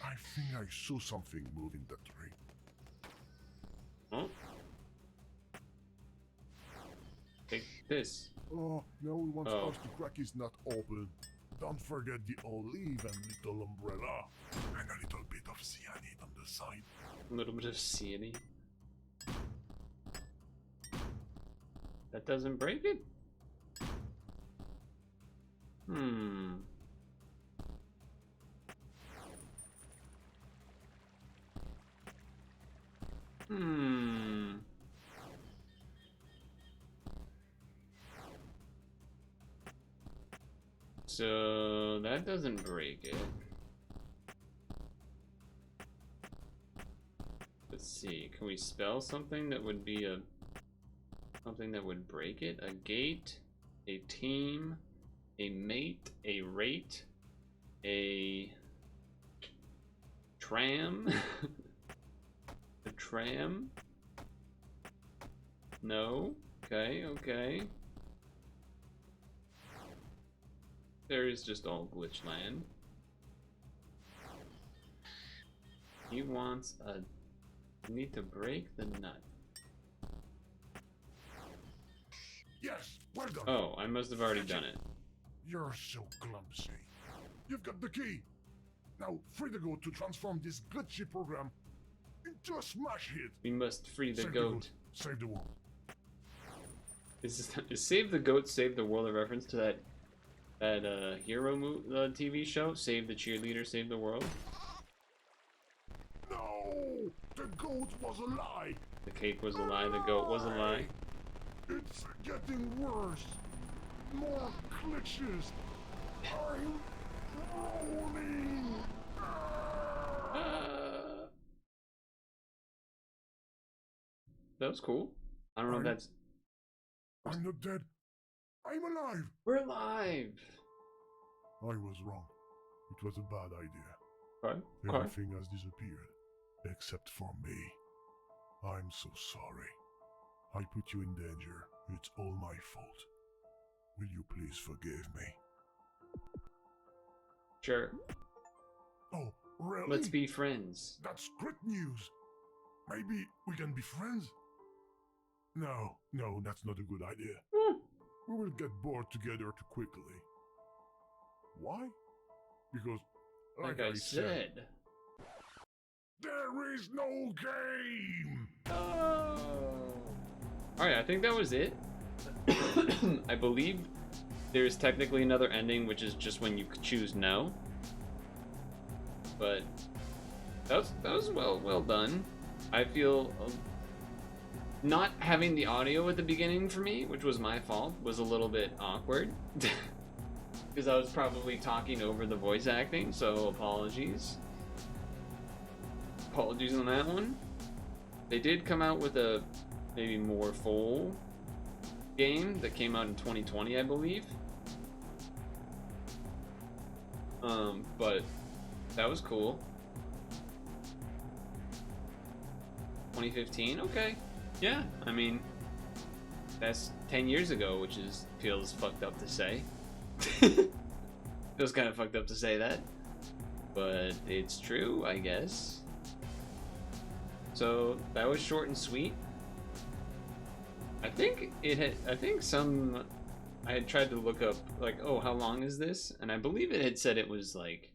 I think I saw something move in that tree. Oh. Take this. Oh, now he wants Oh. us to crack his nut open. Don't forget the olive and little umbrella. And a little bit of cyanide on the side. A little bit of cyanide. That doesn't break it? So that doesn't break it. Let's see, can we spell something that would be something that would break it? A gate, a team, a mate, a rate, a tram, a tram? No? Okay, okay. There is just all glitch land. He wants a... You need to break the nut. Yes, well done. Oh, I must have already done it. You're so clumsy. You've got the key. Now, free the goat to transform this glitchy program into a smash hit. We must free the Save goat. Save the world. Is Save the Goat, Save the World a reference to that hero TV show? Save the Cheerleader, Save the World? No! The goat was a lie! The cake was a lie, the goat was a lie. It's getting worse. More glitches. I'm rolling. That was cool. I don't know if that's... I'm not dead. I'm alive. We're alive! I was wrong. It was a bad idea. Okay. Everything has disappeared. Except for me. I'm so sorry. I put you in danger. It's all my fault. Will you please forgive me? Sure. Oh, really? Let's be friends. That's great news. Maybe we can be friends? No, that's not a good idea. We will get bored together too quickly. Why? Because, like I said, there is no game! Oh. Alright, I think that was it. I believe there's technically another ending, which is just when you choose no. But that was well done. I feel not having the audio at the beginning for me, which was my fault, was a little bit awkward. Because I was probably talking over the voice acting, so apologies. Apologies on that one. They did come out with a maybe more full game that came out in 2020, I believe. But that was cool. 2015, okay. Yeah, I mean, that's 10 years ago, which feels fucked up to say. Feels kind of fucked up to say that, but it's true, I guess. So that was short and sweet. I think I had tried to look up, like, oh, how long is this? And I believe it had said it was like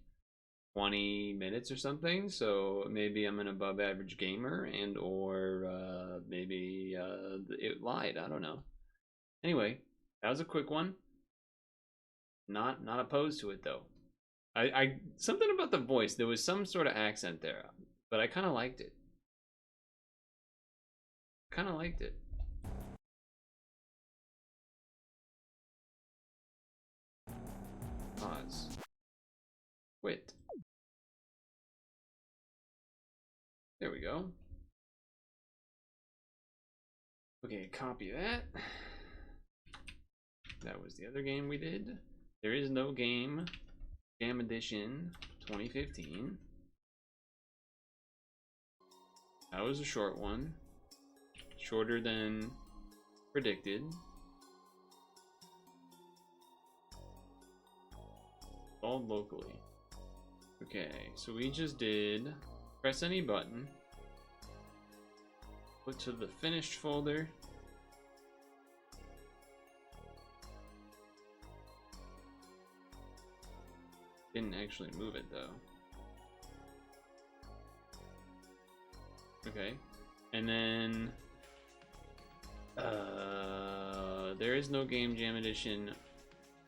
20 minutes or something, so maybe I'm an above average gamer, and or maybe it lied, I don't know. Anyway, that was a quick one. Not opposed to it though. I something about the voice, there was some sort of accent there, but I kind of liked it. Pause. Quit. There we go. Okay, copy that. That was the other game we did. There is no game. Jam Edition 2015. That was a short one. Shorter than predicted. All locally. Okay, so we just did press any button. Put to the finished folder. Didn't actually move it though. Okay, and then there is no game jam edition.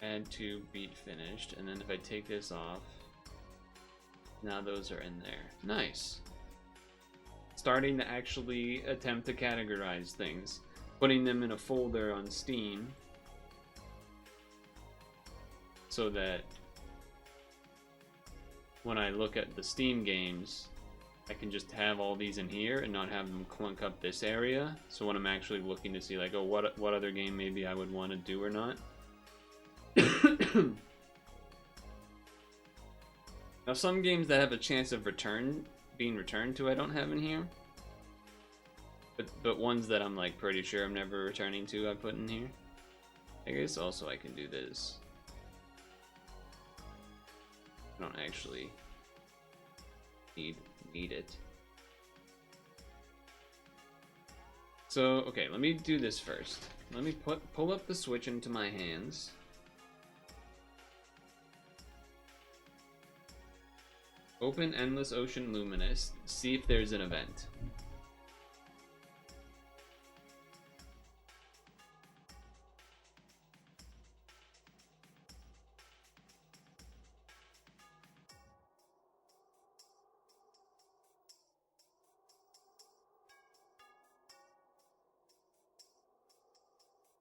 Add to beat finished, and then if I take this off, now those are in there. Nice. Starting to actually attempt to categorize things, putting them in a folder on Steam, so that when I look at the Steam games, I can just have all these in here and not have them clunk up this area. So when I'm actually looking to see, like, oh, what other game maybe I would want to do or not. Now, some games that have a chance of being returned to, I don't have in here. But ones that I'm like pretty sure I'm never returning to, I put in here. I guess also I can do this. I don't actually need it. So, okay, let me do this first. Let me pull up the Switch into my hands. Open Endless Ocean Luminous, see if there's an event.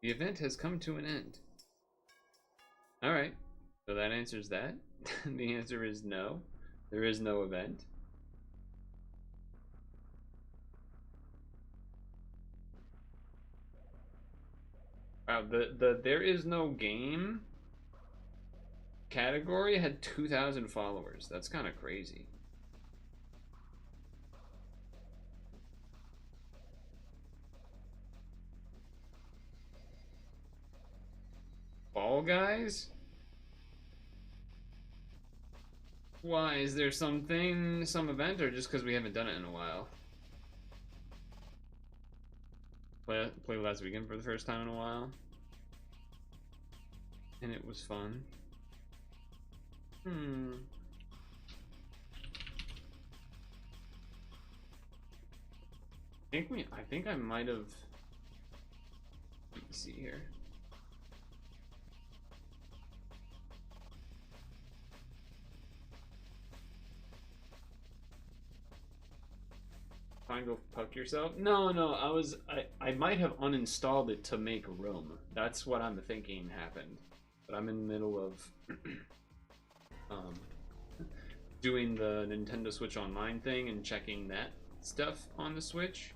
The event has come to an end. Alright, so that answers that. The answer is no. There is no event. Wow, the there is no game category had 2,000 followers. That's kind of crazy. Fall Guys? Why? Is there some event, or just because we haven't done it in a while? Play last weekend for the first time in a while. And it was fun. I think I might have. Let me see here. Fine, go fuck yourself. No, I might have uninstalled it to make room. That's what I'm thinking happened. But I'm in the middle of doing the Nintendo Switch Online thing and checking that stuff on the Switch.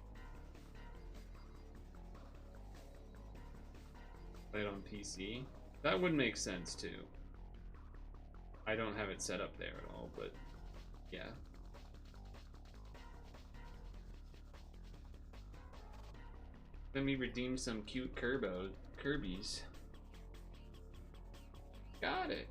Play it on PC. That would make sense too. I don't have it set up there at all, but yeah. Let me redeem some cute Kirby's. Got it.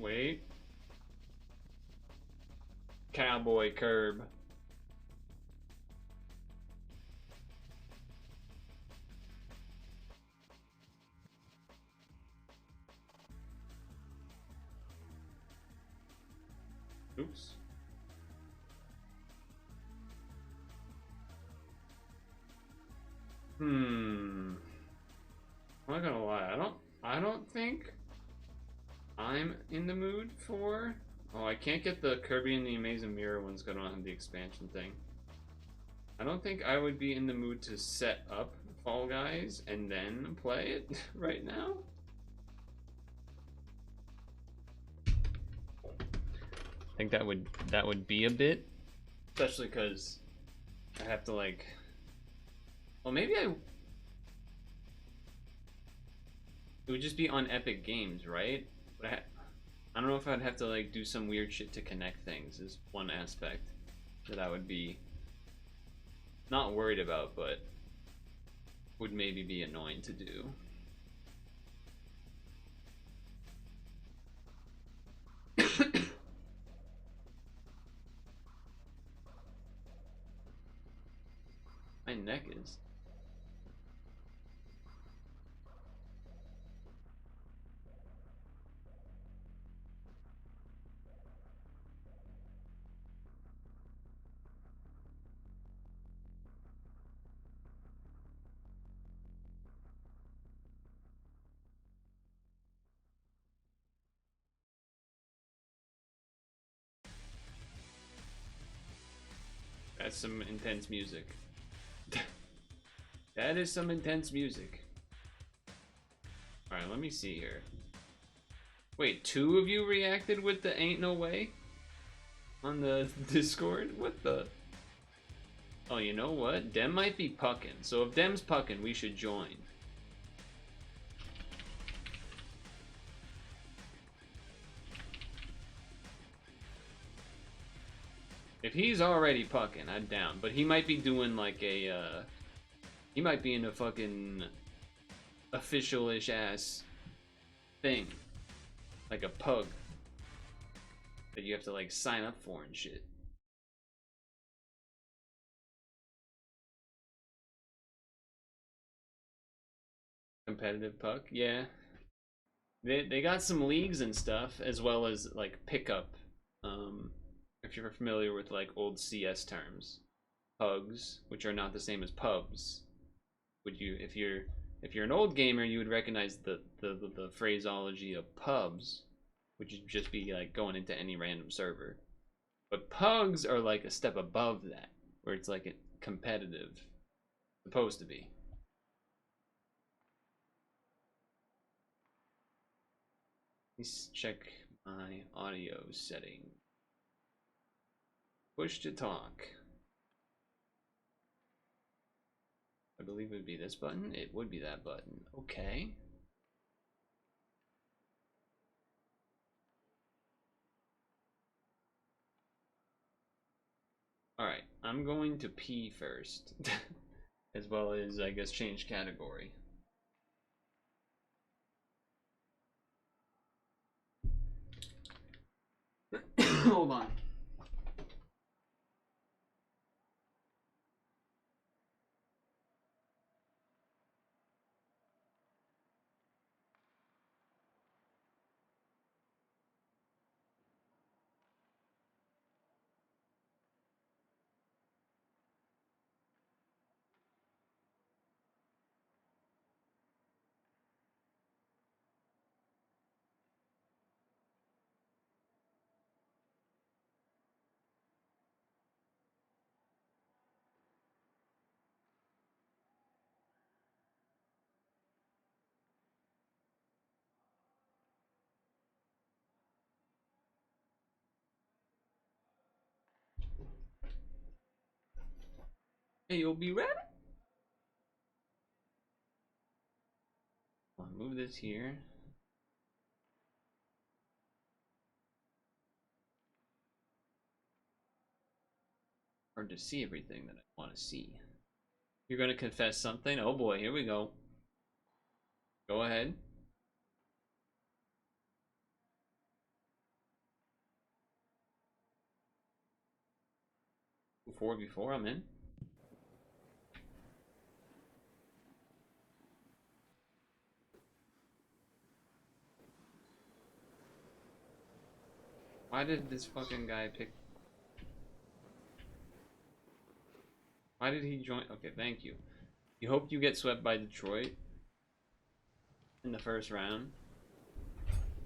Wait. Cowboy Curb. Oops. I'm not gonna lie, I don't think I'm in the mood for. Oh, I can't get the Kirby and the Amazing Mirror ones going on the expansion thing. I don't think I would be in the mood to set up Fall Guys and then play it right now. I think that would be a bit, especially because I have to like. Well, maybe it would just be on Epic Games, right? But I don't know if I'd have to like do some weird shit to connect things. Is one aspect that I would be not worried about, but would maybe be annoying to do. My neck is. That's some intense music. That is some intense music. Alright, let me see here. Wait, 2 of you reacted with the ain't no way? On the Discord? What the? Oh, you know what? Dem might be pucking. So if Dem's pucking, we should join. If he's already pucking, I'm down. But he might be doing like a, he might be in a fucking official-ish ass thing. Like a pug. That you have to like sign up for and shit. Competitive puck, yeah. They got some leagues and stuff, as well as like pickup. If you're familiar with like old CS terms, pugs, which are not the same as pubs. Would you, if you're an old gamer, you would recognize the phraseology of pubs, which would just be like going into any random server. But pugs are like a step above that, where it's like a competitive, supposed to be. Let's check my audio setting. Push to talk. I believe it would be this button. It would be that button. Okay. Alright, I'm going to pee first. As well as, I guess, change category. Hold on. Hey, you'll be ready. I'll move this here. Hard to see everything that I want to see. You're gonna confess something? Oh boy, here we go. Go ahead. Before I'm in. Why did this fucking guy pick? Why did he join? Okay, thank you. You hope you get swept by Detroit in the first round.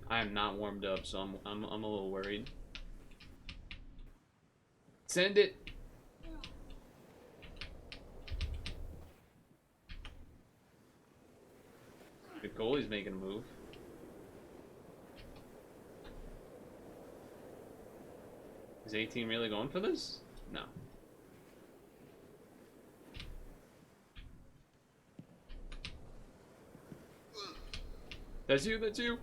I am not warmed up, so I'm a little worried. Send it. The goalie's making a move. Is 18 really going for this? No. That's you, that's you.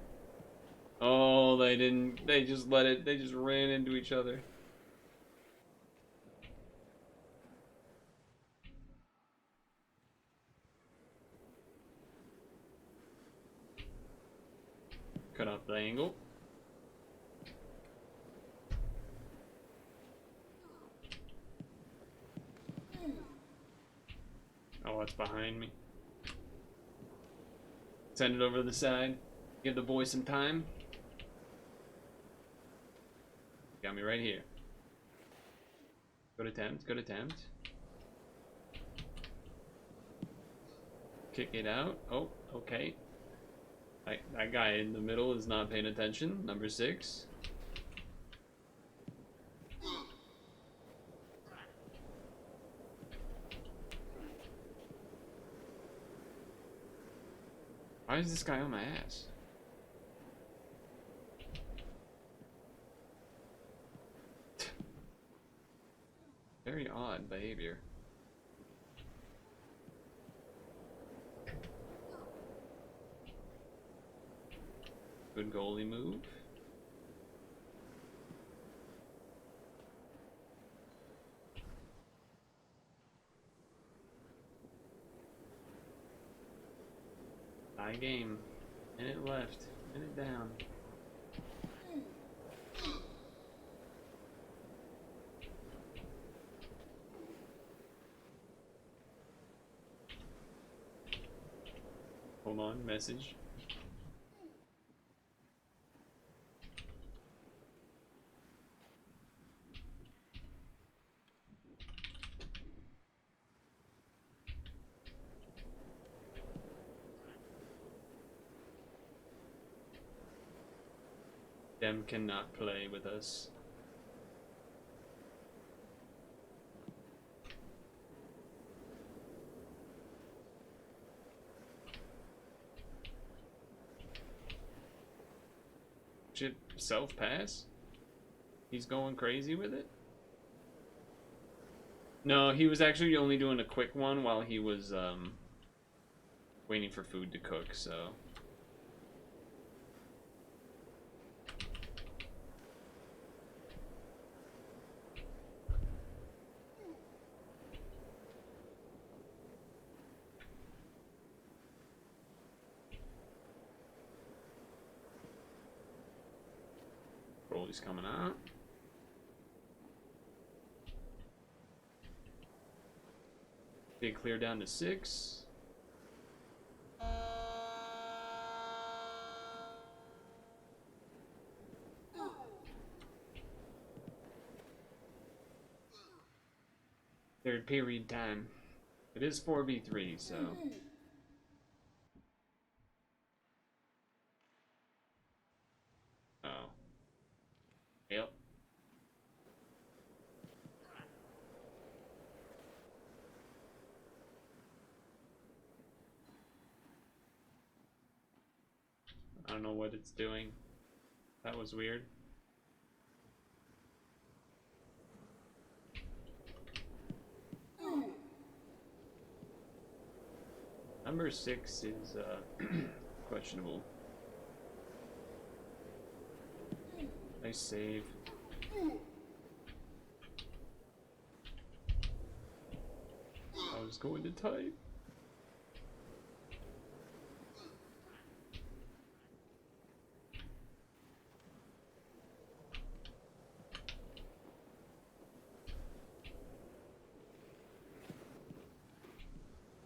Oh, they didn't, they just let it, they just ran into each other. Cut off the angle. Oh, it's behind me. Send it over to the side. Give the boy some time. Got me right here. Good attempt, good attempt. Kick it out. Oh, okay. That guy in the middle is not paying attention. Number 6. Why is this guy on my ass? Very odd behavior. Good goalie move. Tie game. Minute left. Minute down. Hold on, message. Them cannot play with us. Should self pass? He's going crazy with it? No, he was actually only doing a quick one while he was waiting for food to cook, so. Goalie's coming out. Big clear down to 6. Third period time. It is 4v3, so. Oh. Yep. I don't know what it's doing. That was weird. Number 6 is questionable. Nice save. I was going to type.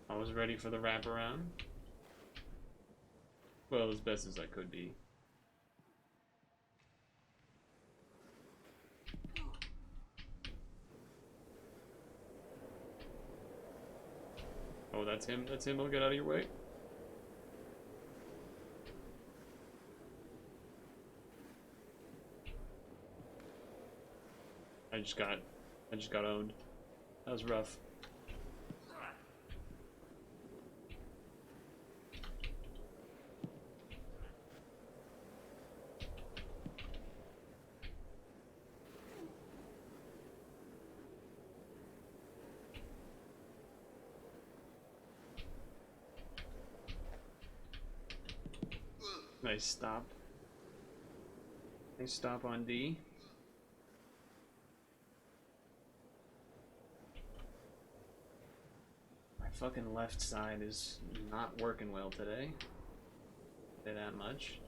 I was ready for the wraparound. Well, as best as I could be. Oh, that's him. That's him. I'll get out of your way. I just got owned. That was rough. Nice stop. Nice stop on D. My fucking left side is not working well today. Say that much.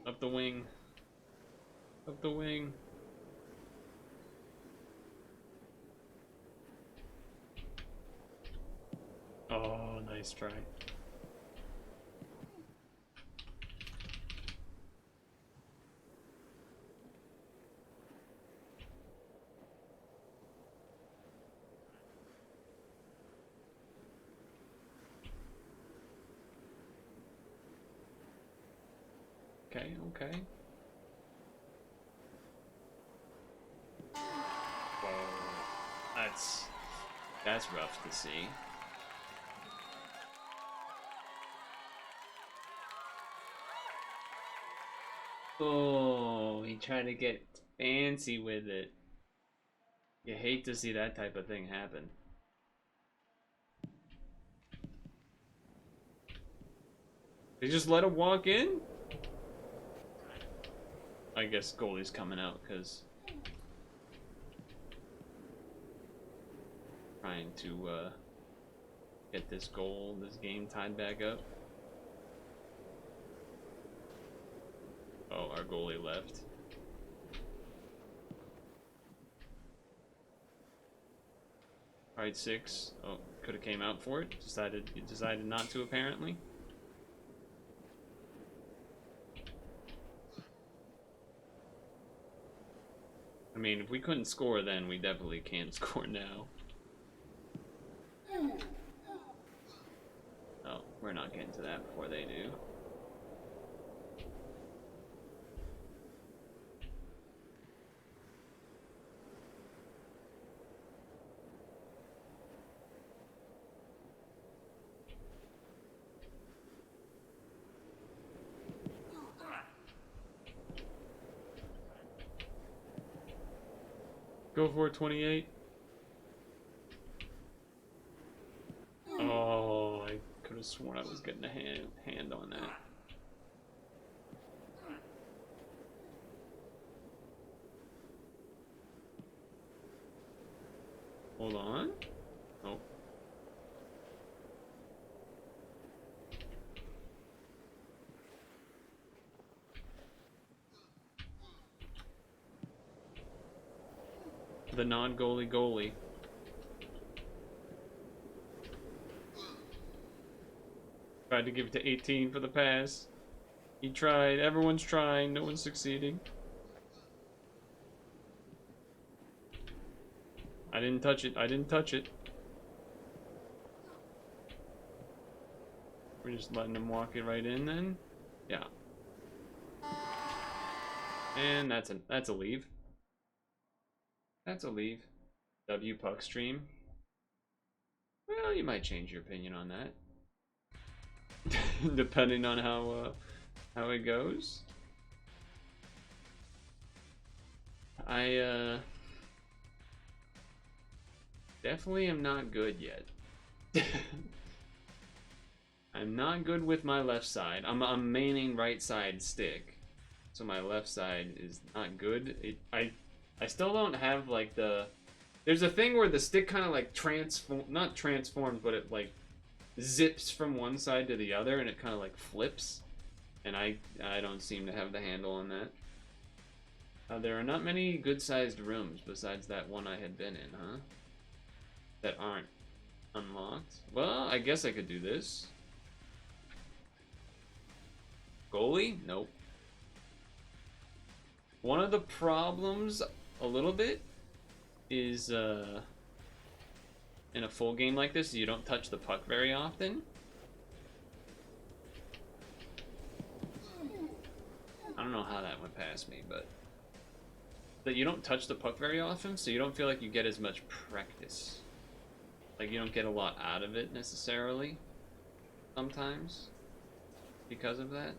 Up the wing. Up the wing. Oh, nice try. Okay, okay. Whoa. That's rough to see. Oh, he tried to get fancy with it. You hate to see that type of thing happen. They just let him walk in? I guess goalie's coming out because trying to get this game tied back up. Oh, our goalie left. Alright, 6. Oh, could have came out for it. Decided not to, apparently. I mean, if we couldn't score then, we definitely can't score now. Oh, we're not getting to that before they do. Go for it, 28. Oh, I could have sworn I was getting a hand on that. Hold on. Oh. The non-goalie goalie. Tried to give it to 18 for the pass. He tried. Everyone's trying. No one's succeeding. I didn't touch it. I didn't touch it. We're just letting him walk it right in then. Yeah. And that's a leave. That's a leave. W puck stream. Well, you might change your opinion on that. Depending on how how it goes. I definitely am not good yet. I'm not good with my left side. I'm maining right side stick, so my left side is not good. I still don't have like the. There's a thing where the stick kind of like not transforms, but it like zips from one side to the other, and it kind of like flips. And I don't seem to have the handle on that. There are not many good-sized rooms besides that one I had been in, huh? That aren't unlocked. Well, I guess I could do this. Goalie? Nope. One of the problems, a little bit, is in a full game like this, you don't touch the puck very often. I don't know how that went past me, but that you don't touch the puck very often, so you don't feel like you get as much practice. Like, you don't get a lot out of it, necessarily, sometimes, because of that.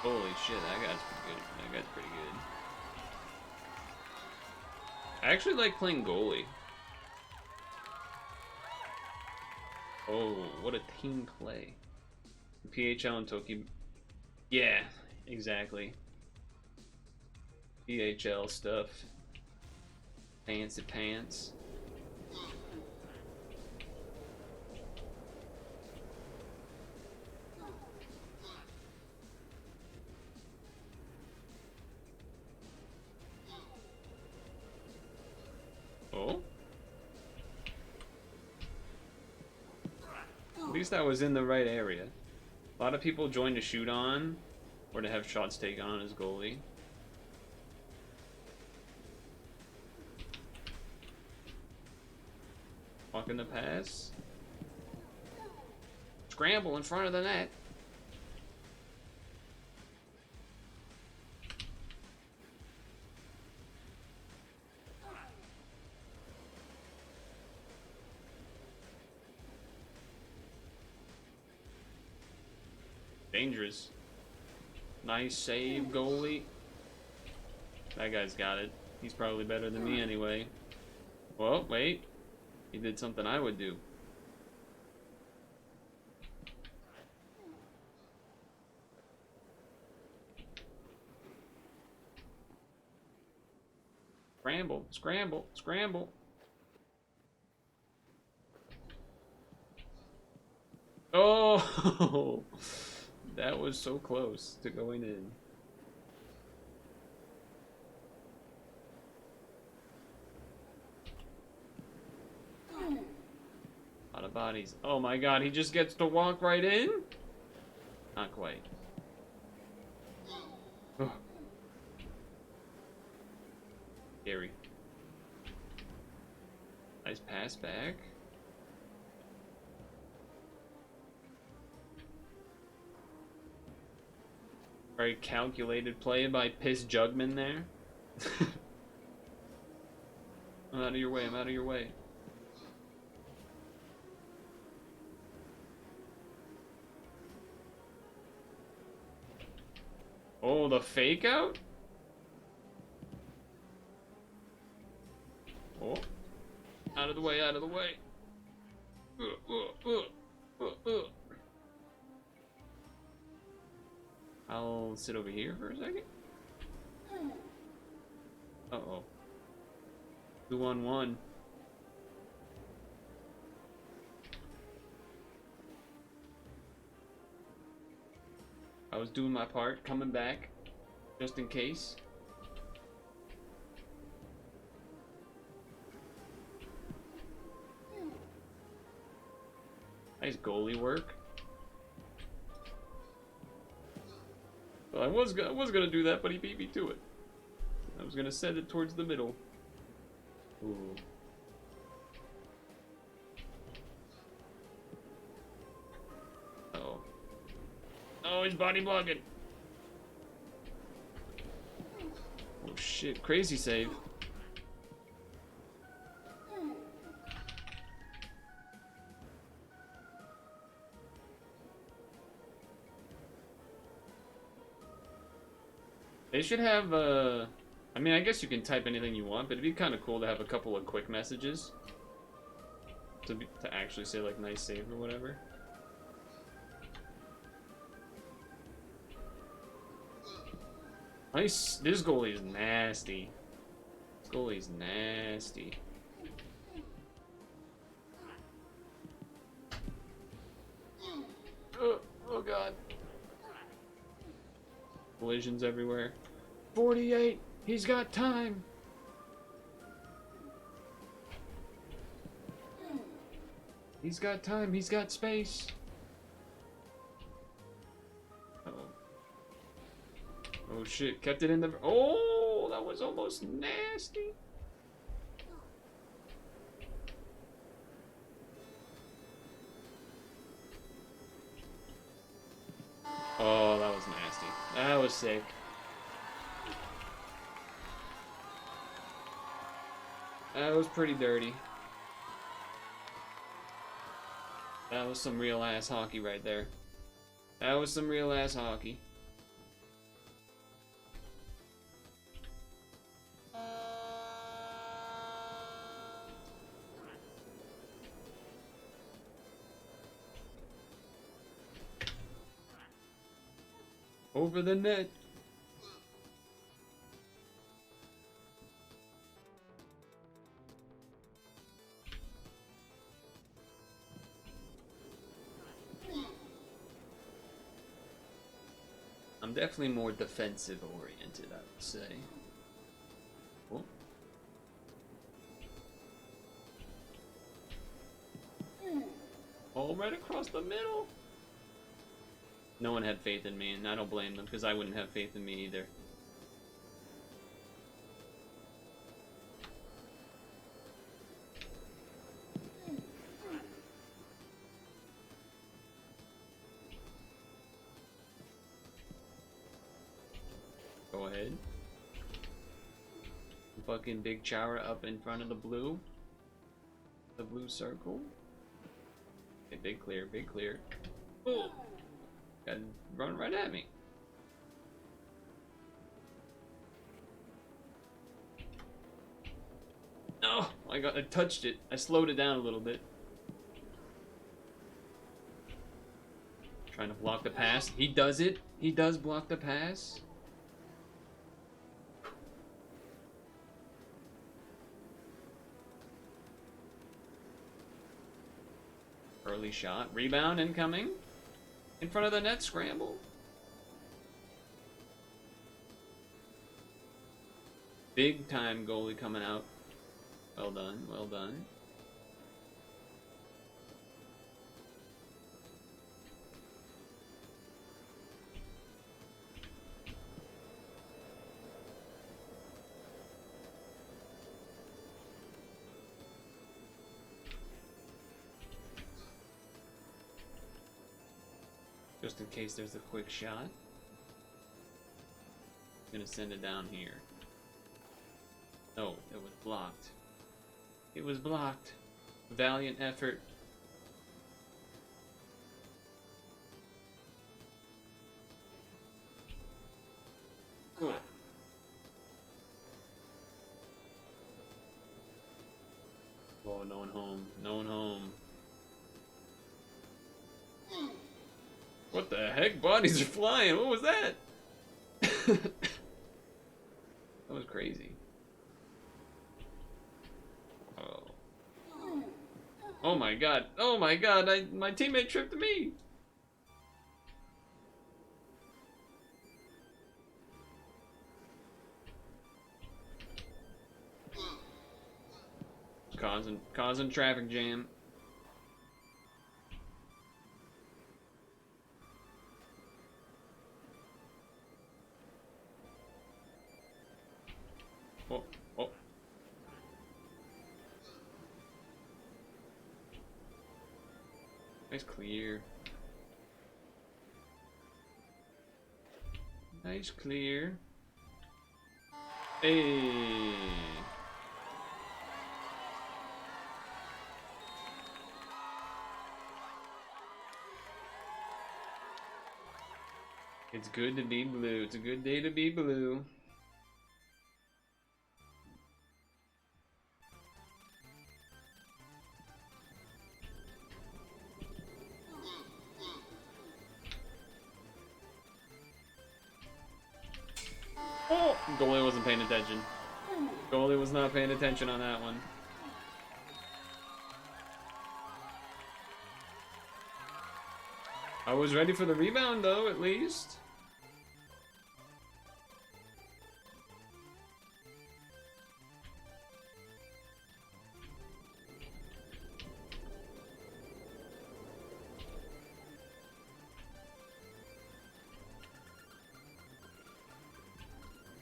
Holy shit, that guy's pretty good. That guy's pretty good. I actually like playing goalie. Oh, what a team play. PHL and Tokyo. Yeah, exactly. PHL stuff. Fancy pants. Oh? At least I was in the right area. A lot of people join to shoot on, or to have shots taken on as goalie. Walking the pass. Scramble in front of the net. Dangerous. Nice save, goalie. That guy's got it. He's probably better than me anyway. Well, wait. He did something I would do. Scramble, scramble, scramble. Oh! That was so close to going in. A lot of bodies. Oh my god, he just gets to walk right in? Not quite. Oh. Scary. Nice pass back. Very calculated play by Piss Jugman there. I'm out of your way, I'm out of your way. Oh, the fake out? Oh. Out of the way, out of the way. I'll sit over here for a second. Uh-oh. 2-on-1. I was doing my part, coming back, just in case. Nice goalie work. Well, I was gonna do that, but he beat me to it. I was gonna send it towards the middle. Ooh. Uh-oh. Oh, he's body blocking. Oh shit, crazy save. They should have, I mean, I guess you can type anything you want, but it'd be kind of cool to have a couple of quick messages. To actually say, like, nice save or whatever. Nice. This goalie is nasty. This goalie is nasty. Oh god. Collisions everywhere. 48! He's got time! He's got time, he's got space. Uh-oh. Oh shit, kept it in the... Oh, that was almost nasty. Oh, that was nasty. That was sick. That was pretty dirty. That was some real ass hockey right there. That was some real ass hockey. Over the net. I'm definitely more defensive oriented, I would say. Oh. Oh, right across the middle. No one had faith in me, and I don't blame them, because I wouldn't have faith in me either. Go ahead. Fucking big Chara up in front of the blue. The blue circle. Okay, big clear, big clear. Oh! Got run right at me. No! I touched it. I slowed it down a little bit. Trying to block the pass. He does it. He does block the pass. Early shot. Rebound incoming. In front of the net, scramble. Big time goalie coming out. Well done, well done. Just in case there's a quick shot. I'm gonna send it down here. No, it was blocked. It was blocked. Valiant effort. Cool. Oh, no one home. No one home. What the heck? Bodies are flying. What was that? That was crazy. Oh. Oh my god. Oh my god. My teammate tripped me. Causing traffic jam. Oh, oh. Nice clear. Nice clear. Hey. It's good to be blue. It's a good day to be blue. Oh! Goalie wasn't paying attention. Goalie was not paying attention on that one. I was ready for the rebound, though, at least.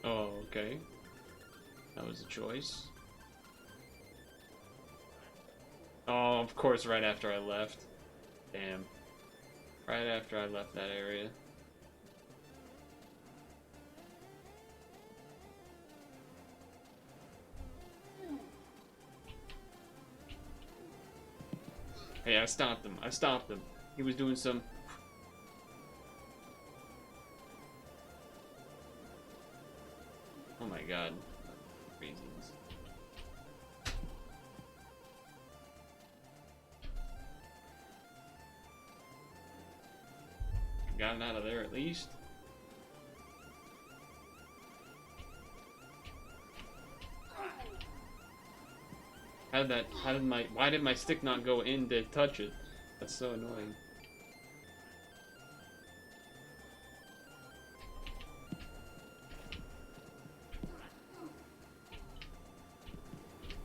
Oh, okay. That was a choice. Oh, of course, right after I left. Damn. Right after I left that area. Hey, I stopped him. I stopped him. He was doing some... Oh my god. Reasons. Got him out of there at least. Why did my stick not go in to touch it? That's so annoying.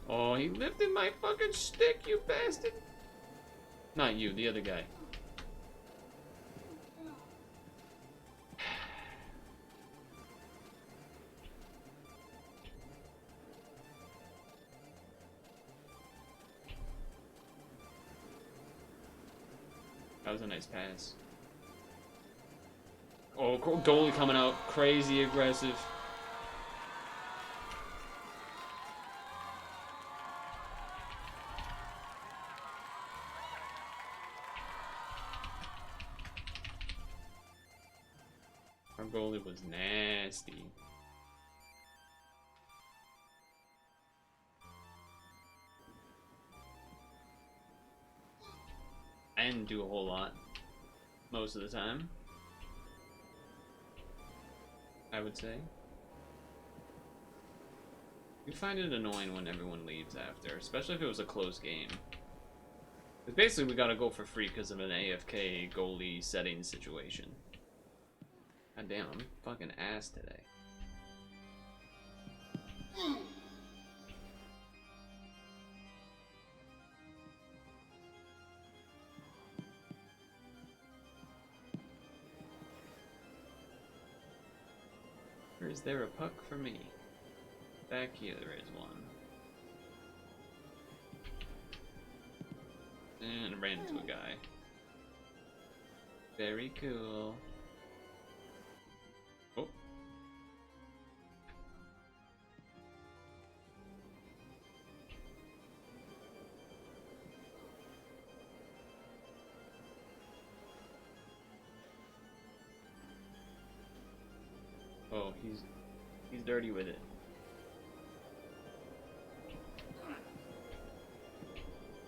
Oh, he lifted my fucking stick, you bastard! Not you, the other guy. That was a nice pass. Oh, goalie coming out crazy aggressive. Our goalie was nasty. I didn't do a whole lot most of the time, I would say. You find it annoying when everyone leaves after, especially if it was a close game. Because basically we gotta go for free because of an AFK goalie setting situation. God damn, I'm fucking ass today. Or is there a puck for me? Back here there is one. And I ran into a guy. Very cool. Oh. Oh, he's dirty with it.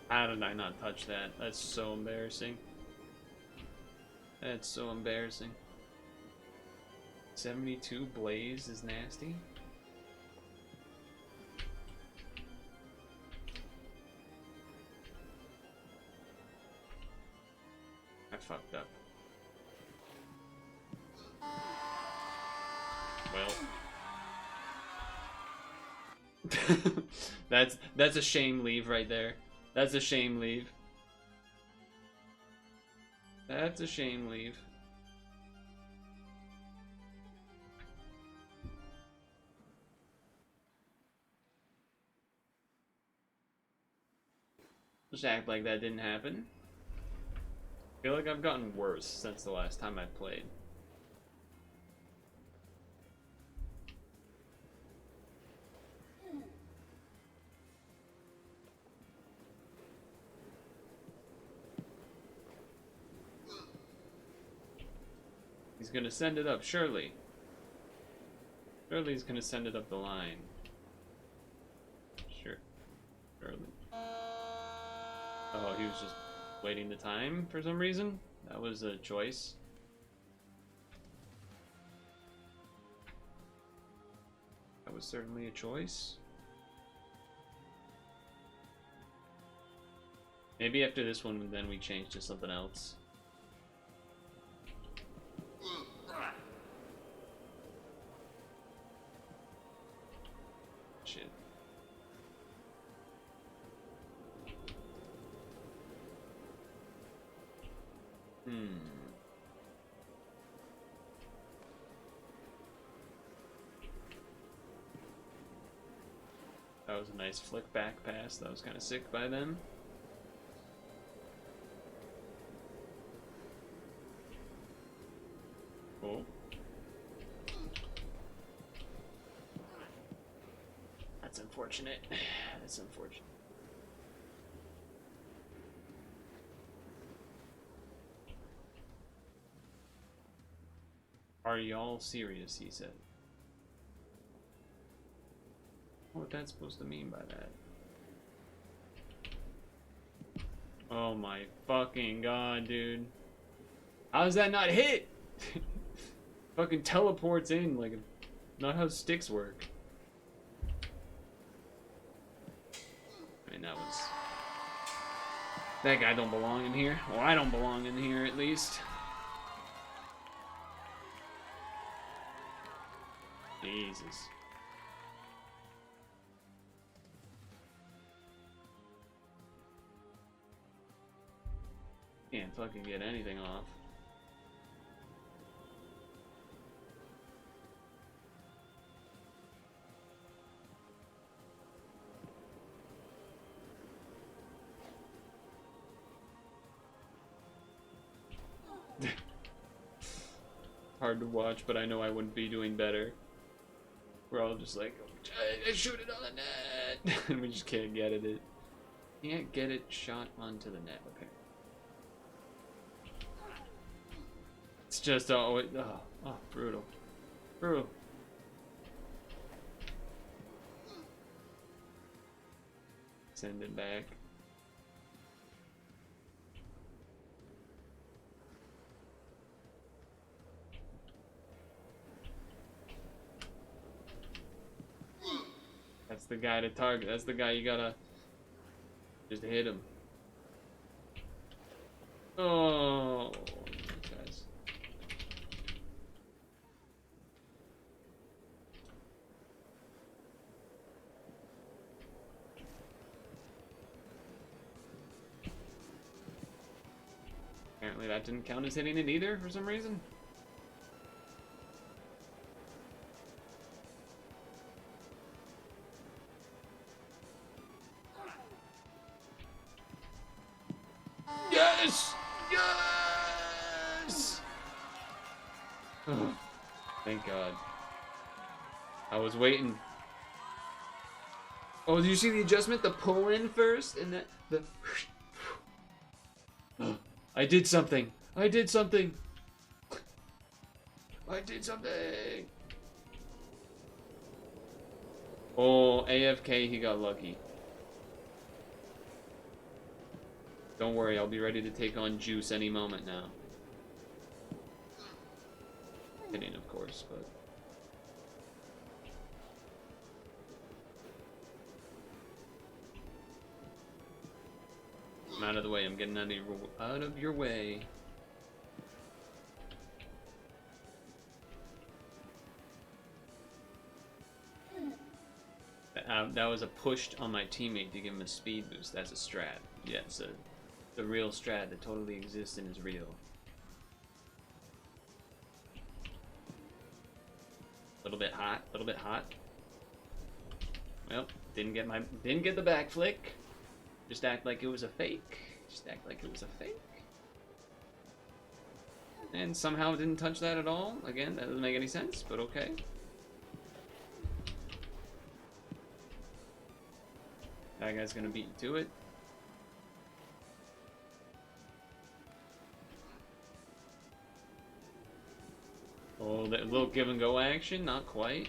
How did I not touch that? That's so embarrassing. That's so embarrassing. 72 Blaze is nasty. I fucked up. Well. that's a shame leave right there. That's a shame leave. That's a shame leave. Just act like that didn't happen. I feel like I've gotten worse since the last time I played. He's gonna send it up, surely. Surely he's gonna send it up the line. Sure. Surely. Oh, he was just waiting the time for some reason? That was a choice. That was certainly a choice. Maybe after this one, then we change to something else. Shit. That was a nice flick back pass. That was kind of sick by them. Cool. That's unfortunate. That's unfortunate. Are y'all serious, he said. What that's supposed to mean by that? Oh my fucking god, dude. How's that not hit? Fucking teleports in like not how sticks work. I mean, that was... That guy don't belong in here. Well, I don't belong in here, at least. Jesus. Can't fucking get anything off. Hard to watch, but I know I wouldn't be doing better. We're all just like, shoot it on the net! And we just can't get it. Can't get it shot onto the net, okay. It's just, brutal. Brutal. Send it back. That's the guy to target. That's the guy you gotta just hit him. Oh, guys. Apparently that didn't count as hitting it either for some reason. Yes! Yes! Oh, thank God. I was waiting. Oh, did you see the adjustment? The pull in first and the I did something. I did something. I did something. Oh, AFK, he got lucky. Don't worry, I'll be ready to take on Juice any moment now. Kidding, of course, but... I'm out of the way, I'm getting out of your way. That was a push on my teammate to give him a speed boost. That's a strat. Yeah, it's the real strat that totally exists and is real. A little bit hot, a little bit hot. Well, didn't get the back flick. Just act like it was a fake. Just act like it was a fake. And somehow didn't touch that at all. Again, that doesn't make any sense, but okay. That guy's gonna beat you to it. Oh, that little give and go action, not quite.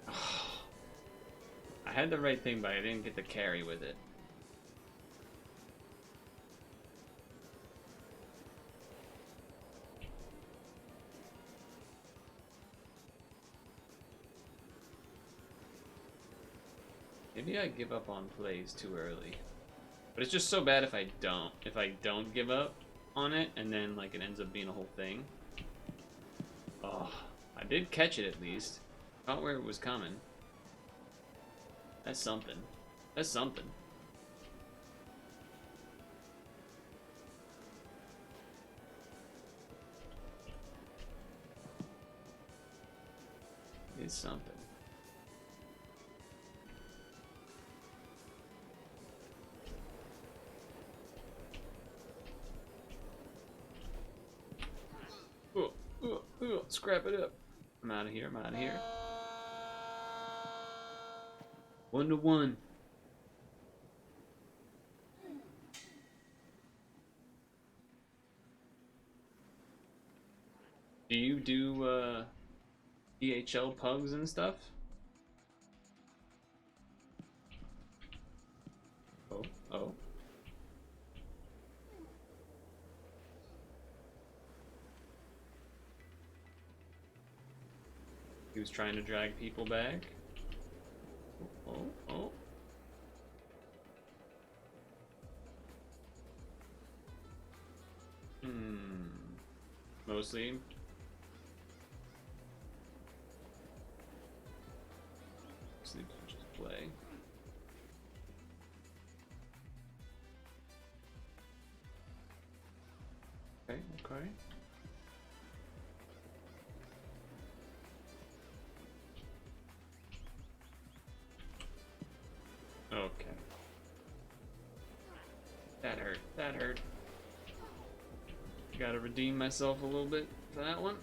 I had the right thing, but I didn't get the carry with it. Maybe I give up on plays too early. But it's just so bad if I don't. If I don't give up on it, and then like it ends up being a whole thing. Oh, I did catch it at least. Caught where it was coming. That's something. That's something. It's something. Scrap it up. I'm out of here. I'm out of here. 1-1. Do you do DHL pugs and stuff? Oh, oh. He was trying to drag people back. Oh, oh. Mostly. Mostly just play. Okay, okay. Okay. That hurt. That hurt. Gotta redeem myself a little bit for that one.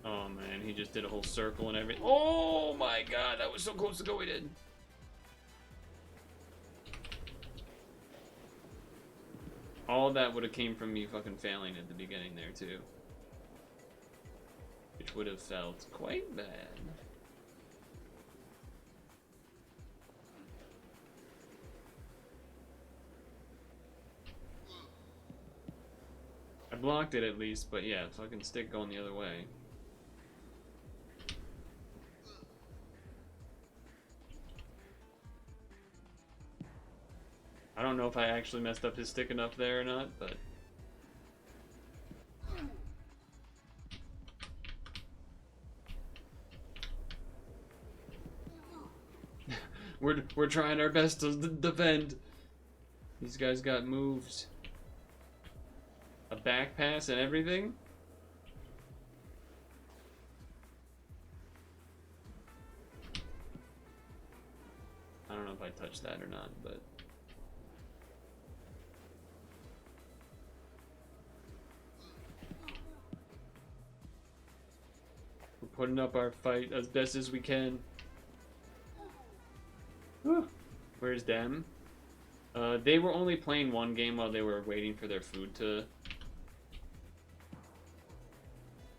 Oh man, he just did a whole circle and everything. Oh my god, that was so close to go. He did. All that would have came from me fucking failing at the beginning there too. Which would have felt quite bad. I blocked it at least, but yeah, fucking stick going the other way. I don't know if I actually messed up his stick enough there or not, but... we're trying our best to defend. These guys got moves. A back pass and everything? I don't know if I touched that or not, but... we're putting up our fight as best as we can. Whew. Where's them? They were only playing one game while they were waiting for their food to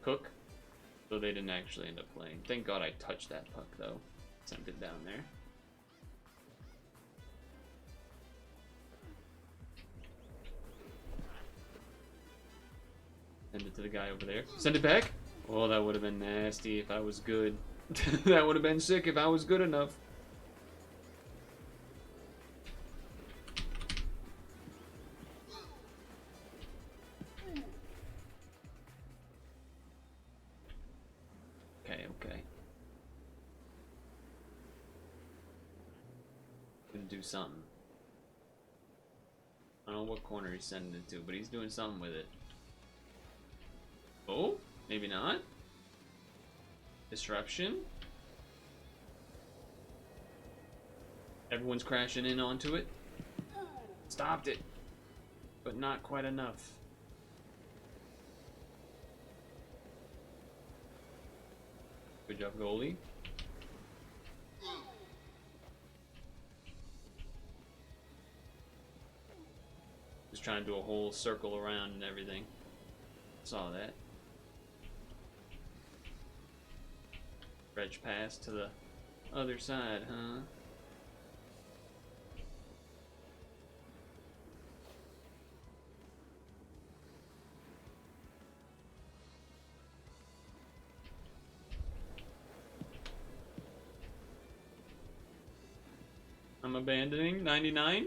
cook, so they didn't actually end up playing. Thank God I touched that puck though. Sent it down there. Send it to the guy over there. Send it back? Oh, that would have been nasty if I was good. That would have been sick if I was good enough. Okay, okay. Gonna do something. I don't know what corner he's sending it to, but he's doing something with it. Oh, maybe not. Disruption. Everyone's crashing in onto it. Stopped it, but not quite enough. Good job, goalie. Just trying to do a whole circle around and everything. Saw that. Reg pass to the other side, huh? I'm abandoning 99.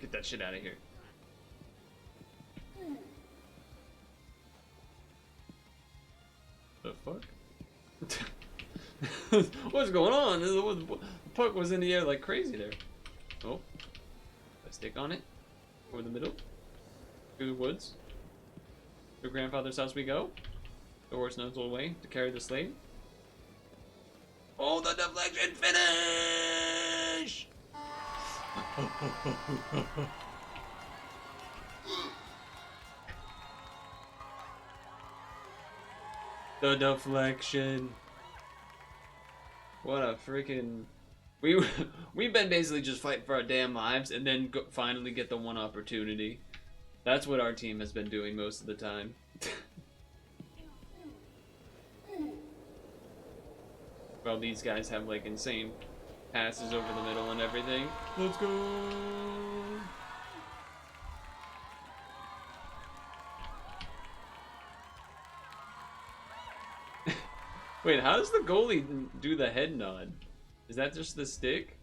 Get that shit out of here. The fuck? What's going on? The puck was in the air like crazy there. Oh. I stick on it. Over the middle. Through the woods. To grandfather's house we go. The horse knows the way to carry the sleigh. Oh, the deflection finish! The deflection. What a freaking... We've been basically just fighting for our damn lives and then finally get the one opportunity. That's what our team has been doing most of the time. Well, these guys have like insane passes over the middle and everything. Let's go! Wait, how does the goalie do the head nod? Is that just the stick?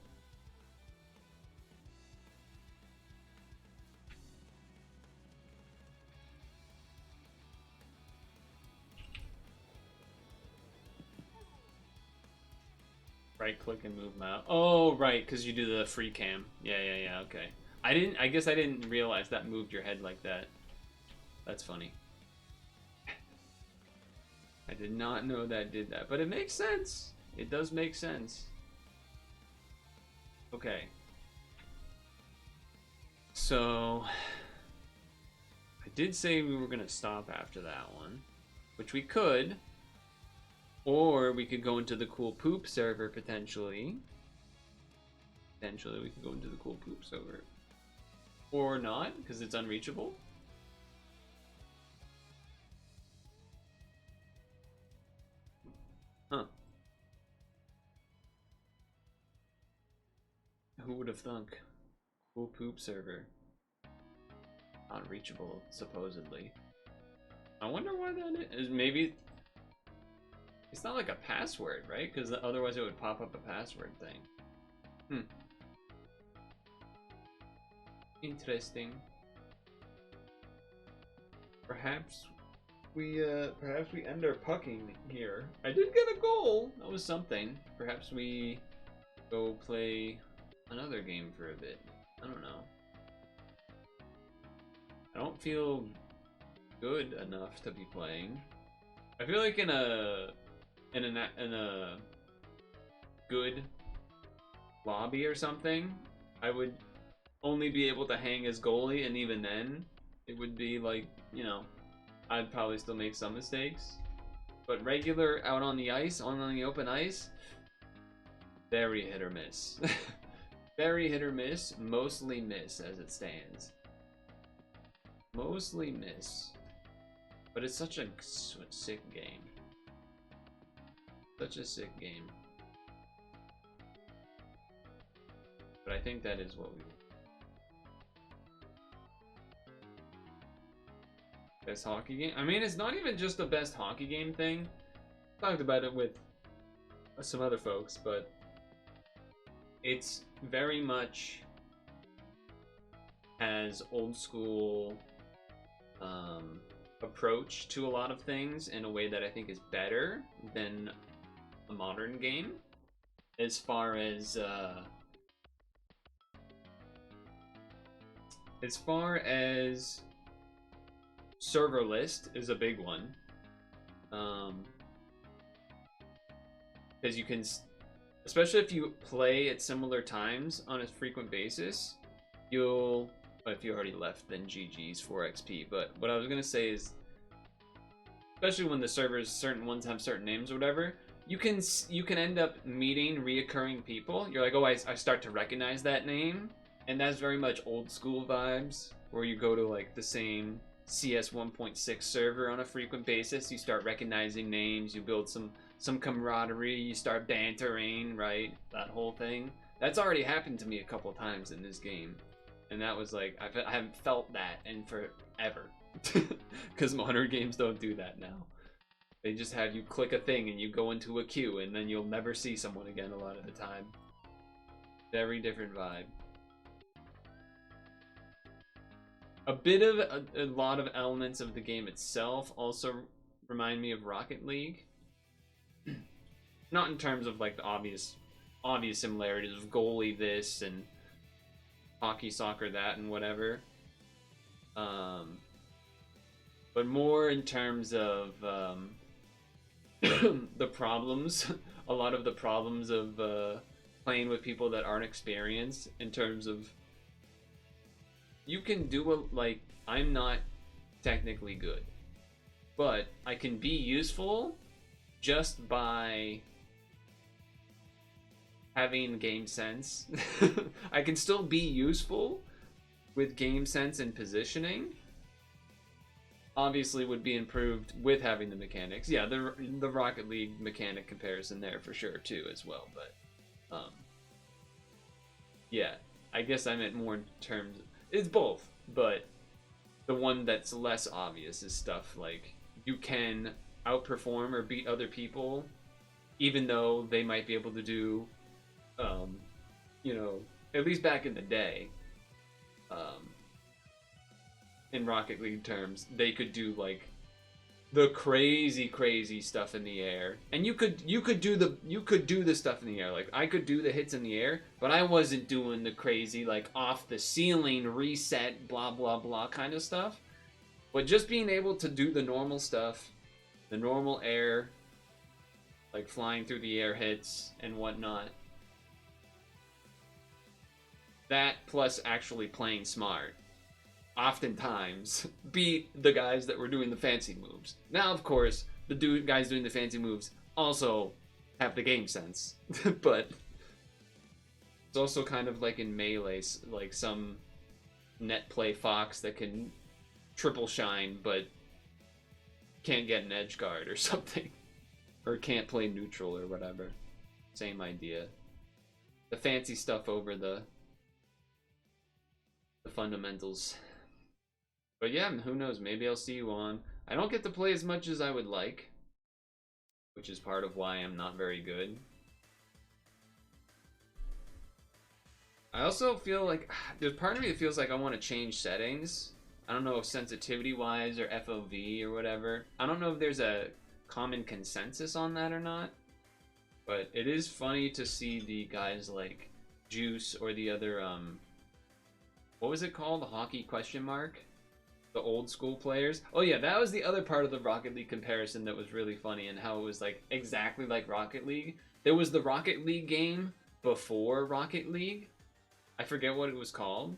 Right click and move mouse. Oh, right, because you do the free cam. Yeah, okay. I guess I didn't realize that moved your head like that. That's funny. I did not know that did that, but it makes sense. It does make sense. Okay. So, I did say we were gonna stop after that one, which we could, or we could go into the cool poop server potentially. Potentially, we could go into the cool poop server, or not, because it's unreachable. Huh. Who would have thunk? Cool poop server. Unreachable, supposedly. I wonder why that is. Maybe it's not like a password, right? Because otherwise it would pop up a password thing. Interesting. Perhaps we end our pucking here. I did get a goal. That was something. Perhaps we go play another game for a bit. I don't know. I don't feel good enough to be playing. I feel like in a good lobby or something, I would only be able to hang as goalie, and even then, it would be like, you know, I'd probably still make some mistakes. But regular out on the ice, on the open ice, very hit or miss. Very hit or miss, mostly miss as it stands. Mostly miss. But it's such a sick game. Such a sick game. But I think that is what we... Best hockey game? I mean, it's not even just the best hockey game thing. Talked about it with some other folks, but it's very much has old school approach to a lot of things in a way that I think is better than a modern game. As far as server list is a big one, because you can, especially if you play at similar times on a frequent basis, you'll If you already left, then GG's for XP. But what I was gonna say is, especially when the servers, certain ones have certain names or whatever, you can end up meeting reoccurring people. You're like, oh, I start to recognize that name, and that's very much old school vibes, where you go to like the same CS 1.6 server on a frequent basis. You start recognizing names, you build some camaraderie, you start bantering, right? That whole thing. That's already happened to me a couple times in this game. And that was like, I haven't felt that in forever. Because modern games don't do that now. They just have you click a thing and you go into a queue and then you'll never see someone again a lot of the time. Very different vibe. A lot of elements of the game itself also remind me of Rocket League. Not in terms of like the obvious similarities of goalie this and hockey, soccer, that, and whatever. But more in terms of the problems, a lot of the problems of playing with people that aren't experienced, in terms of you can do like, I'm not technically good, but I can be useful just by having game sense. I can still be useful with game sense and positioning. Obviously would be improved with having the mechanics. Yeah, the Rocket League mechanic comparison there for sure too as well, but yeah, I guess I meant more in terms, it's both, but the one that's less obvious is stuff like you can outperform or beat other people even though they might be able to do you know, at least back in the day, in Rocket League terms, they could do like the crazy stuff in the air, and you could do the stuff in the air. Like I could do the hits in the air, but I wasn't doing the crazy like off the ceiling reset blah blah blah kind of stuff. But just being able to do the normal stuff, the normal air, like flying through the air hits and whatnot. That plus actually playing smart oftentimes beat the guys that were doing the fancy moves. Now, of course, the guys doing the fancy moves also have the game sense, but it's also kind of like in Melee, like some net play fox that can triple shine but can't get an edge guard or something, or can't play neutral or whatever. Same idea. The fancy stuff over the fundamentals. But yeah, who knows, maybe I'll see you on. I don't get to play as much as I would like, which is part of why I'm not very good. I also feel like there's part of me that feels like I want to change settings. I don't know if sensitivity wise or FOV or whatever. I don't know if there's a common consensus on that or not, but it is funny to see the guys like Juice or the other what was it called? The hockey question mark? The old school players. Oh yeah, that was the other part of the Rocket League comparison that was really funny, and how it was like exactly like Rocket League. There was the Rocket League game before Rocket League. I forget what it was called.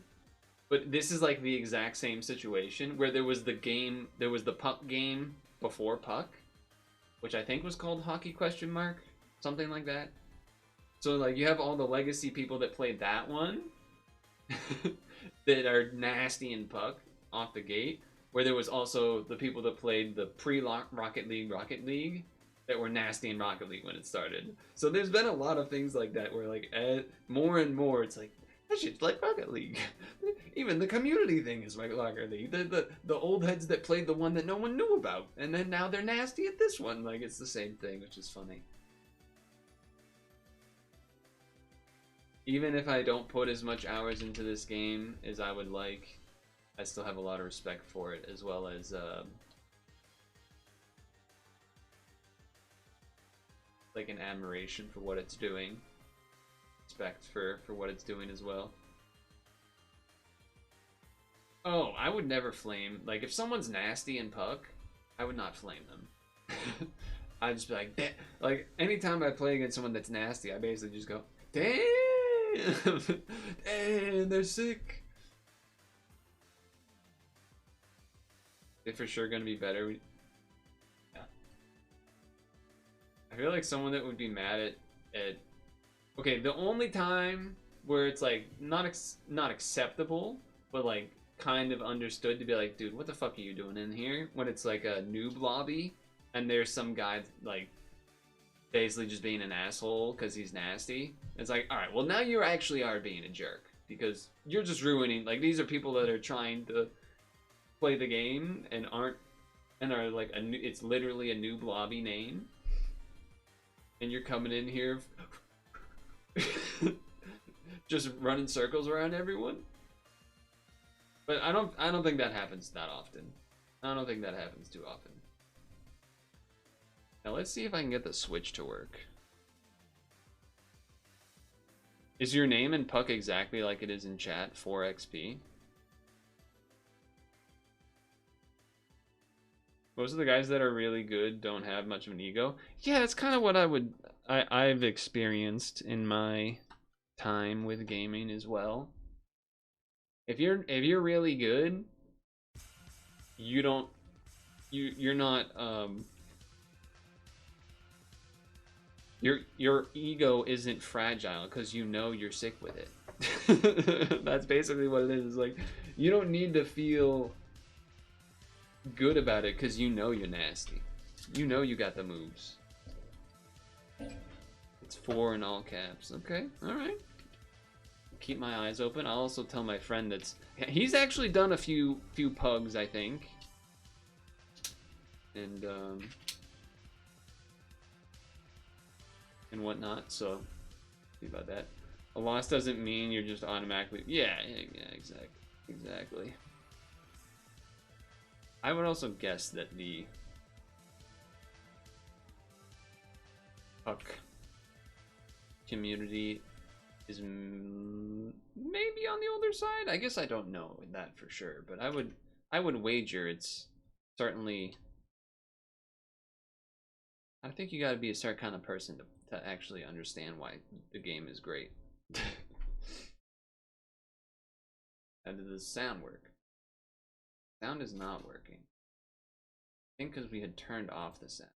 But this is like the exact same situation where there was the puck game before puck, which I think was called hockey question mark, something like that. So like you have all the legacy people that played that one that are nasty in puck off the gate, where there was also the people that played the pre-Rocket League that were nasty in Rocket League when it started. So there's been a lot of things like that where like more and more it's like, that shit's like Rocket League. Even the community thing is like Rocket League. The old heads that played the one that no one knew about, and then now they're nasty at this one. Like it's the same thing, which is funny. Even if I don't put as much hours into this game as I would like, I still have a lot of respect for it, as well as like an admiration for what it's doing. Respect for what it's doing as well. Oh, I would never flame. Like, if someone's nasty in puck, I would not flame them. I'd just be like, damn. Like, anytime I play against someone that's nasty, I basically just go, damn! Damn, they're sick. They for sure gonna be better. Yeah. I feel like someone that would be mad at okay, the only time where it's like not acceptable, but like kind of understood to be like, dude, what the fuck are you doing in here? When it's like a noob lobby and there's some guy like basically just being an asshole because he's nasty. It's like, all right, well now you actually are being a jerk because you're just ruining. Like these are people that are trying to play the game and are like it's literally a noob lobby name, and you're coming in here just running circles around everyone. But I don't think that happens that often. I don't think that happens too often. Now let's see if I can get the Switch to work. Is your name in Puck exactly like it is in chat? 4XP? Most of the guys that are really good don't have much of an ego. Yeah, that's kind of what I've experienced in my time with gaming as well. If you're really good, you're not your ego isn't fragile because you know you're sick with it. That's basically what it is. Like you don't need to feel good about it because you know you're nasty. You know you got the moves. It's 4 in all caps. Okay, all right. Keep my eyes open. I'll also tell my friend he's actually done a few pugs, I think, and whatnot. So see about that. A loss doesn't mean you're just automatically. Yeah, exactly. I would also guess that the Puck community is maybe on the older side. I guess I don't know that for sure, but I would wager it's certainly. I think you got to be a certain kind of person to actually understand why the game is great. How does the sound work? Sound is not working. I think because we had turned off the sound.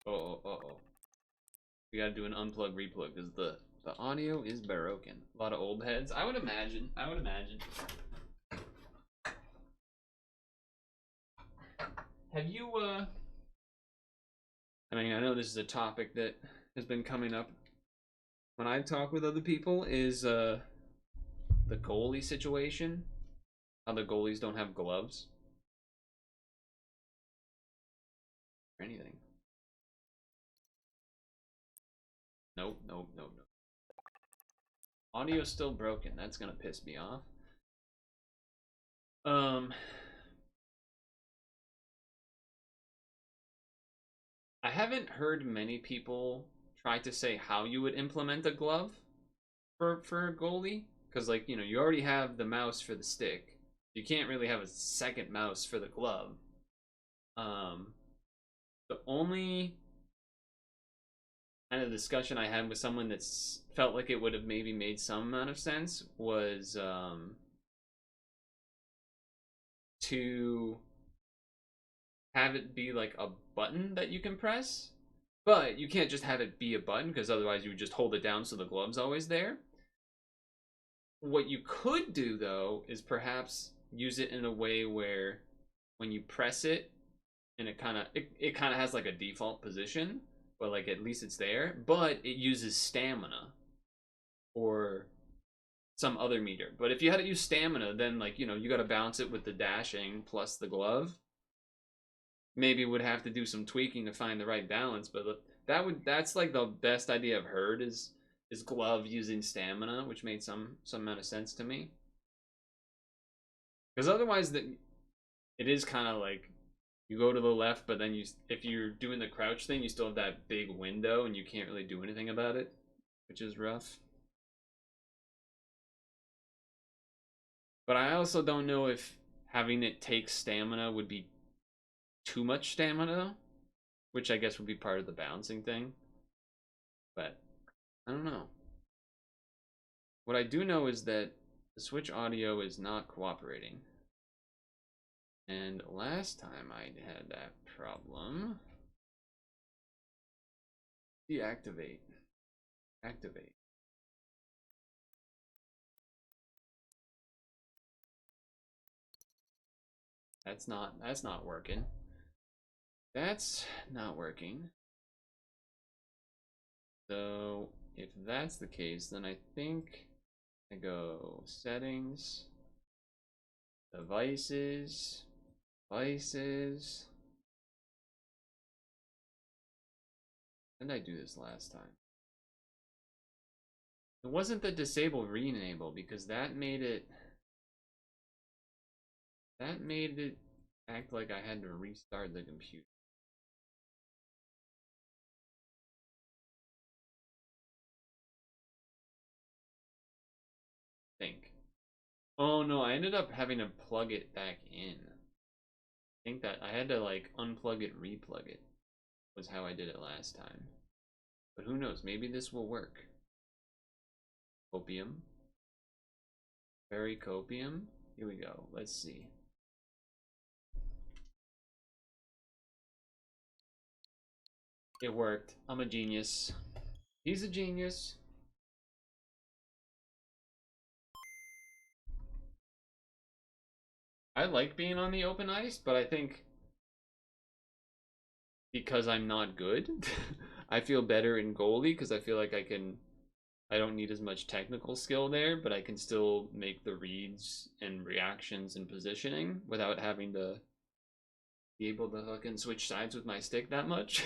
Oh. We gotta do an unplug replug because the audio is broken. A lot of old heads. I would imagine. Have you I mean, I know this is a topic that has been coming up when I talk with other people is the goalie situation. How the goalies don't have gloves or anything. Nope. Audio's still broken. That's gonna piss me off. I haven't heard many people try to say how you would implement a glove for a goalie, because like you already have the mouse for the stick. You can't really have a second mouse for the glove. The only kind of discussion I had with someone that's felt like it would have maybe made some amount of sense was to have it be like a button that you can press, but you can't just have it be a button because otherwise you would just hold it down so the glove's always there. What you could do though is perhaps use it in a way where when you press it and it kind of has like a default position, but like at least it's there, but it uses stamina or some other meter. But if you had to use stamina, then like you got to balance it with the dashing plus the glove. Maybe would have to do some tweaking to find the right balance, but that's like the best idea I've heard is glove using stamina, which made some amount of sense to me. Because otherwise it is kind of like you go to the left, but then if you're doing the crouch thing, you still have that big window and you can't really do anything about it, which is rough. But I also don't know if having it take stamina would be too much stamina, which I guess would be part of the balancing thing. But I don't know. What I do know is that the Switch audio is not cooperating. And last time I had that problem, deactivate, activate. That's not working. That's not working. So if that's the case, then I think I go settings, devices, devices. When did I do this last time? It wasn't the disable re-enable because that made it act like I had to restart the computer. Think. Oh no, I ended up having to plug it back in. I think that I had to like unplug it, replug it. Was how I did it last time. But who knows, maybe this will work. Copium. Very copium. Here we go. Let's see. It worked. I'm a genius. He's a genius. I like being on the open ice, but I think because I'm not good, I feel better in goalie because I feel like I don't need as much technical skill there, but I can still make the reads and reactions and positioning without having to be able to fucking switch sides with my stick that much.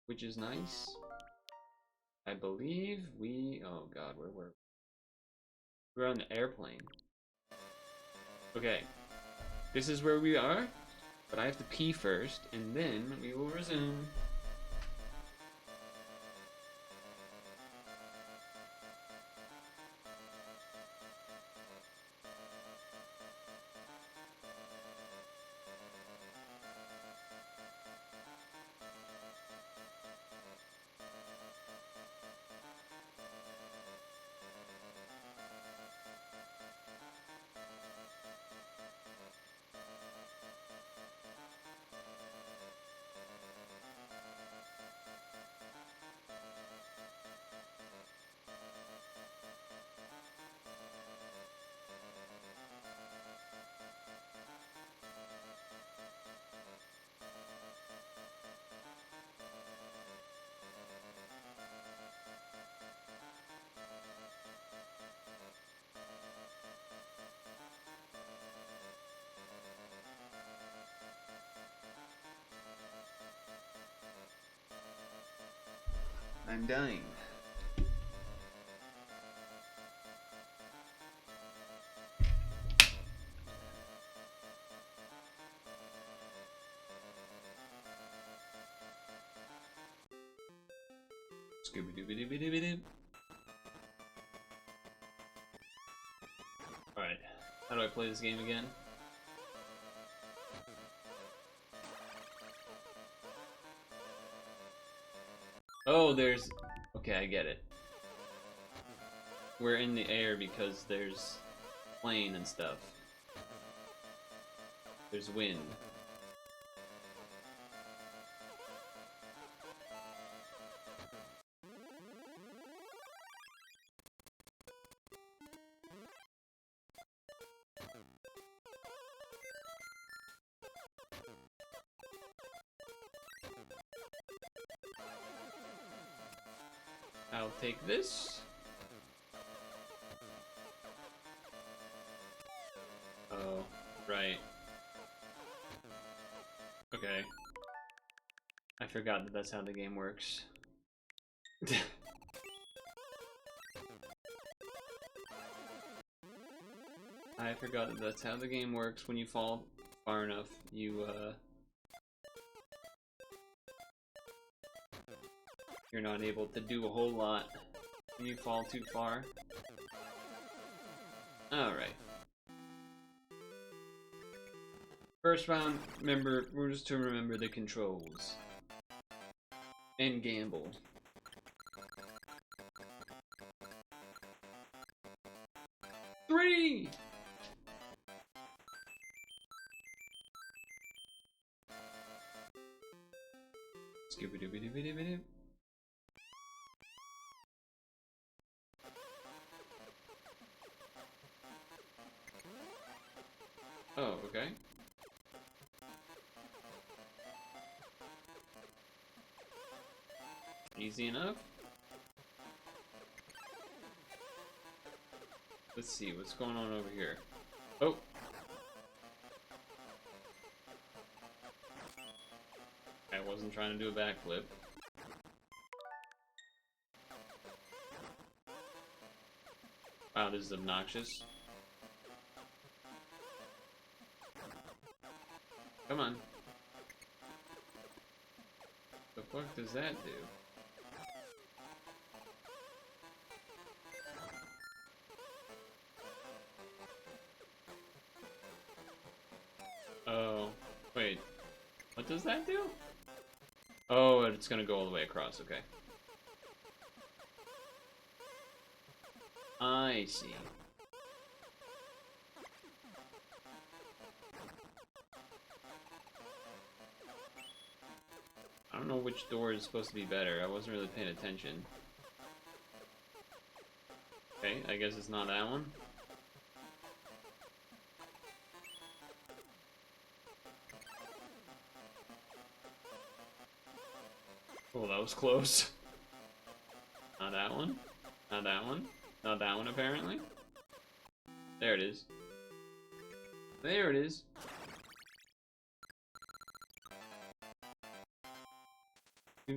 Which is nice. I believe oh god, where were we? We're on the airplane. Okay. This is where we are, but I have to pee first, and then we will resume. I'm dying. Scooby-Dooby-Dooby-Dooby-Doo. Alright, how do I play this game again? Oh, there's... Okay, I get it. We're in the air because there's plane and stuff. There's wind. I'll take this. Oh, right. Okay. I forgot that that's how the game works. I forgot that that's how the game works. When you fall far enough, you're not able to do a whole lot when you fall too far. Alright. first round, remember, we're just to remember the controls. And gamble. Three! Scooby-Dooby-Dooby-Dooby-Doo. Oh, okay. Easy enough. Let's see, what's going on over here? Oh! I wasn't trying to do a backflip. Wow, this is obnoxious. Come on. The fuck does that do? Oh, wait. What does that do? Oh, it's gonna go all the way across, okay. I see. I don't know which door is supposed to be better. I wasn't really paying attention. Okay, I guess it's not that one. Oh, that was close. Not that one. Not that one. Not that one, apparently. There it is. There it is. I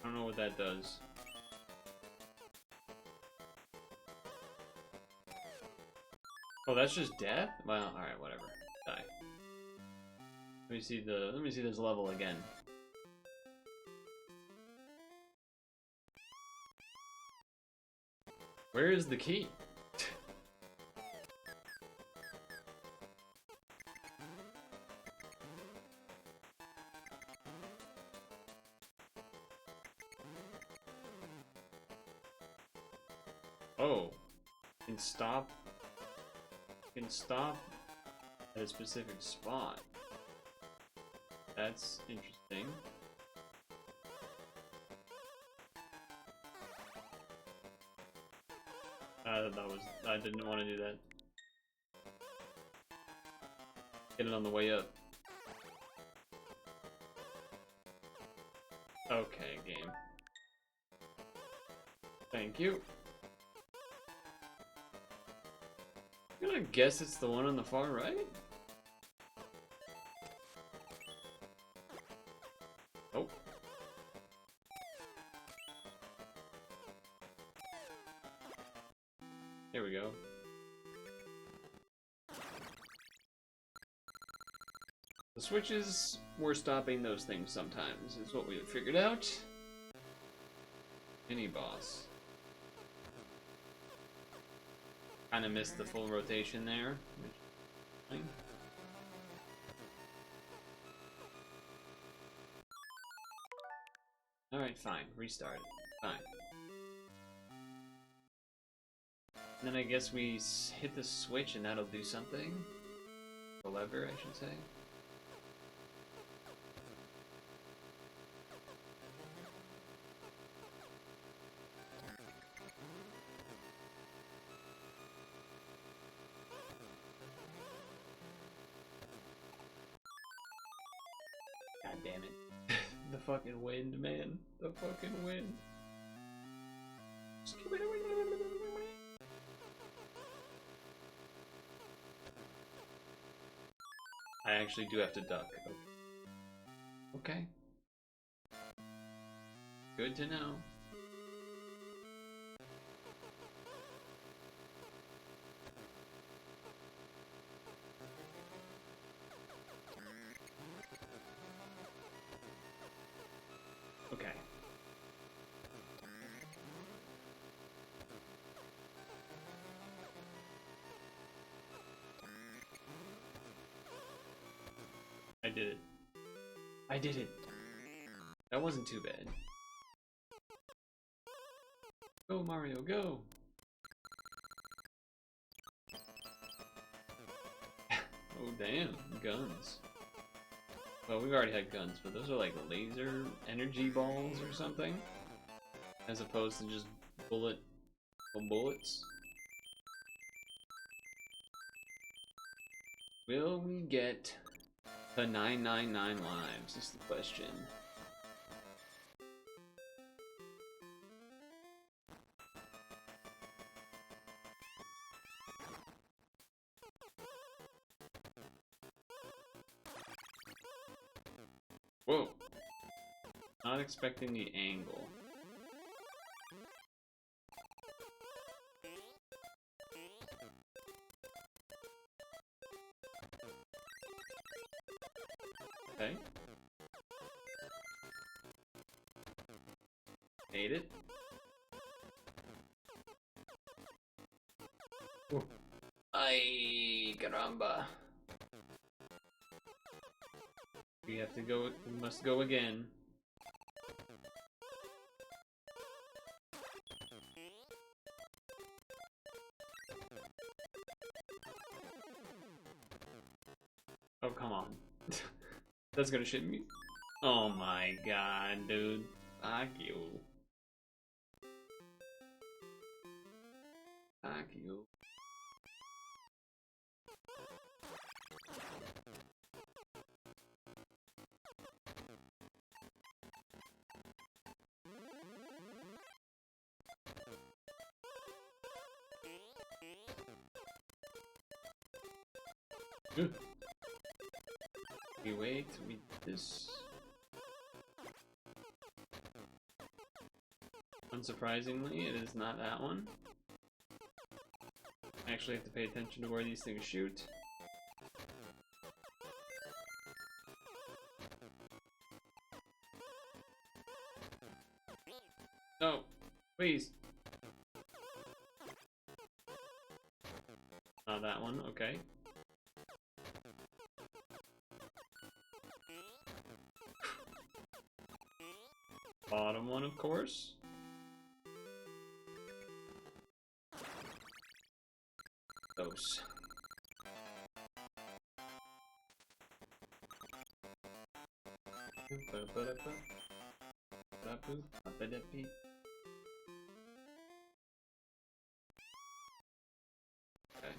don't know what that does. Oh, that's just death? Well, alright, whatever. Die. Let me see this level again. Where is the key? Oh. Can stop at a specific spot. That's interesting. I didn't want to do that. Get it on the way up. Okay, game. Thank you. I'm gonna guess it's the one on the far right? Oh. Here we go. The switches were stopping those things sometimes, is what we had figured out. Mini boss. Kinda missed the full rotation there. Alright, fine. Restart. Fine. And then I guess we hit the switch and that'll do something. The lever, I should say. God damn it. The fucking wind, man. The fucking wind. I actually do have to duck. Okay. Good to know. did it. I did it. That wasn't too bad. Go, Mario, go! Oh, damn. Guns. Well, we've already had guns, but those are like laser energy balls or something? As opposed to just bullets. Will we get the 999 lives is the question. Whoa. Not expecting the angle. Okay. Made it. Whoa. Ay, caramba. We have to go, we must go again. Oh, come on. That's gonna shit me. Oh my god, dude. Fuck you. Fuck you. We wait, we this. Unsurprisingly, it is not that one. I actually have to pay attention to where these things shoot. No, please. Not that one, okay. Bottom one, of course. Those. Okay.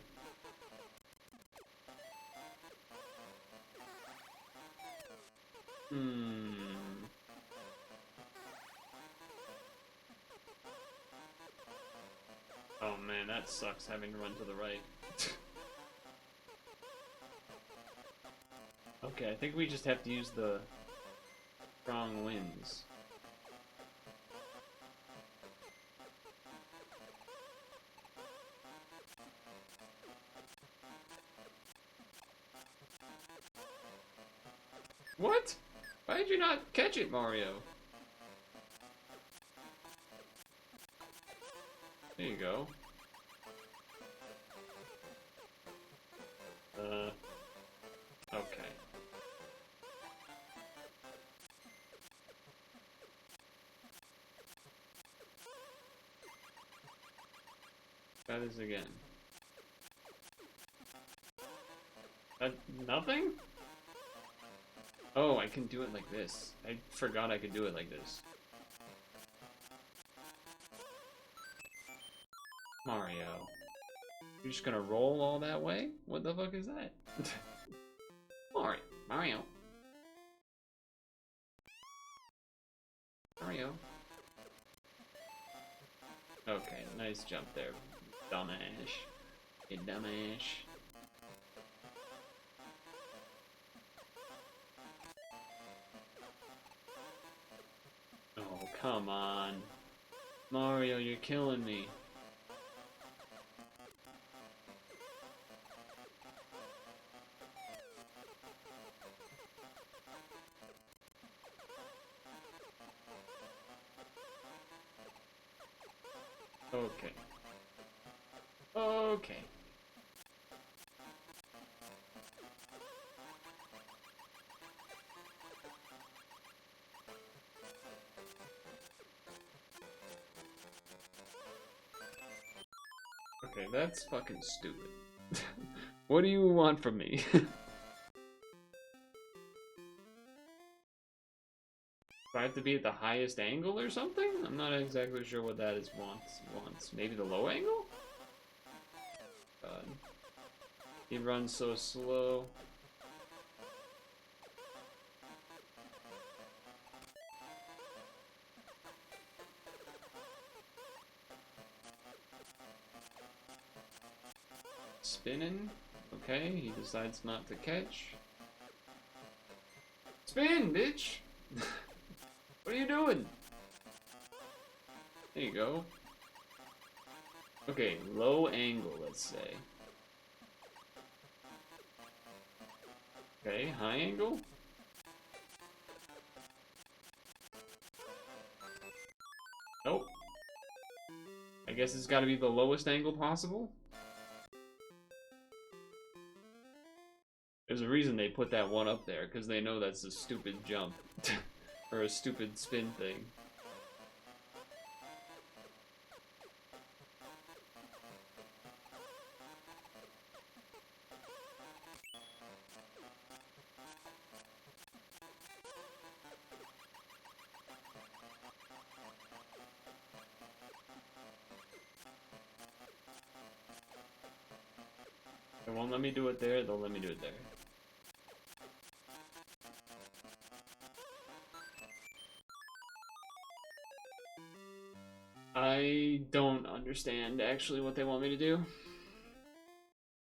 Oh man, that sucks having to run to the right. Okay, I think we just have to use the strong winds. What? Why did you not catch it, Mario? There you go. Okay. Try this again. Nothing? Oh, I can do it like this. I forgot I could do it like this. Mario. You're just gonna roll all that way? What the fuck is that? Mario. Mario. Mario. Okay, nice jump there. Dumbass. You dumbass. Oh, come on. Mario, you're killing me. Okay. Okay. Okay, that's fucking stupid. What do you want from me? Do I have to be at the highest angle or something? I'm not exactly sure what that is wants. Maybe the low angle? God. He runs so slow. Spinning. Okay, he decides not to catch. Spin, bitch! What are you doing? There you go. Okay, low angle, let's say. Okay, high angle? Nope. I guess it's gotta be the lowest angle possible? There's a reason they put that one up there, because they know that's a stupid jump. Or a stupid spin thing. They won't let me do it there, they'll let me do it there. I don't understand actually what they want me to do.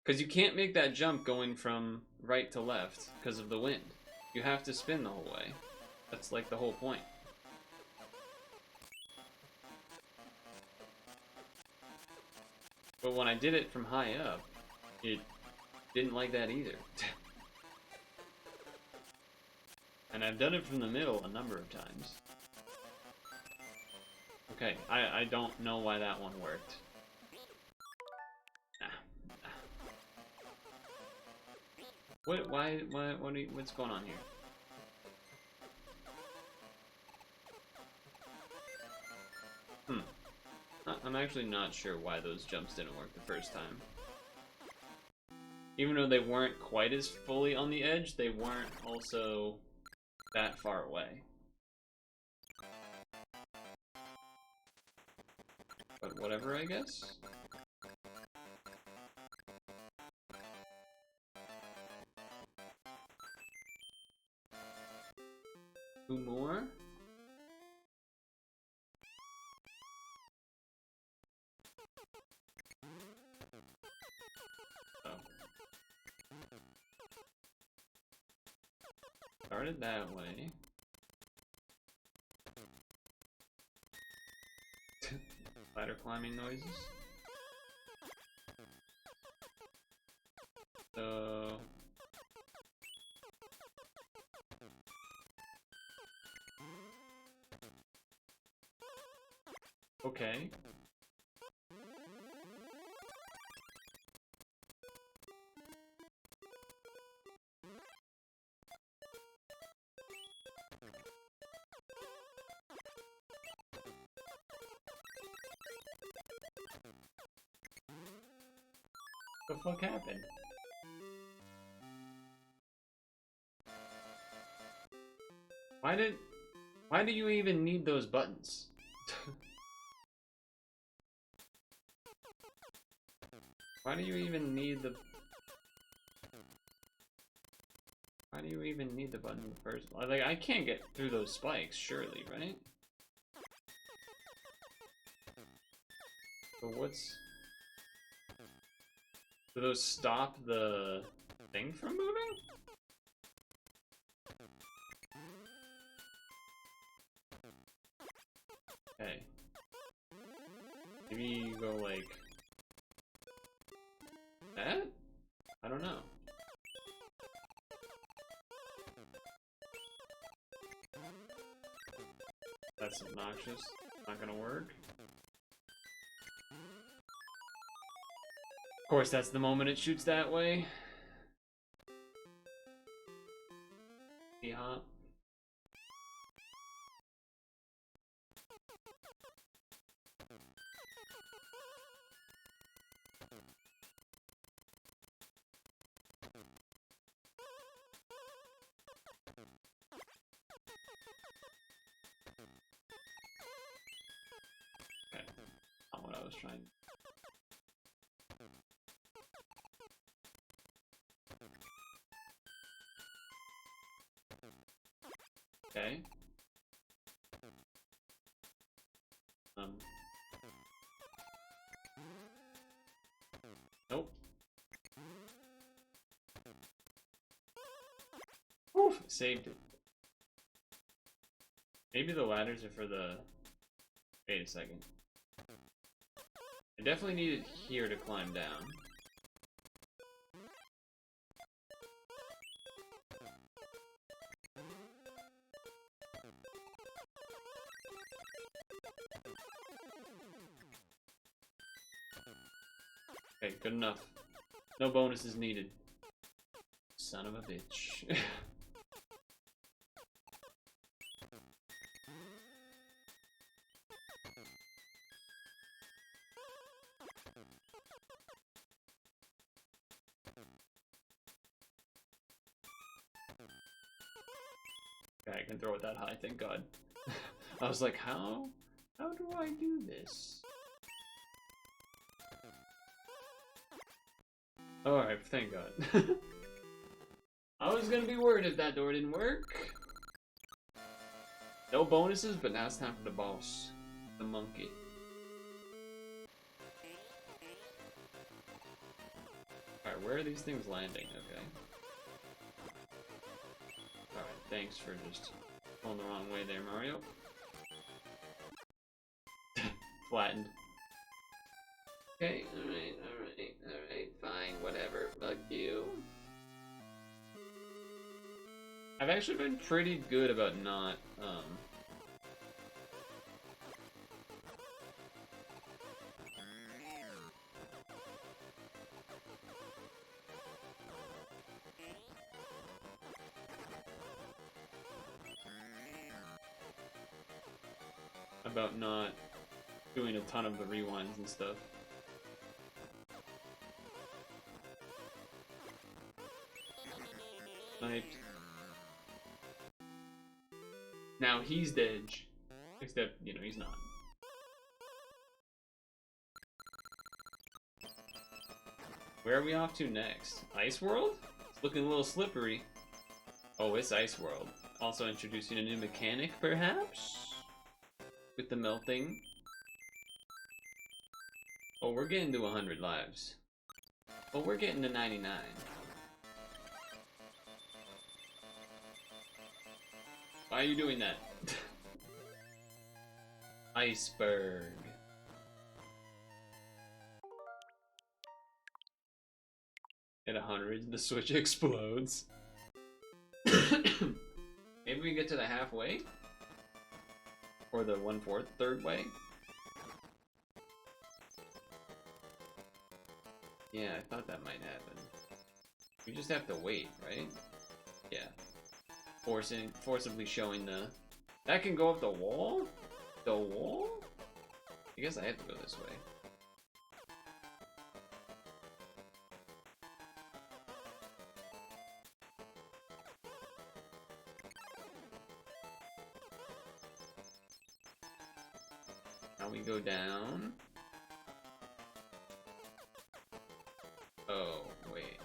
Because you can't make that jump going from right to left because of the wind. You have to spin the whole way. That's like the whole point. But when I did it from high up, it didn't like that either. And I've done it from the middle a number of times. Okay, I don't know why that one worked. What's going on here? I'm actually not sure why those jumps didn't work the first time. Even though they weren't quite as fully on the edge, they weren't also that far away. But whatever, I guess. Two more? Oh. Started that way. Ladder climbing noises. So... Okay. What the fuck happened? Why do you even need those buttons? Why do you even need the... Why do you even need the button in the first place? Like, I can't get through those spikes, surely, right? But what's... Do those stop the thing from moving? Okay. Maybe you go like... that? I don't know. That's obnoxious. Not gonna work. Of course, that's the moment it shoots that way. Hop. I was trying. Okay. Nope. Oof, saved it. Maybe the ladders are for the... Wait a second. I definitely need it here to climb down. Okay, good enough. No bonuses needed. Son of a bitch. Okay, I can throw it that high, thank God. I was like, how do I do this? Alright, thank God. I was gonna be worried if that door didn't work. No bonuses, but now it's time for the boss. The monkey. Alright, where are these things landing? Okay. Alright, thanks for just going the wrong way there, Mario. Flattened. Okay, alright, fine, whatever, fuck you. I've actually been pretty good about not, about not doing a ton of the rewinds and stuff. Sniped. Now he's dead. Except, you know, he's not. Where are we off to next? Ice World? It's looking a little slippery. Oh, it's Ice World. Also introducing a new mechanic, perhaps? With the melting. Oh, we're getting to 100 lives. Oh, we're getting to 99. Why are you doing that? Iceberg. At 100, the switch explodes. Maybe we can get to the halfway? Or the 1/4, third way? Yeah, I thought that might happen. We just have to wait, right? Yeah. Forcibly showing the... That can go up the wall? The wall? I guess I have to go this way. Now we go down. Oh, wait.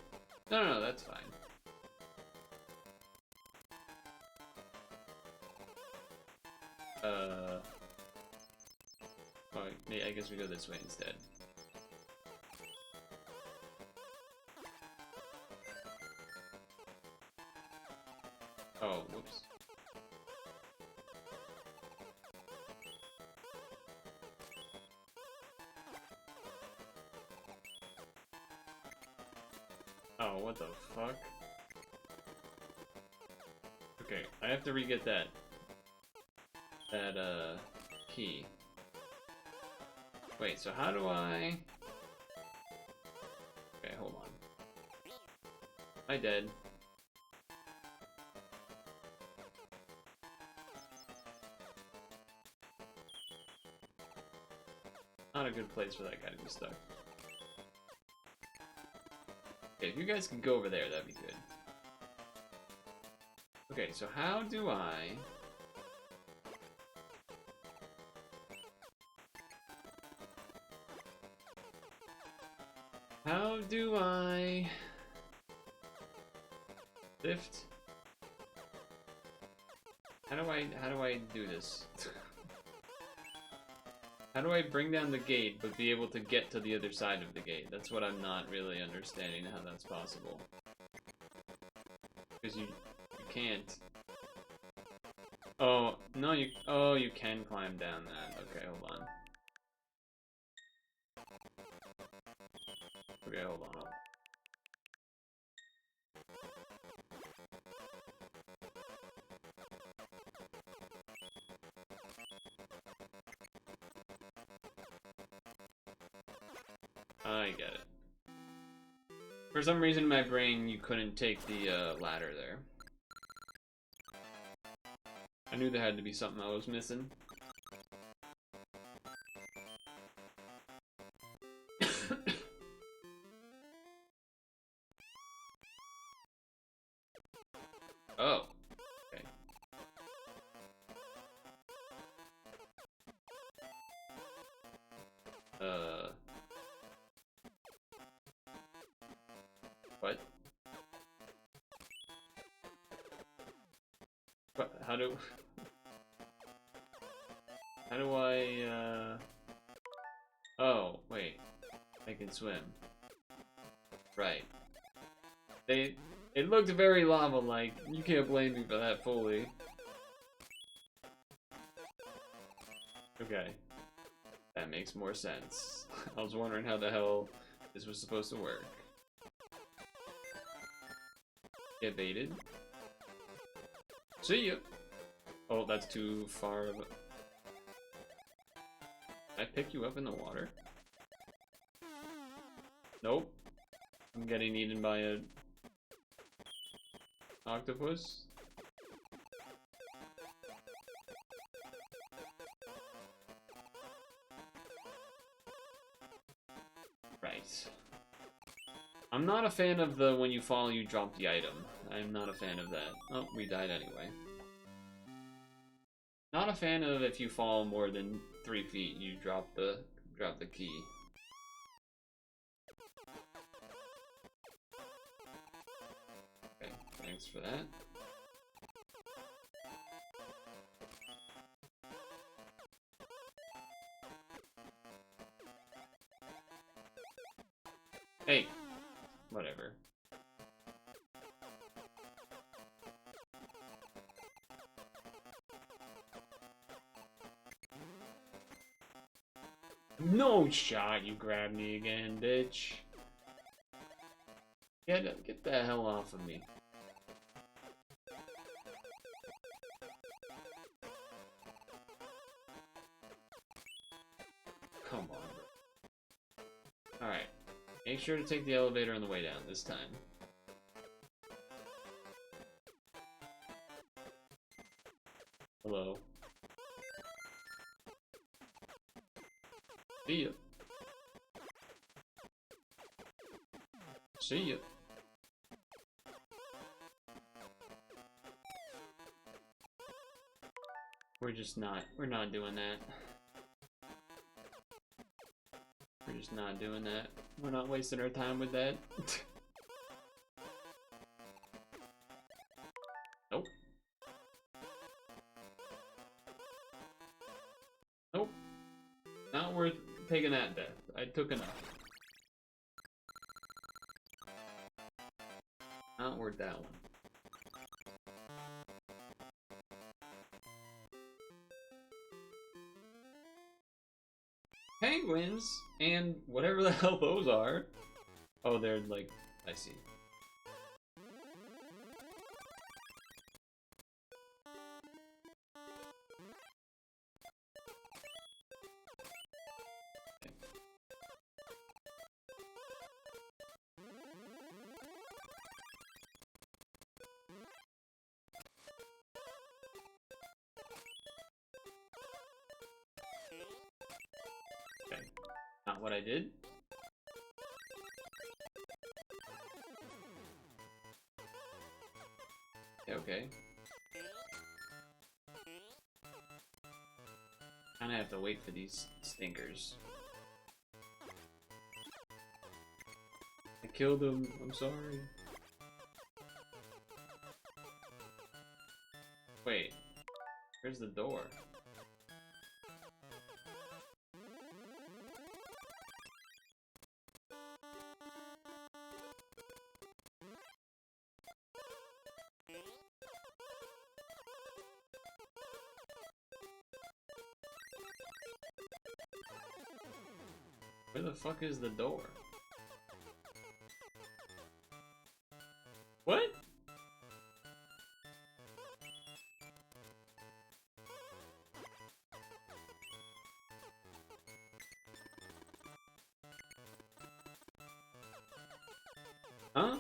No, that's fine. Oh, I guess we go this way instead. Oh, whoops. Oh, what the fuck? Okay, I have to re-get that key. Wait, so how do I... Okay, hold on. Am I dead? Not a good place for that guy to be stuck. Okay, if you guys can go over there, that'd be good. Okay, so how do I... How do I lift? How do I do this? How do I bring down the gate but be able to get to the other side of the gate? That's what I'm not really understanding how that's possible. Because you can't. Oh, no, you can climb down that. Okay, hold on. Okay, hold on. I get it. For some reason in my brain, you couldn't take the ladder there. I knew there had to be something I was missing. Oh. Okay. What? What? How do I, Oh, wait. I can swim. Right. It looked very lava-like. You can't blame me for that fully. Okay. That makes more sense. I was wondering how the hell this was supposed to work. Get baited. See ya! Oh, that's too far of a... Can I pick you up in the water? Nope. I'm getting eaten by a... octopus? Right. I'm not a fan of the when you fall you drop the item. I'm not a fan of that. Oh, we died anyway. Not a fan of if you fall more than 3 feet, you drop the key. Okay, thanks for that. Hey, whatever. No shot, you grabbed me again, bitch. Get the hell off of me. Come on, bro. Alright. Make sure to take the elevator on the way down this time. Hello. See ya. See ya. We're not doing that. We're just not doing that. We're not wasting our time with that. Nope. Nope. Not worth taking that death. I took enough. Not worth that one. Penguins and whatever the hell those are. Oh, they're like, I see. Okay, not what I did. Okay. Kinda have to wait for these stinkers. I killed him. I'm sorry. Wait. Where's the door? Where the fuck is the door? What? Huh?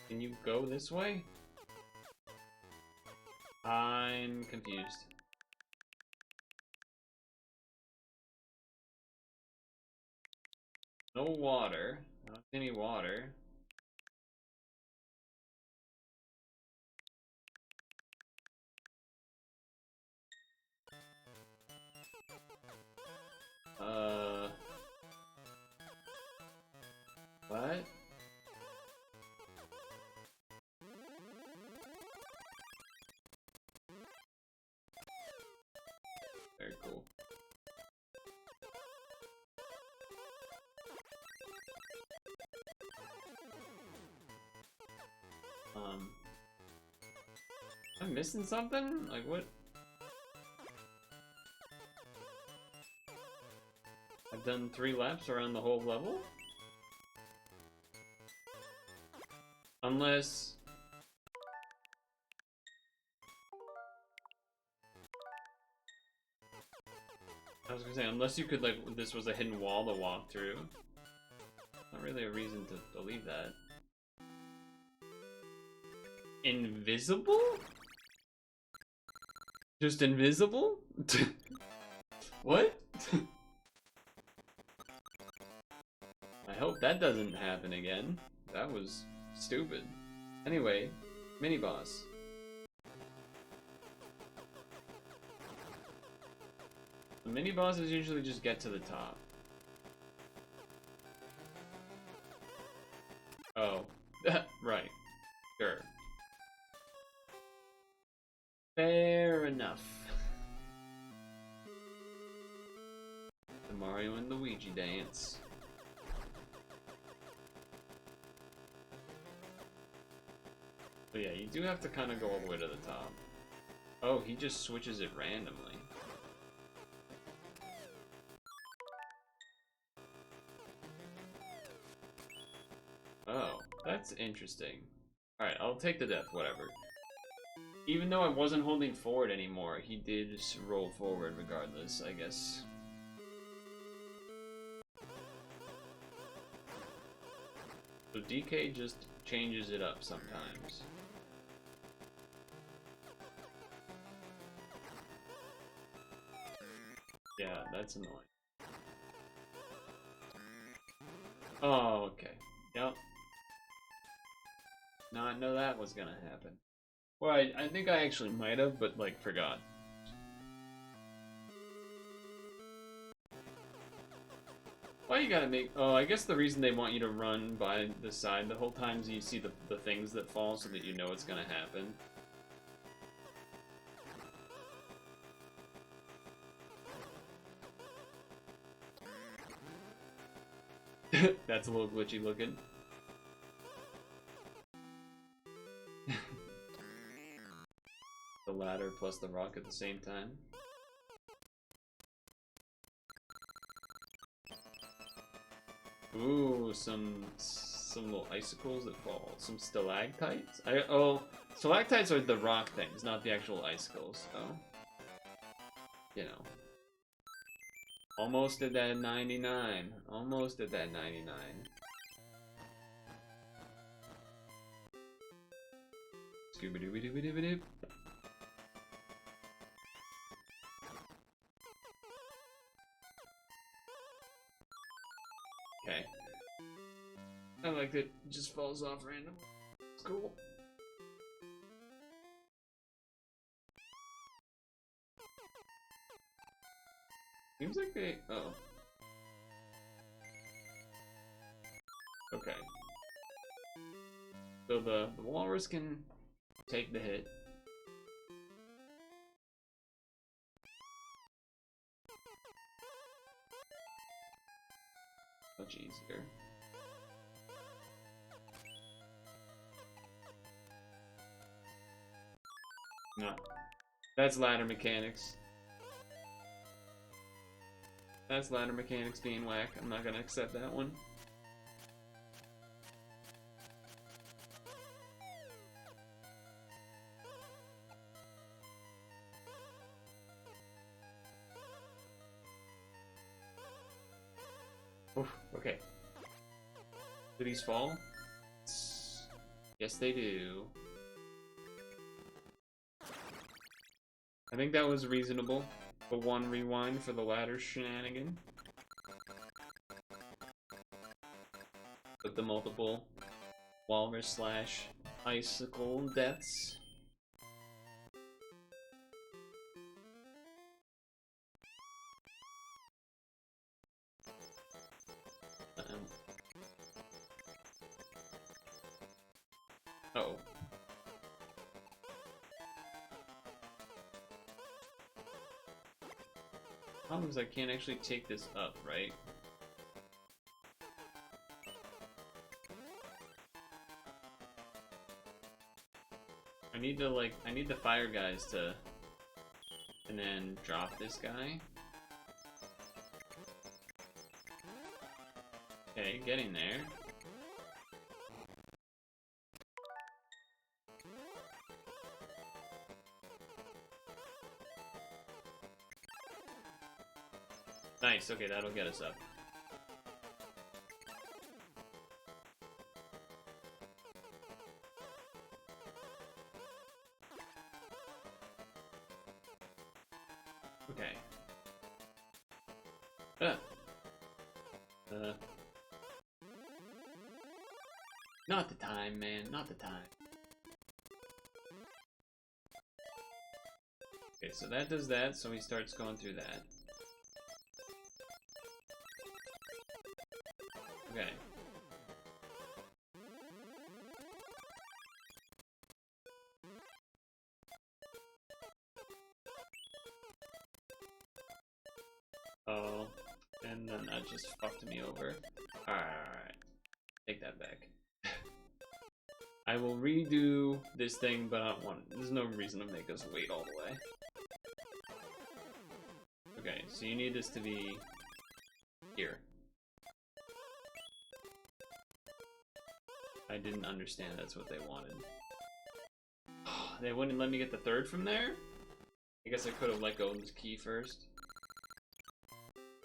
Can you go this way? I'm confused. No water. Not any water. What? Very cool. Am I missing something? Like what? I've done 3 laps around the whole level? Unless... I was gonna say, unless you could, like, this was a hidden wall to walk through. Not really a reason to believe that. Invisible? Just invisible? What? I hope that doesn't happen again. That was stupid. Anyway, mini-boss. The mini-bosses usually just get to the top. Oh. Right. Sure. Fair enough. The Mario and Luigi dance. But yeah, you do have to kind of go all the way to the top. Oh, he just switches it randomly. Oh, that's interesting. Alright, I'll take the death, whatever. Even though I wasn't holding forward anymore, he did roll forward regardless, I guess. So DK just changes it up sometimes. Yeah, that's annoying. Oh, okay. Yep. Not know that was gonna happen. Well, I think I actually might have, but, like, forgot. Why you gotta make... Oh, I guess the reason they want you to run by the side the whole time is you see the things that fall so that you know it's gonna happen. That's a little glitchy looking. The ladder plus the rock at the same time. Ooh, some little icicles that fall. Some stalactites? Stalactites are the rock things, not the actual icicles, though. You know. Almost at that 99. Almost at that 99. Scooby-Dooby-Dooby-Dooby-Doop. Okay. I like that it just falls off randomly. It's cool. Seems like they... Oh. Okay. So the walrus can take the hit. Much easier. No. That's ladder mechanics. That's ladder mechanics being whack. I'm not gonna accept that one. Oof, okay. Do these fall? Yes, they do. I think that was reasonable. The one rewind for the ladder shenanigan. With the multiple walrus slash icicle deaths. Uh-oh. Problem is I can't actually take this up, right? I need to, like, I need the fire guys to... And then drop this guy. Okay, getting there. Nice, okay, that'll get us up. Okay. Not the time, man, not the time. Okay, so that does that, so he starts going through that. Okay. Oh, and then that just fucked me over. Alright. Take that back. I will redo this thing, but I don't want... There's no reason to make us wait all the way. Okay, so you need this to be... here. I didn't understand that's what they wanted. They wouldn't let me get the third from there? I guess I could have let go of this key first.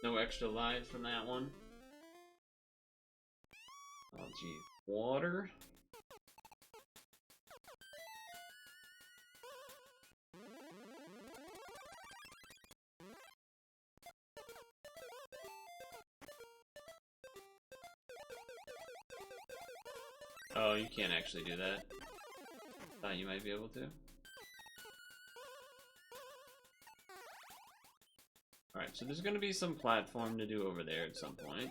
No extra lives from that one. Oh geez. Water? Oh, you can't actually do that. Thought you might be able to. Alright, so there's gonna be some platform to do over there at some point.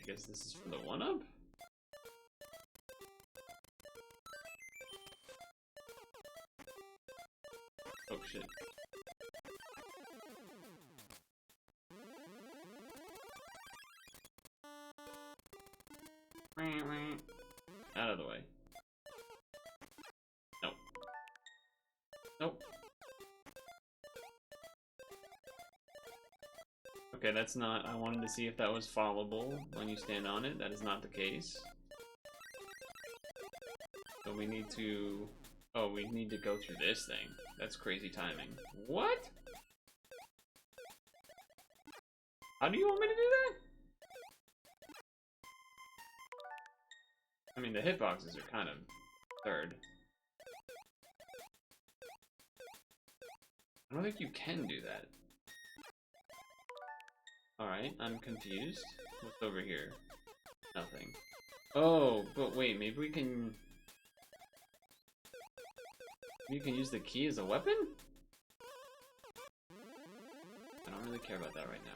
I guess this is for the one-up? Oh shit. Out of the way. Nope. Nope. Okay, that's not... I wanted to see if that was followable when you stand on it. That is not the case. So we need to... Oh, we need to go through this thing. That's crazy timing. What? How do you want me to do that? I mean, the hitboxes are kind of third. I don't think you can do that. Alright, I'm confused. What's over here? Nothing. Oh, but wait, maybe we can... You can use the key as a weapon? I don't really care about that right now.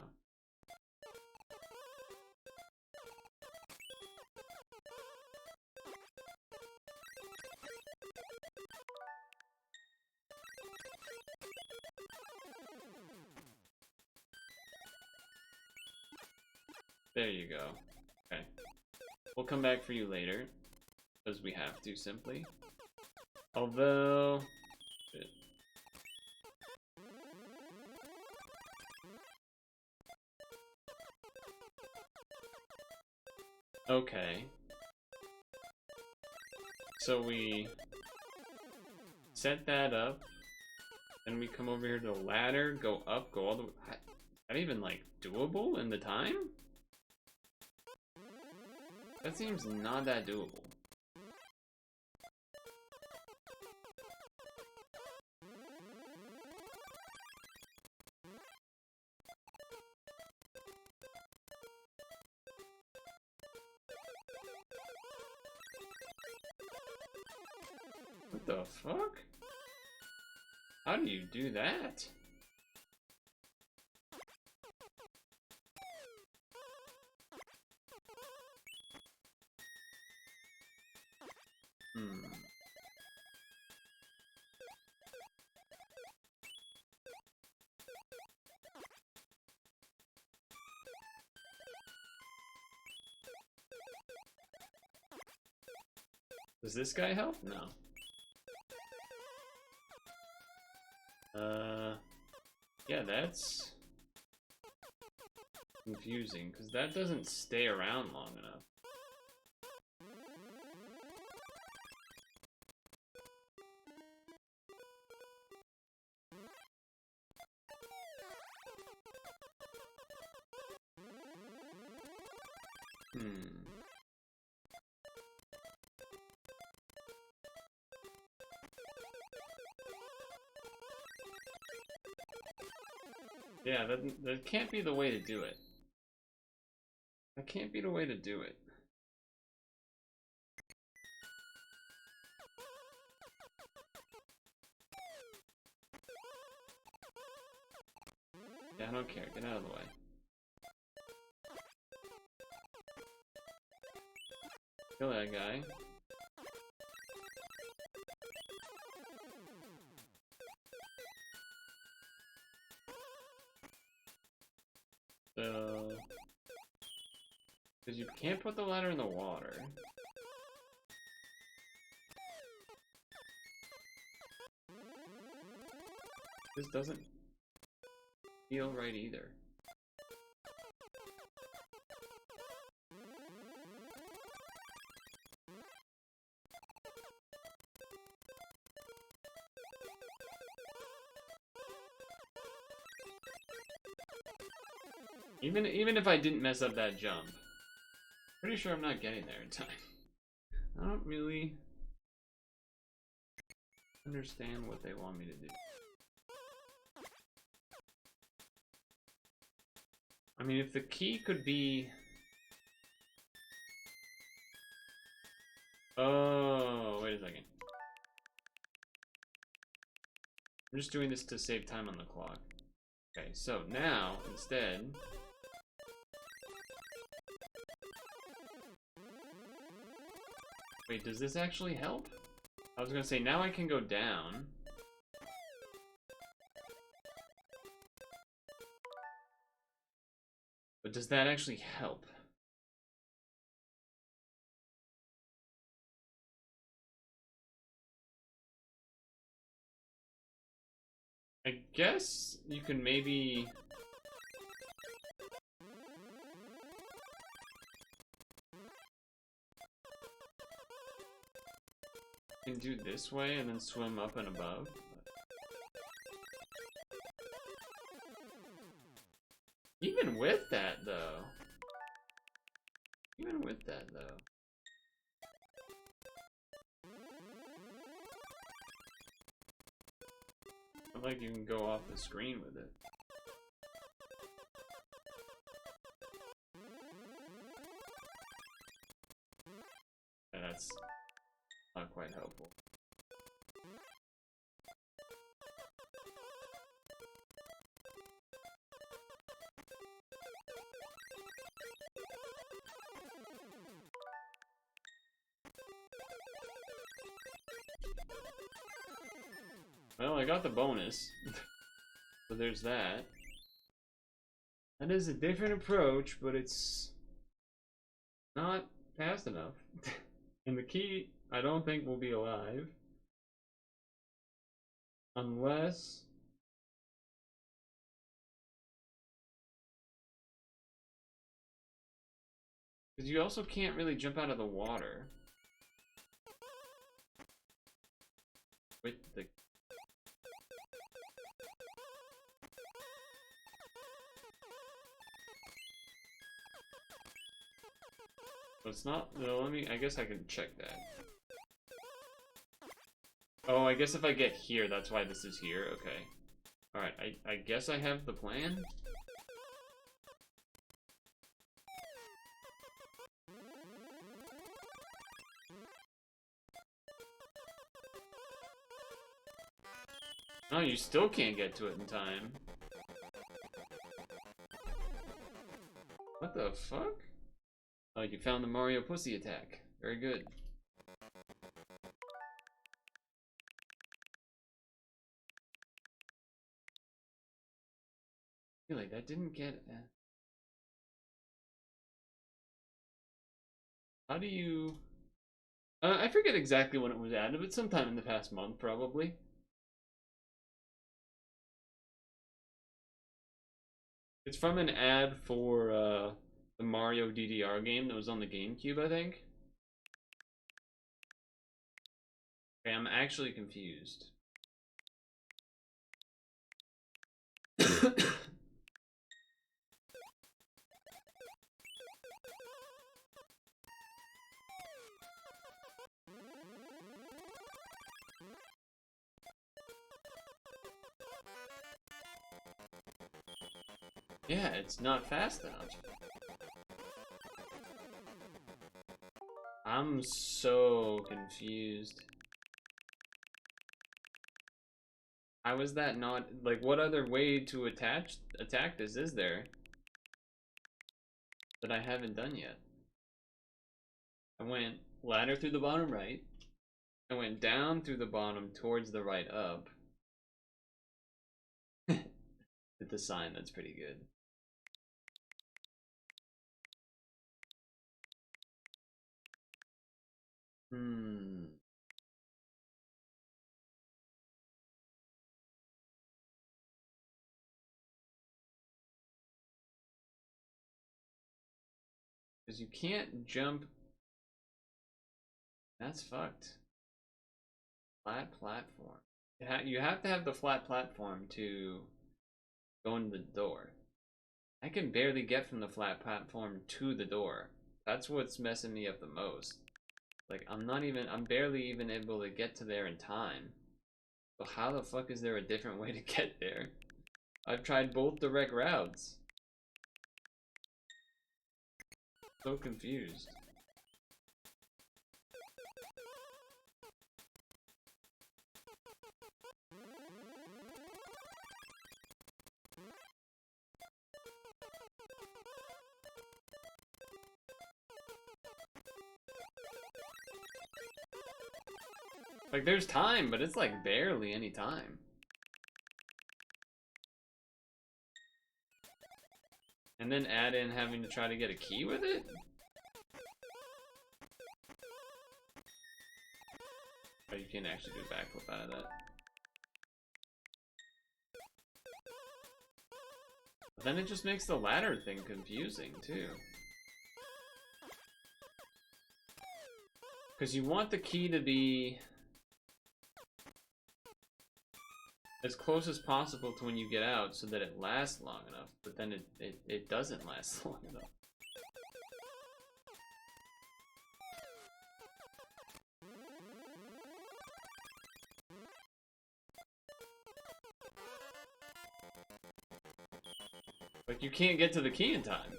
There you go. Okay. We'll come back for you later. Because we have to, simply. Although... Shit. Okay. So we... set that up. Then we come over here to the ladder, go up, go all the way... Is that even, like, doable in the time? That seems not that doable. What the fuck? How do you do that? Does this guy help? No. Yeah, that's confusing, because that doesn't stay around long enough. Yeah, that can't be the way to do it. That can't be the way to do it. Yeah, I don't care. Get out of the way. Kill that guy. So... Because you can't put the ladder in the water. This doesn't feel right either. Even if I didn't mess up that jump, pretty sure I'm not getting there in time. I don't really understand what they want me to do. I mean, if the key could be... Oh, wait a second. I'm just doing this to save time on the clock. Okay, so now, instead... Wait, does this actually help? I was gonna say, now I can go down. But does that actually help? I guess you can maybe... You can do this way and then swim up and above. Even with that, though. Even with that, though. Not like you can go off the screen with it. That's not quite helpful. Well, I got the bonus. So there's that. That is a different approach, but it's not fast enough. And the key, I don't think, will be alive. Unless... because you also can't really jump out of the water. With the... so it's not... no, let me... I guess I can check that. Oh, I guess if I get here, that's why this is here. Okay. Alright, I guess I have the plan? Oh, you still can't get to it in time. What the fuck? Oh, you found the Mario pussy attack. Very good. I feel like that didn't get... how do you... I forget exactly when it was added, but sometime in the past month, probably. It's from an ad for the Mario DDR game that was on the GameCube, I think. Okay, I'm actually confused. Yeah, it's not fast enough. I'm so confused. How is that not... like, what other way to attack this is there that I haven't done yet? I went ladder through the bottom right. I went down through the bottom towards the right up. With the sign, that's pretty good. Because you can't jump. That's fucked. Flat platform. You have to have the flat platform to go into the door. I can barely get from the flat platform to the door. That's what's messing me up the most. Like, I'm barely even able to get to there in time. So how the fuck is there a different way to get there? I've tried both direct routes. So confused. Like, there's time, but it's like barely any time. And then add in having to try to get a key with it? Oh, you can't actually do a backflip out of that. But then it just makes the ladder thing confusing, too. Because you want the key to be as close as possible to when you get out so that it lasts long enough, but then it doesn't last long enough. Like, you can't get to the key in time.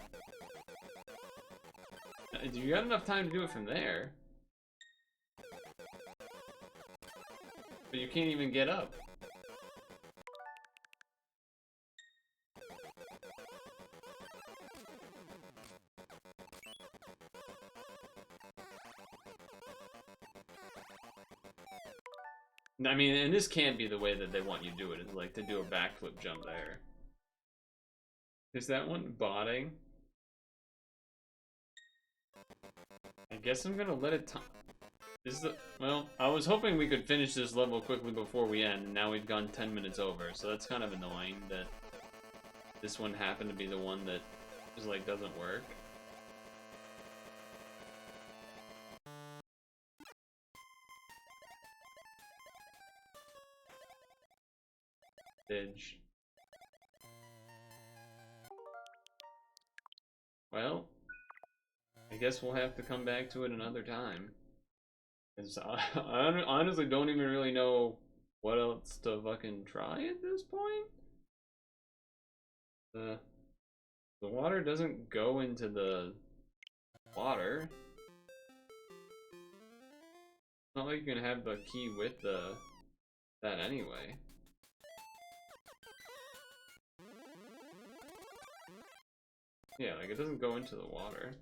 You got enough time to do it from there. But you can't even get up. I mean, and this can't be the way that they want you to do it. It's like to do a backflip jump there. Is that one botting? I guess I'm gonna let it well, I was hoping we could finish this level quickly before we end, and now we've gone 10 minutes over, so that's kind of annoying that this one happened to be the one that just like doesn't work. Edge. Well, I guess we'll have to come back to it another time. 'Cause I honestly don't even really know what else to fucking try at this point. The water doesn't go into the water. It's not like you can have the key with that anyway. Yeah, like it doesn't go into the water.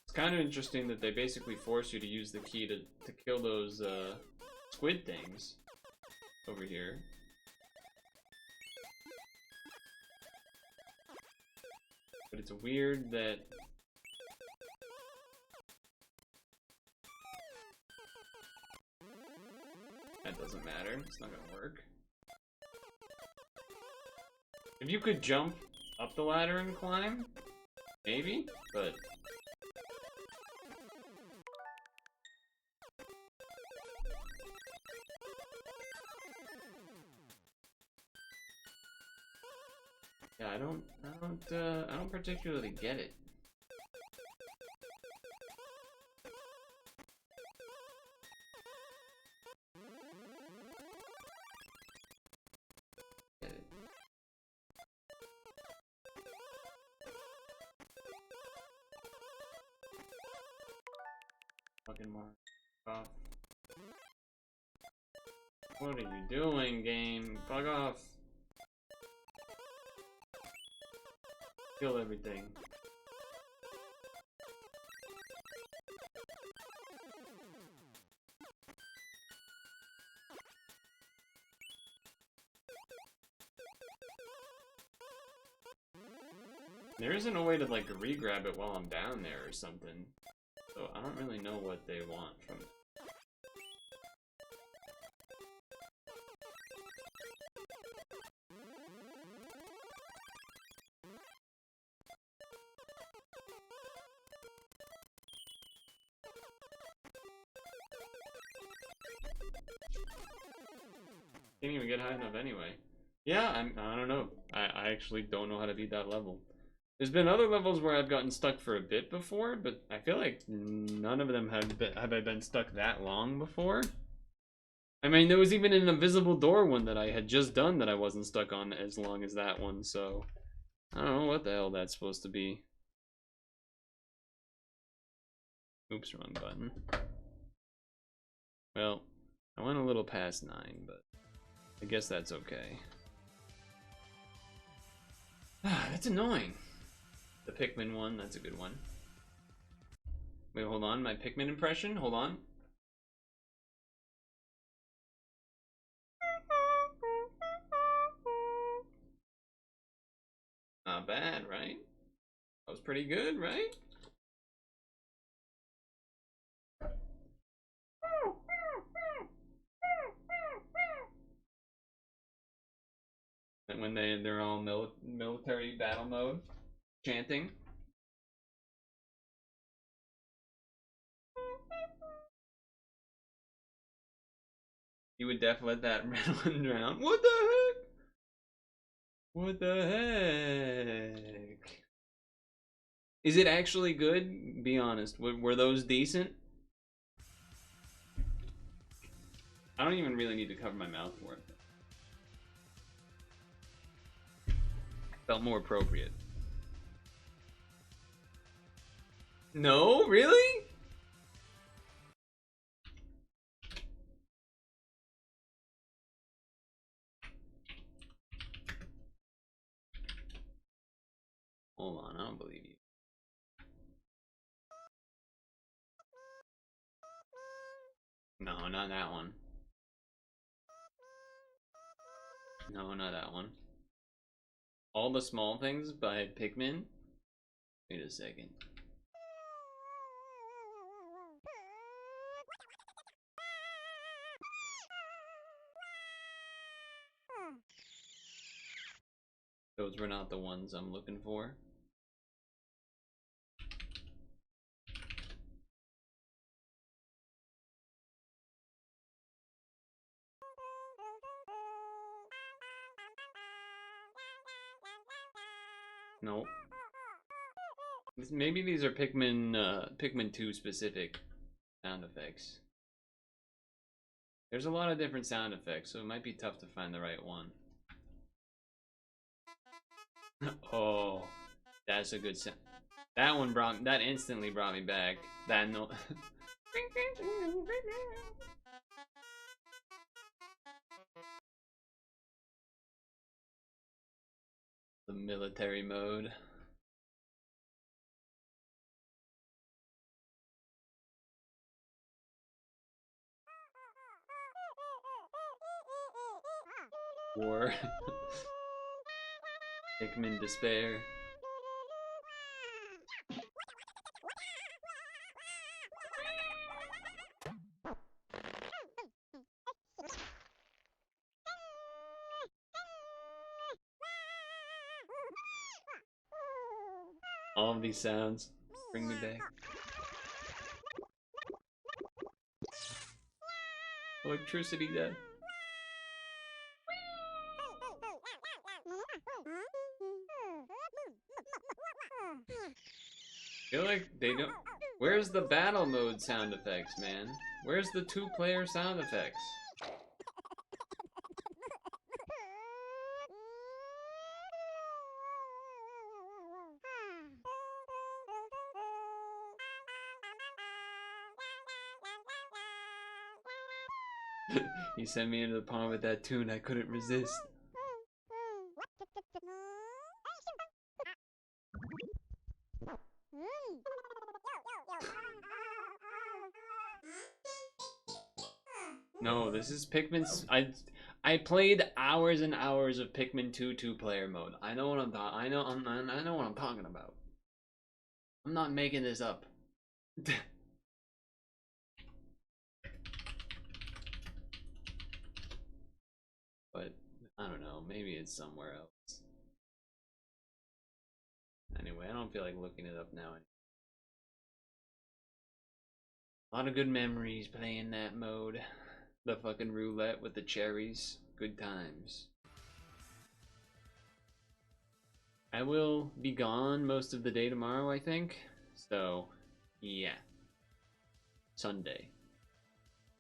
It's kind of interesting that they basically force you to use the key to kill those squid things over here. But it's weird that that doesn't matter. It's not gonna work. If you could jump up the ladder and climb, maybe, but yeah, I don't particularly get it. Get it. Fucking mark off. What are you doing, game? Fuck off. Kill everything. There isn't a way to like re-grab it while I'm down there or something. So I don't really know what they want from it. Can't even get high enough anyway. Yeah, I don't know. I actually don't know how to beat that level. There's been other levels where I've gotten stuck for a bit before, but I feel like none of them have I been stuck that long before. I mean, there was even an invisible door one that I had just done that I wasn't stuck on as long as that one, so I don't know what the hell that's supposed to be. Oops, wrong button. Well, I went a little past 9, but I guess that's okay. Ah, that's annoying. The Pikmin one, that's a good one. Wait, hold on, my Pikmin impression, hold on. Not bad, right? That was pretty good, right? And when they're all military battle mode, chanting. You would def let that Ritalin drown. What the heck? What the heck? Is it actually good? Be honest. Were those decent? I don't even really need to cover my mouth for it. Felt more appropriate. No, really? Hold on, I don't believe you. No, not that one. No, not that one. All the Small Things by Pikmin? Wait a second. Those were not the ones I'm looking for. Nope. Maybe these are Pikmin 2 specific sound effects. There's a lot of different sound effects, so it might be tough to find the right one. Oh, that's a good sound. That instantly brought me back. That no. The military mode. War. Pikmin despair. All of these sounds bring me back. Electricity death. I feel like they don't. Where's the battle mode sound effects, man? Where's the 2-player sound effects? He sent me into the pond with that tune I couldn't resist. No, this is Pikmin's. I played hours and hours of Pikmin 2 2-player mode. I know what I'm talking. I know what I'm talking about. I'm not making this up. But I don't know. Maybe it's somewhere else. Anyway, I don't feel like looking it up now. A lot of good memories playing that mode. The fucking roulette with the cherries. Good times. I will be gone most of the day tomorrow, I think. So, yeah. Sunday.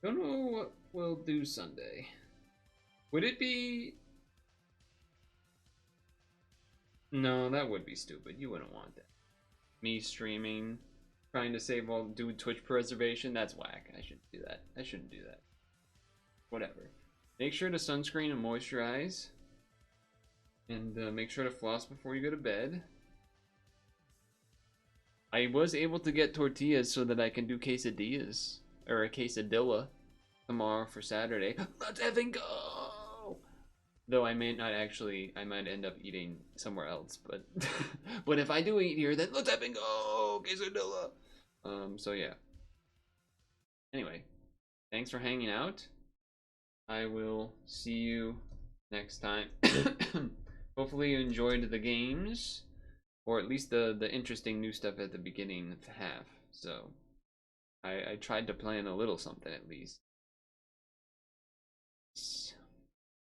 Don't know what we'll do Sunday. Would it be... No, that would be stupid. You wouldn't want that. Me streaming, trying to save all, do Twitch preservation, that's whack. I shouldn't do that. I shouldn't do that. Whatever. Make sure to sunscreen and moisturize. And make sure to floss before you go to bed. I was able to get tortillas so that I can do quesadillas. Or a quesadilla tomorrow for Saturday. Let's effing go! Though I may not actually, I might end up eating somewhere else. But but if I do eat here, then let's effing go! Quesadilla! So yeah. Anyway, thanks for hanging out. I will see you next time. Hopefully you enjoyed the games, or at least the interesting new stuff at the beginning of half. So I tried to plan a little something at least.